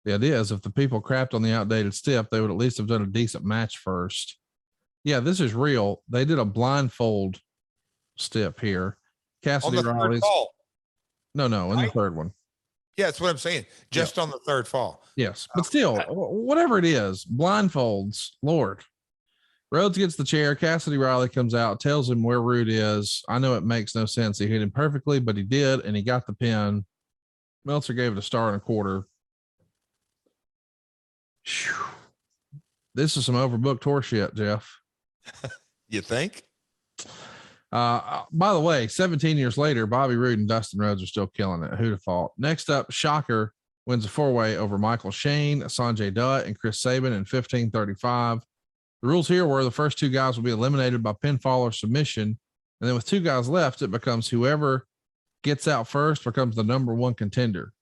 The idea is if the people crapped on the outdated stiff, they would at least have done a decent match first. Yeah, this is real. They did a blindfold stip here. Cassidy Riley's. No, in the third one. Yeah, that's what I'm saying. Just on the third fall. Yes, but still, whatever it is, blindfolds, Lord. Rhodes gets the chair. Cassidy Riley comes out, tells him where Roode is. I know it makes no sense. He hit him perfectly, but he did, and he got the pin. Meltzer gave it a 1.25 stars. This is some overbooked horse shit, Jeff. You think? By the way, 17 years later, Bobby Roode and Dustin Rhodes are still killing it. Who'd have thought? Next up, Shocker wins a 4-way over Michael Shane, Sanjay Dutt, and Chris Sabin in 15:35. The rules here were the first 2 guys will be eliminated by pinfall or submission. And then with 2 guys left, it becomes whoever gets out first becomes the number 1 contender.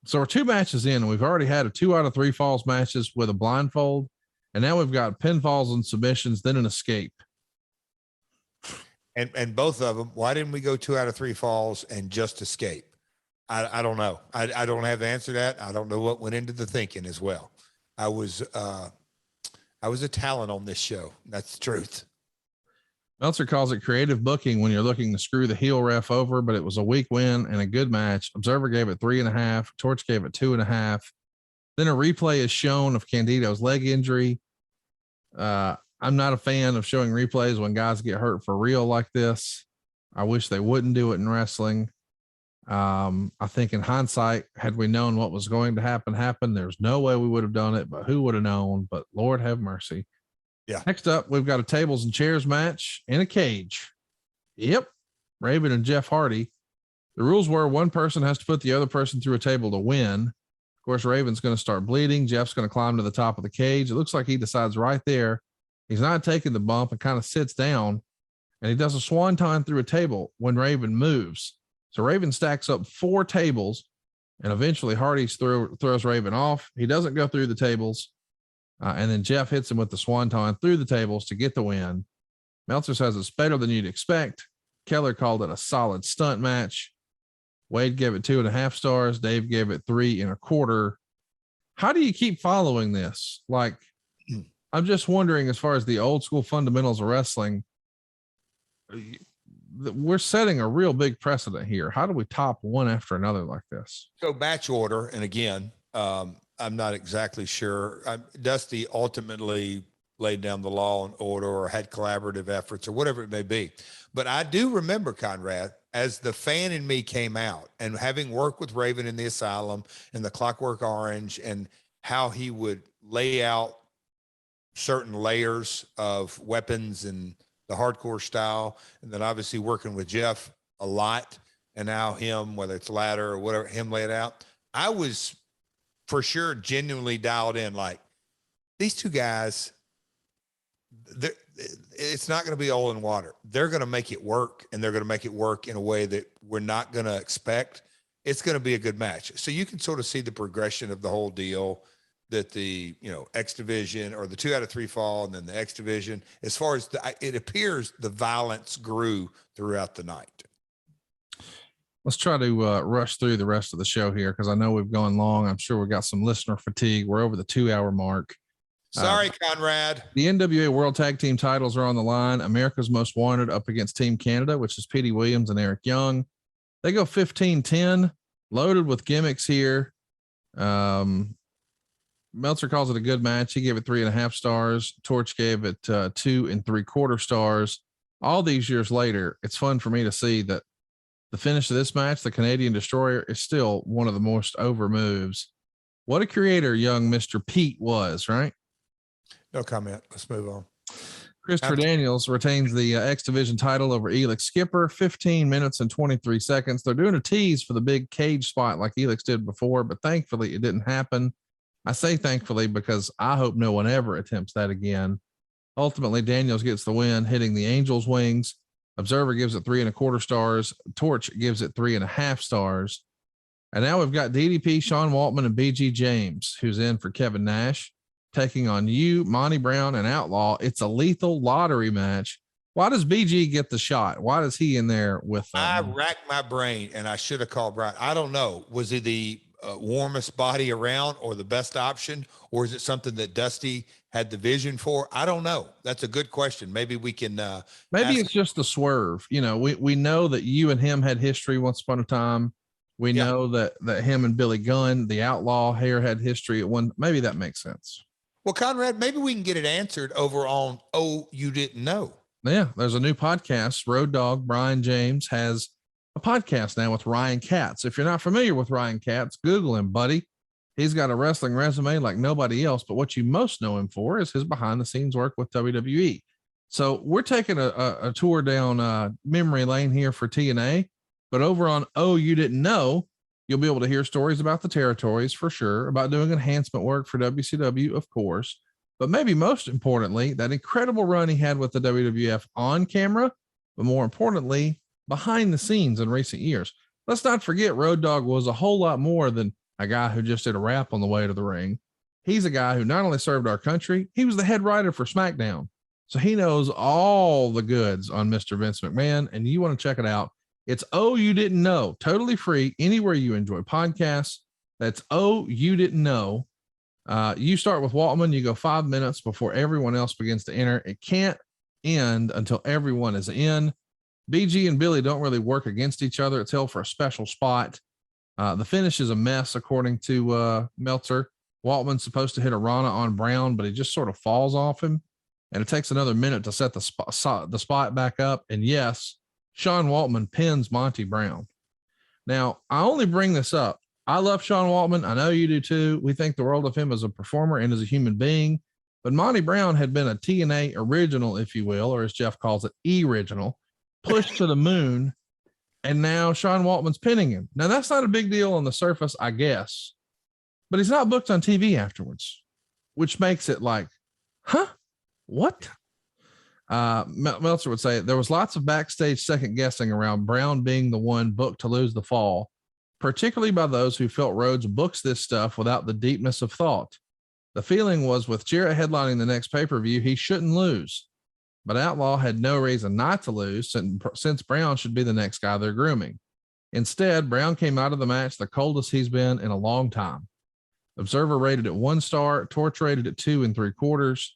So we're 2 matches in, and we've already had a 2 out of 3 falls matches with a blindfold. And now we've got pinfalls and submissions, then an escape. And both of them, why didn't we go 2 out of 3 falls and just escape? I don't know. I don't have the answer to that. I don't know what went into the thinking as well. I was a talent on this show. That's the truth. Meltzer calls it creative booking when you're looking to screw the heel ref over, but it was a weak win and a good match. Observer gave it 3.5. Torch gave it 2.5. Then a replay is shown of Candido's leg injury. I'm not a fan of showing replays when guys get hurt for real like this. I wish they wouldn't do it in wrestling. I think in hindsight, had we known what was going to happen, there's no way we would have done it, but who would have known? But Lord have mercy. Yeah. Next up, we've got a tables and chairs match in a cage. Yep. Raven and Jeff Hardy. The rules were one person has to put the other person through a table to win. Of course, Raven's going to start bleeding. Jeff's going to climb to the top of the cage. It looks like he decides right there he's not taking the bump and kind of sits down, and he does a swanton through a table when Raven moves. So Raven stacks up 4 tables, and eventually Hardy throws Raven off. He doesn't go through the tables, and then Jeff hits him with the swanton through the tables to get the win. Meltzer says it's better than you'd expect. Keller called it a solid stunt match. Wade gave it 2.5 stars. Dave gave it 3.25. How do you keep following this? Like, I'm just wondering, as far as the old school fundamentals of wrestling, we're setting a real big precedent here. How do we top one after another like this? So match order. And again, I'm not exactly sure. Dusty ultimately laid down the law and order or had collaborative efforts or whatever it may be. But I do remember, Conrad, as the fan in me came out and having worked with Raven in the Asylum and the Clockwork Orange and how he would lay out certain layers of weapons and the hardcore style, and then obviously working with Jeff a lot, and now him, whether it's ladder or whatever, him lay it out. I was for sure genuinely dialed in. Like, these two guys, it's not going to be oil and water. They're going to make it work, and they're going to make it work in a way that we're not going to expect. It's going to be a good match. So you can sort of see the progression of the whole deal, that the, X division, or the 2 out of 3 fall, and then the X division, as far as it appears the violence grew throughout the night. Let's try to rush through the rest of the show here, because I know we've gone long. I'm sure we've got some listener fatigue. We're over the 2-hour mark. Sorry, Conrad. The NWA World Tag Team titles are on the line. America's Most Wanted up against Team Canada, which is Petey Williams and Eric Young. They go 15-10, loaded with gimmicks here. Meltzer calls it a good match. He gave it 3.5 stars. Torch gave it 2 3/4 stars. All these years later, it's fun for me to see that the finish of this match, the Canadian Destroyer, is still one of the most over moves. What a creator young Mr. Pete was, right? No comment. Let's move on. Christopher Daniels retains the X Division title over Elix Skipper, 15 minutes and 23 seconds. They're doing a tease for the big cage spot like Elix did before, but thankfully it didn't happen. I say thankfully because I hope no one ever attempts that again. Ultimately, Daniels gets the win, hitting the Angel's wings. Observer gives it 3 1/4 stars. Torch gives it 3.5 stars. And now we've got DDP, Sean Waltman, and BG James, who's in for Kevin Nash, taking on Monty Brown, and Outlaw. It's a lethal lottery match. Why does BG get the shot? Why is he in there with I racked my brain, and I should have called Brian. I don't know. Was he the warmest body around, or the best option, or is it something that Dusty had the vision for? I don't know. That's a good question. Maybe we can maybe it's just a swerve. We know that you and him had history once upon a time. We know that him and Billy Gunn, the Outlaw hair, had history at one. Maybe that makes sense. Well, Conrad, maybe we can get it answered over on Oh, You Didn't Know. Yeah, there's a new podcast. Road Dogg Brian James has a podcast now with Ryan Katz. If you're not familiar with Ryan Katz, Google him, buddy. He's got a wrestling resume like nobody else, but what you most know him for is his behind the scenes work with WWE. So we're taking a tour down memory lane here for TNA, but over on Oh, You Didn't Know, you'll be able to hear stories about the territories for sure, about doing enhancement work for WCW, of course, but maybe most importantly, that incredible run he had with the WWF on camera, but more importantly, behind the scenes in recent years. Let's not forget Road Dogg was a whole lot more than a guy who just did a rap on the way to the ring. He's a guy who not only served our country, he was the head writer for SmackDown. So he knows all the goods on Mr. Vince McMahon, and you want to check it out. It's Oh, You Didn't Know, totally free anywhere you enjoy podcasts. That's Oh, You Didn't Know. You start with Waltman, you go 5 minutes before everyone else begins to enter. It can't end until everyone is in. BG and Billy don't really work against each other. It's held for a special spot. The finish is a mess, according to Meltzer. Waltman's supposed to hit a Rana on Brown, but he just sort of falls off him. And it takes another minute to set the spot back up. And yes, Sean Waltman pins Monty Brown. Now, I only bring this up. I love Sean Waltman. I know you do too. We think the world of him as a performer and as a human being. But Monty Brown had been a TNA original, if you will, or as Jeff calls it, E-original, pushed to the moon. And now Sean Waltman's pinning him. Now, that's not a big deal on the surface, I guess. But he's not booked on TV afterwards, which makes it like, huh? What? Meltzer would say there was lots of backstage second guessing around Brown being the one booked to lose the fall, particularly by those who felt Rhodes books this stuff without the deepness of thought. The feeling was with Jarrett headlining the next pay-per-view, he shouldn't lose, but Outlaw had no reason not to lose since Brown should be the next guy they're grooming. Instead, Brown came out of the match the coldest he's been in a long time. Observer rated it 1 star, Torch rated it 2 3/4.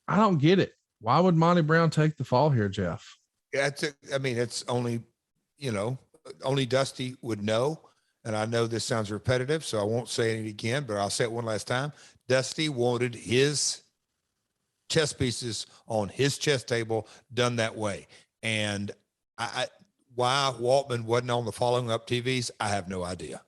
I don't get it. Why would Monty Brown take the fall here, Jeff? Yeah, it's only, only Dusty would know. And I know this sounds repetitive, so I won't say it again, but I'll say it one last time. Dusty wanted his chess pieces on his chess table done that way. And why Waltman wasn't on the following up TVs, I have no idea.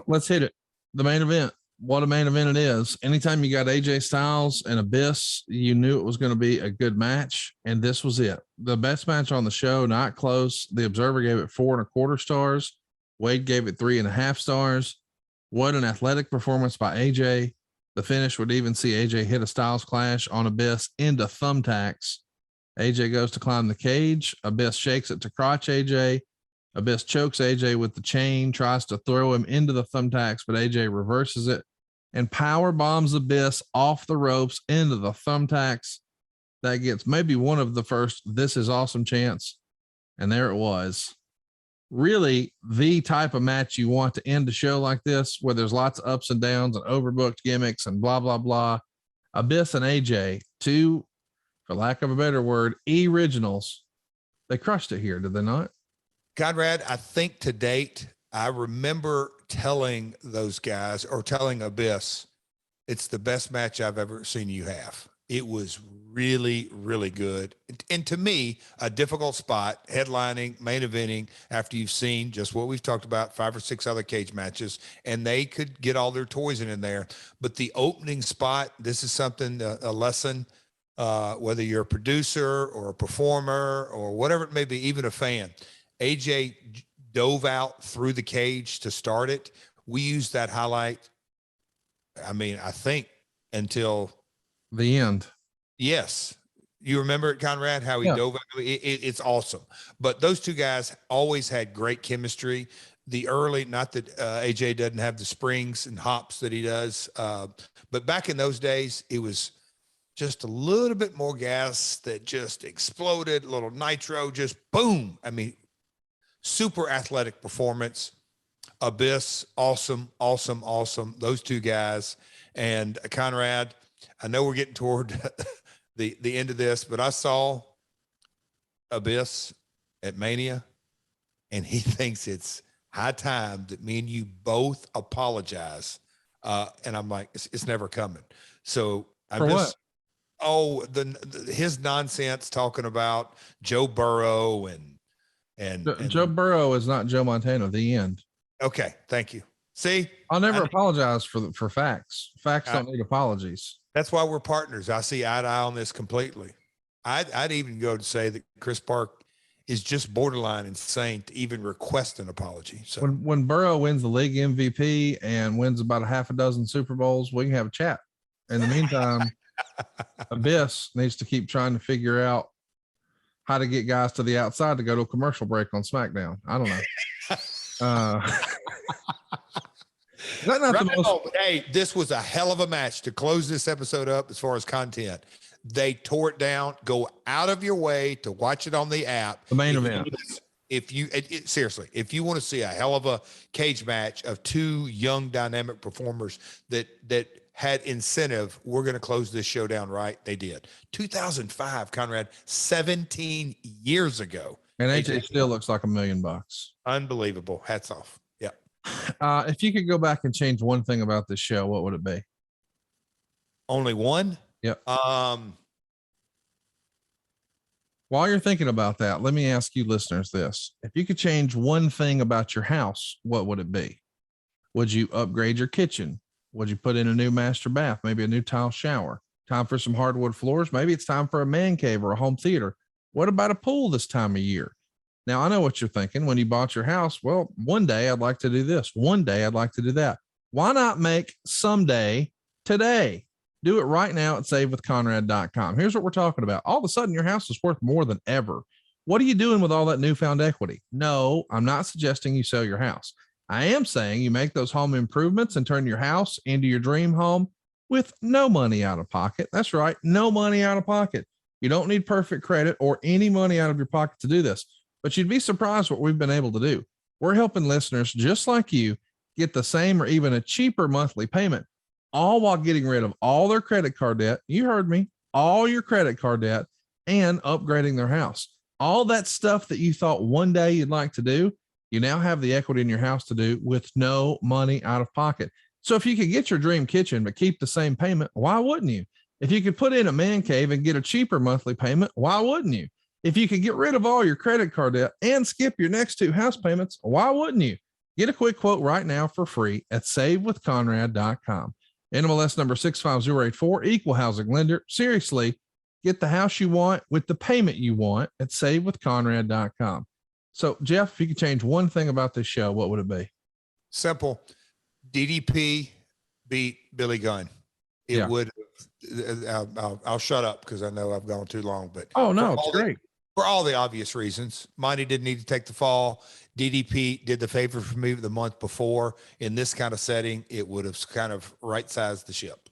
Let's hit it. The main event. what a main event it is. Anytime you got AJ Styles and Abyss, you knew it was going to be a good match. And this was it. The best match on the show, not close. The Observer gave it 4.25 stars. Wade gave it 3.5 stars. What an athletic performance by AJ. The finish would even see AJ hit a Styles clash on Abyss into thumbtacks. AJ goes to climb the cage. Abyss shakes it to crotch AJ. Abyss chokes AJ with the chain, tries to throw him into the thumbtacks, but AJ reverses it and power bombs Abyss off the ropes into the thumbtacks. That gets maybe one of the first "this is awesome" chants. And there it was. Really the type of match you want to end a show like this, where there's lots of ups and downs and overbooked gimmicks and blah, blah, blah. Abyss and AJ, two, for lack of a better word, originals. They crushed it here, did they not? Conrad, I think to date, I remember telling those guys, or telling Abyss, it's the best match I've ever seen you have. It was really, really good. And to me, a difficult spot, headlining, main eventing, after you've seen just what we've talked about, 5 or 6 other cage matches, and they could get all their toys in there. But the opening spot, this is something, a lesson, whether you're a producer or a performer or whatever it may be, even a fan. AJ dove out through the cage to start it. We used that highlight, I mean, I think until the end. Yes. You remember it, Conrad, how he dove out? It's awesome. But those two guys always had great chemistry. The early, not that AJ doesn't have the springs and hops that he does, but back in those days, it was just a little bit more gas that just exploded, a little nitro, just boom. I mean, super athletic performance. Abyss, awesome, awesome, awesome. Those two guys. And Conrad, I know we're getting toward the end of this, but I saw Abyss at Mania, and he thinks it's high time that me and you both apologize. And I'm like, it's never coming. So I'm For just, what? His nonsense talking about Joe Burrow and Joe Burrow is not Joe Montana. The end. Okay, thank you. See, I'll never apologize for facts. Facts don't need apologies. That's why we're partners. I see eye to eye on this completely. I'd even go to say that Chris Park is just borderline insane to even request an apology. So when Burrow wins the league MVP and wins about a half a dozen Super Bowls, we can have a chat. In the meantime, Abyss needs to keep trying to figure out how to get guys to the outside to go to a commercial break on SmackDown. I don't know. Hey, this was a hell of a match to close this episode up as far as content. They tore it down. Go out of your way to watch it on the app. The main event. Seriously, if you want to see a hell of a cage match of two young dynamic performers that had incentive, we're going to close this show down right. They did. 2005, Conrad, 17 years ago. And AJ still looks like $1 million. Unbelievable. Hats off. Yeah. If you could go back and change one thing about this show, what would it be? Only one? Yep. While you're thinking about that, let me ask you listeners this. If you could change one thing about your house, what would it be? Would you upgrade your kitchen? Would you put in a new master bath, maybe a new tile shower? Time for some hardwood floors? Maybe it's time for a man cave or a home theater. What about a pool this time of year? Now, I know what you're thinking when you bought your house. Well, one day I'd like to do this. One day I'd like to do that. Why not make someday today? Do it right now at savewithconrad.com. Here's what we're talking about. All of a sudden, your house is worth more than ever. What are you doing with all that newfound equity? No, I'm not suggesting you sell your house. I am saying you make those home improvements and turn your house into your dream home with no money out of pocket. That's right. No money out of pocket. You don't need perfect credit or any money out of your pocket to do this, but you'd be surprised what we've been able to do. We're helping listeners just like you get the same or even a cheaper monthly payment, all while getting rid of all their credit card debt. You heard me, all your credit card debt, and upgrading their house. All that stuff that you thought one day you'd like to do, you now have the equity in your house to do with no money out of pocket. So if you could get your dream kitchen, but keep the same payment, why wouldn't you? If you could put in a man cave and get a cheaper monthly payment, why wouldn't you? If you could get rid of all your credit card debt and skip your next two house payments, why wouldn't you? Get a quick quote right now for free at savewithconrad.com. NMLS number 65084, equal housing lender. Seriously, get the house you want with the payment you want at savewithconrad.com. So, Jeff, if you could change one thing about this show, what would it be? Simple. DDP beat Billy Gunn. It would. I'll shut up because I know I've gone too long. But oh no, it's great. For all the obvious reasons, Monty didn't need to take the fall. DDP did the favor for me the month before. In this kind of setting, it would have kind of right-sized the ship.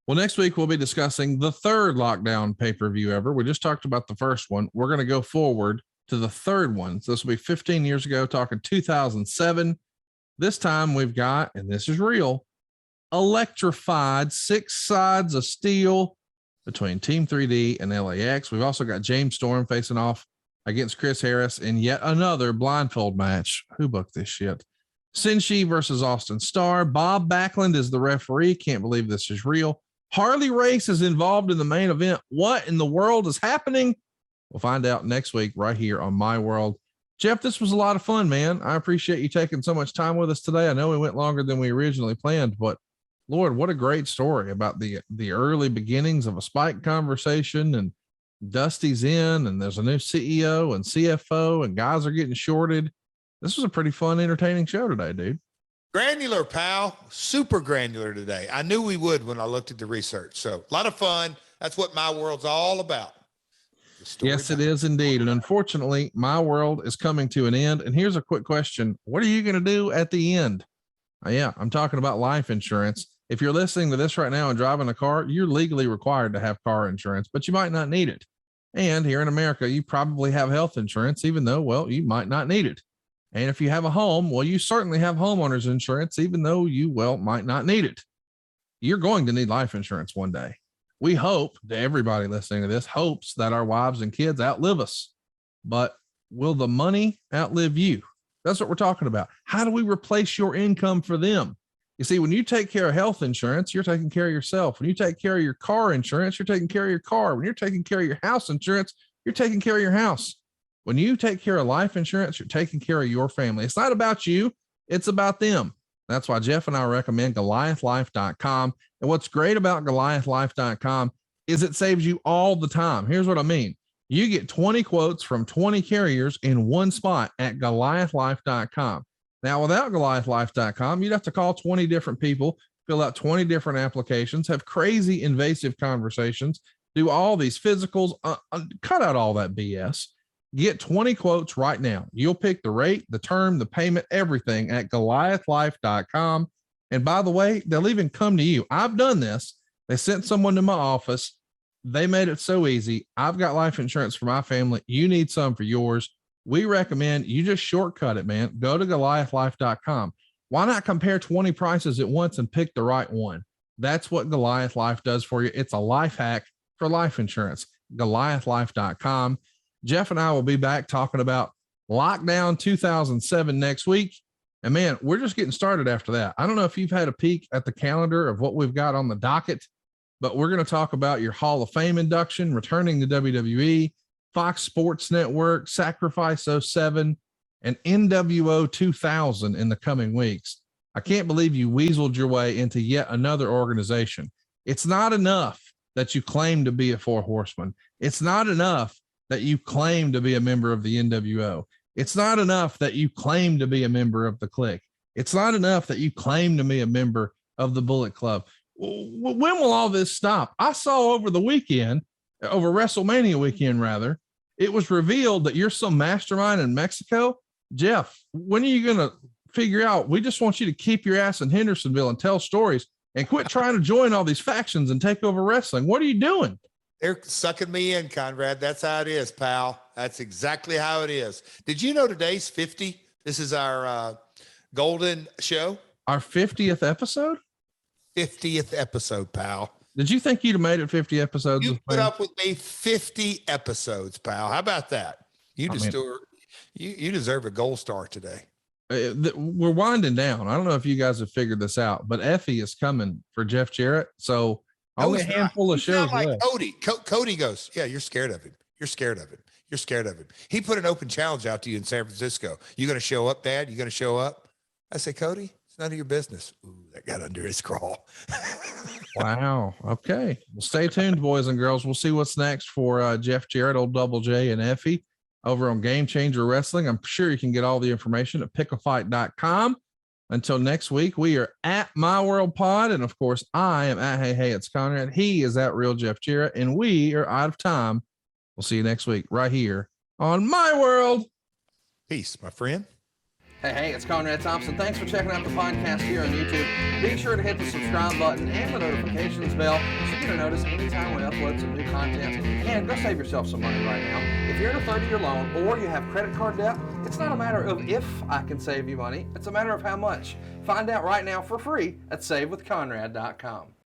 Well, next week we'll be discussing the third lockdown pay-per-view ever. We just talked about the first one. We're going to go forward to the third one. So this will be 15 years ago, talking 2007. This time we've got, and this is real, electrified 6 sides of steel between Team 3D and LAX. We've also got James Storm facing off against Chris Harris in yet another blindfold match. Who booked this shit? Sinshi versus Austin Starr. Bob Backlund is the referee. Can't believe this is real. Harley Race is involved in the main event. What in the world is happening? We'll find out next week right here on My World. Jeff, this was a lot of fun, man. I appreciate you taking so much time with us today. I know we went longer than we originally planned, but Lord, what a great story about the early beginnings of a Spike conversation, and Dusty's in, and there's a new CEO and CFO, and guys are getting shorted. This was a pretty fun, entertaining show today, dude. Granular, pal. Super granular today. I knew we would when I looked at the research. So a lot of fun. That's what My World's all about. Yes, it is indeed. And unfortunately, My World is coming to an end. And here's a quick question. What are you going to do at the end? Yeah, I'm talking about life insurance. If you're listening to this right now and driving a car, you're legally required to have car insurance, but you might not need it. And here in America, you probably have health insurance, even though, well, you might not need it. And if you have a home, well, you certainly have homeowners insurance, even though you, well, might not need it. You're going to need life insurance one day. We hope that everybody listening to this hopes that our wives and kids outlive us, but will the money outlive you? That's what we're talking about. How do we replace your income for them? You see, when you take care of health insurance, you're taking care of yourself. When you take care of your car insurance, you're taking care of your car. When you're taking care of your house insurance, you're taking care of your house. When you take care of life insurance, you're taking care of your family. It's not about you. It's about them. That's why Jeff and I recommend GoliathLife.com. And what's great about GoliathLife.com is it saves you all the time. Here's what I mean. You get 20 quotes from 20 carriers in one spot at GoliathLife.com. Now, without GoliathLife.com, you'd have to call 20 different people, fill out 20 different applications, have crazy invasive conversations, do all these physicals, cut out all that BS. Get 20 quotes right now. You'll pick the rate, the term, the payment, everything at GoliathLife.com. And by the way, they'll even come to you. I've done this. They sent someone to my office. They made it so easy. I've got life insurance for my family. You need some for yours. We recommend you just shortcut it, man. Go to GoliathLife.com. Why not compare 20 prices at once and pick the right one? That's what Goliath Life does for you. It's a life hack for life insurance. GoliathLife.com. Jeff and I will be back talking about Lockdown 2007 next week. And man, we're just getting started after that. I don't know if you've had a peek at the calendar of what we've got on the docket, but we're going to talk about your Hall of Fame induction, returning to WWE, Fox Sports Network, Sacrifice 07, and NWO 2000 in the coming weeks. I can't believe you weaseled your way into yet another organization. It's not enough that you claim to be a Four Horseman. It's not enough that you claim to be a member of the NWO. It's not enough that you claim to be a member of the Clique. It's not enough that you claim to be a member of the Bullet Club. When will all this stop? I saw over WrestleMania weekend, rather, it was revealed that you're some mastermind in Mexico. Jeff, when are you going to figure out? We just want you to keep your ass in Hendersonville and tell stories and quit trying to join all these factions and take over wrestling. What are you doing? They're sucking me in, Conrad. That's how it is, pal. That's exactly how it is. Did you know today's 50? This is our golden show. Our 50th episode? 50th episode, pal. Did you think you'd have made it 50 episodes? You put up with me 50 episodes, pal. How about that? You deserve a gold star today. We're winding down. I don't know if you guys have figured this out, but Effie is coming for Jeff Jarrett. So only a handful of shows left. Cody goes, yeah, you're scared of him. You're scared of him. You're scared of him. He put an open challenge out to you in San Francisco. You going to show up, Dad? You going to show up? I say, Cody, it's none of your business. Ooh, that got under his crawl. Wow. Okay. Well, stay tuned, boys and girls. We'll see what's next for Jeff Jarrett, old Double J, and Effie over on Game Changer Wrestling. I'm sure you can get all the information at picklefight.com. Until next week, we are at My World Pod. And of course, I am at Hey, it's Conrad. He is at Real Jeff Jarrett. And we are out of time. We'll see you next week right here on My World. Peace, my friend. Hey, it's Conrad Thompson. Thanks for checking out the podcast here on YouTube. Be sure to hit the subscribe button and the notifications bell so you get a notice anytime we upload some new content. And go save yourself some money right now. If you're in a 30-year loan or you have credit card debt, it's not a matter of if I can save you money. It's a matter of how much. Find out right now for free at savewithconrad.com.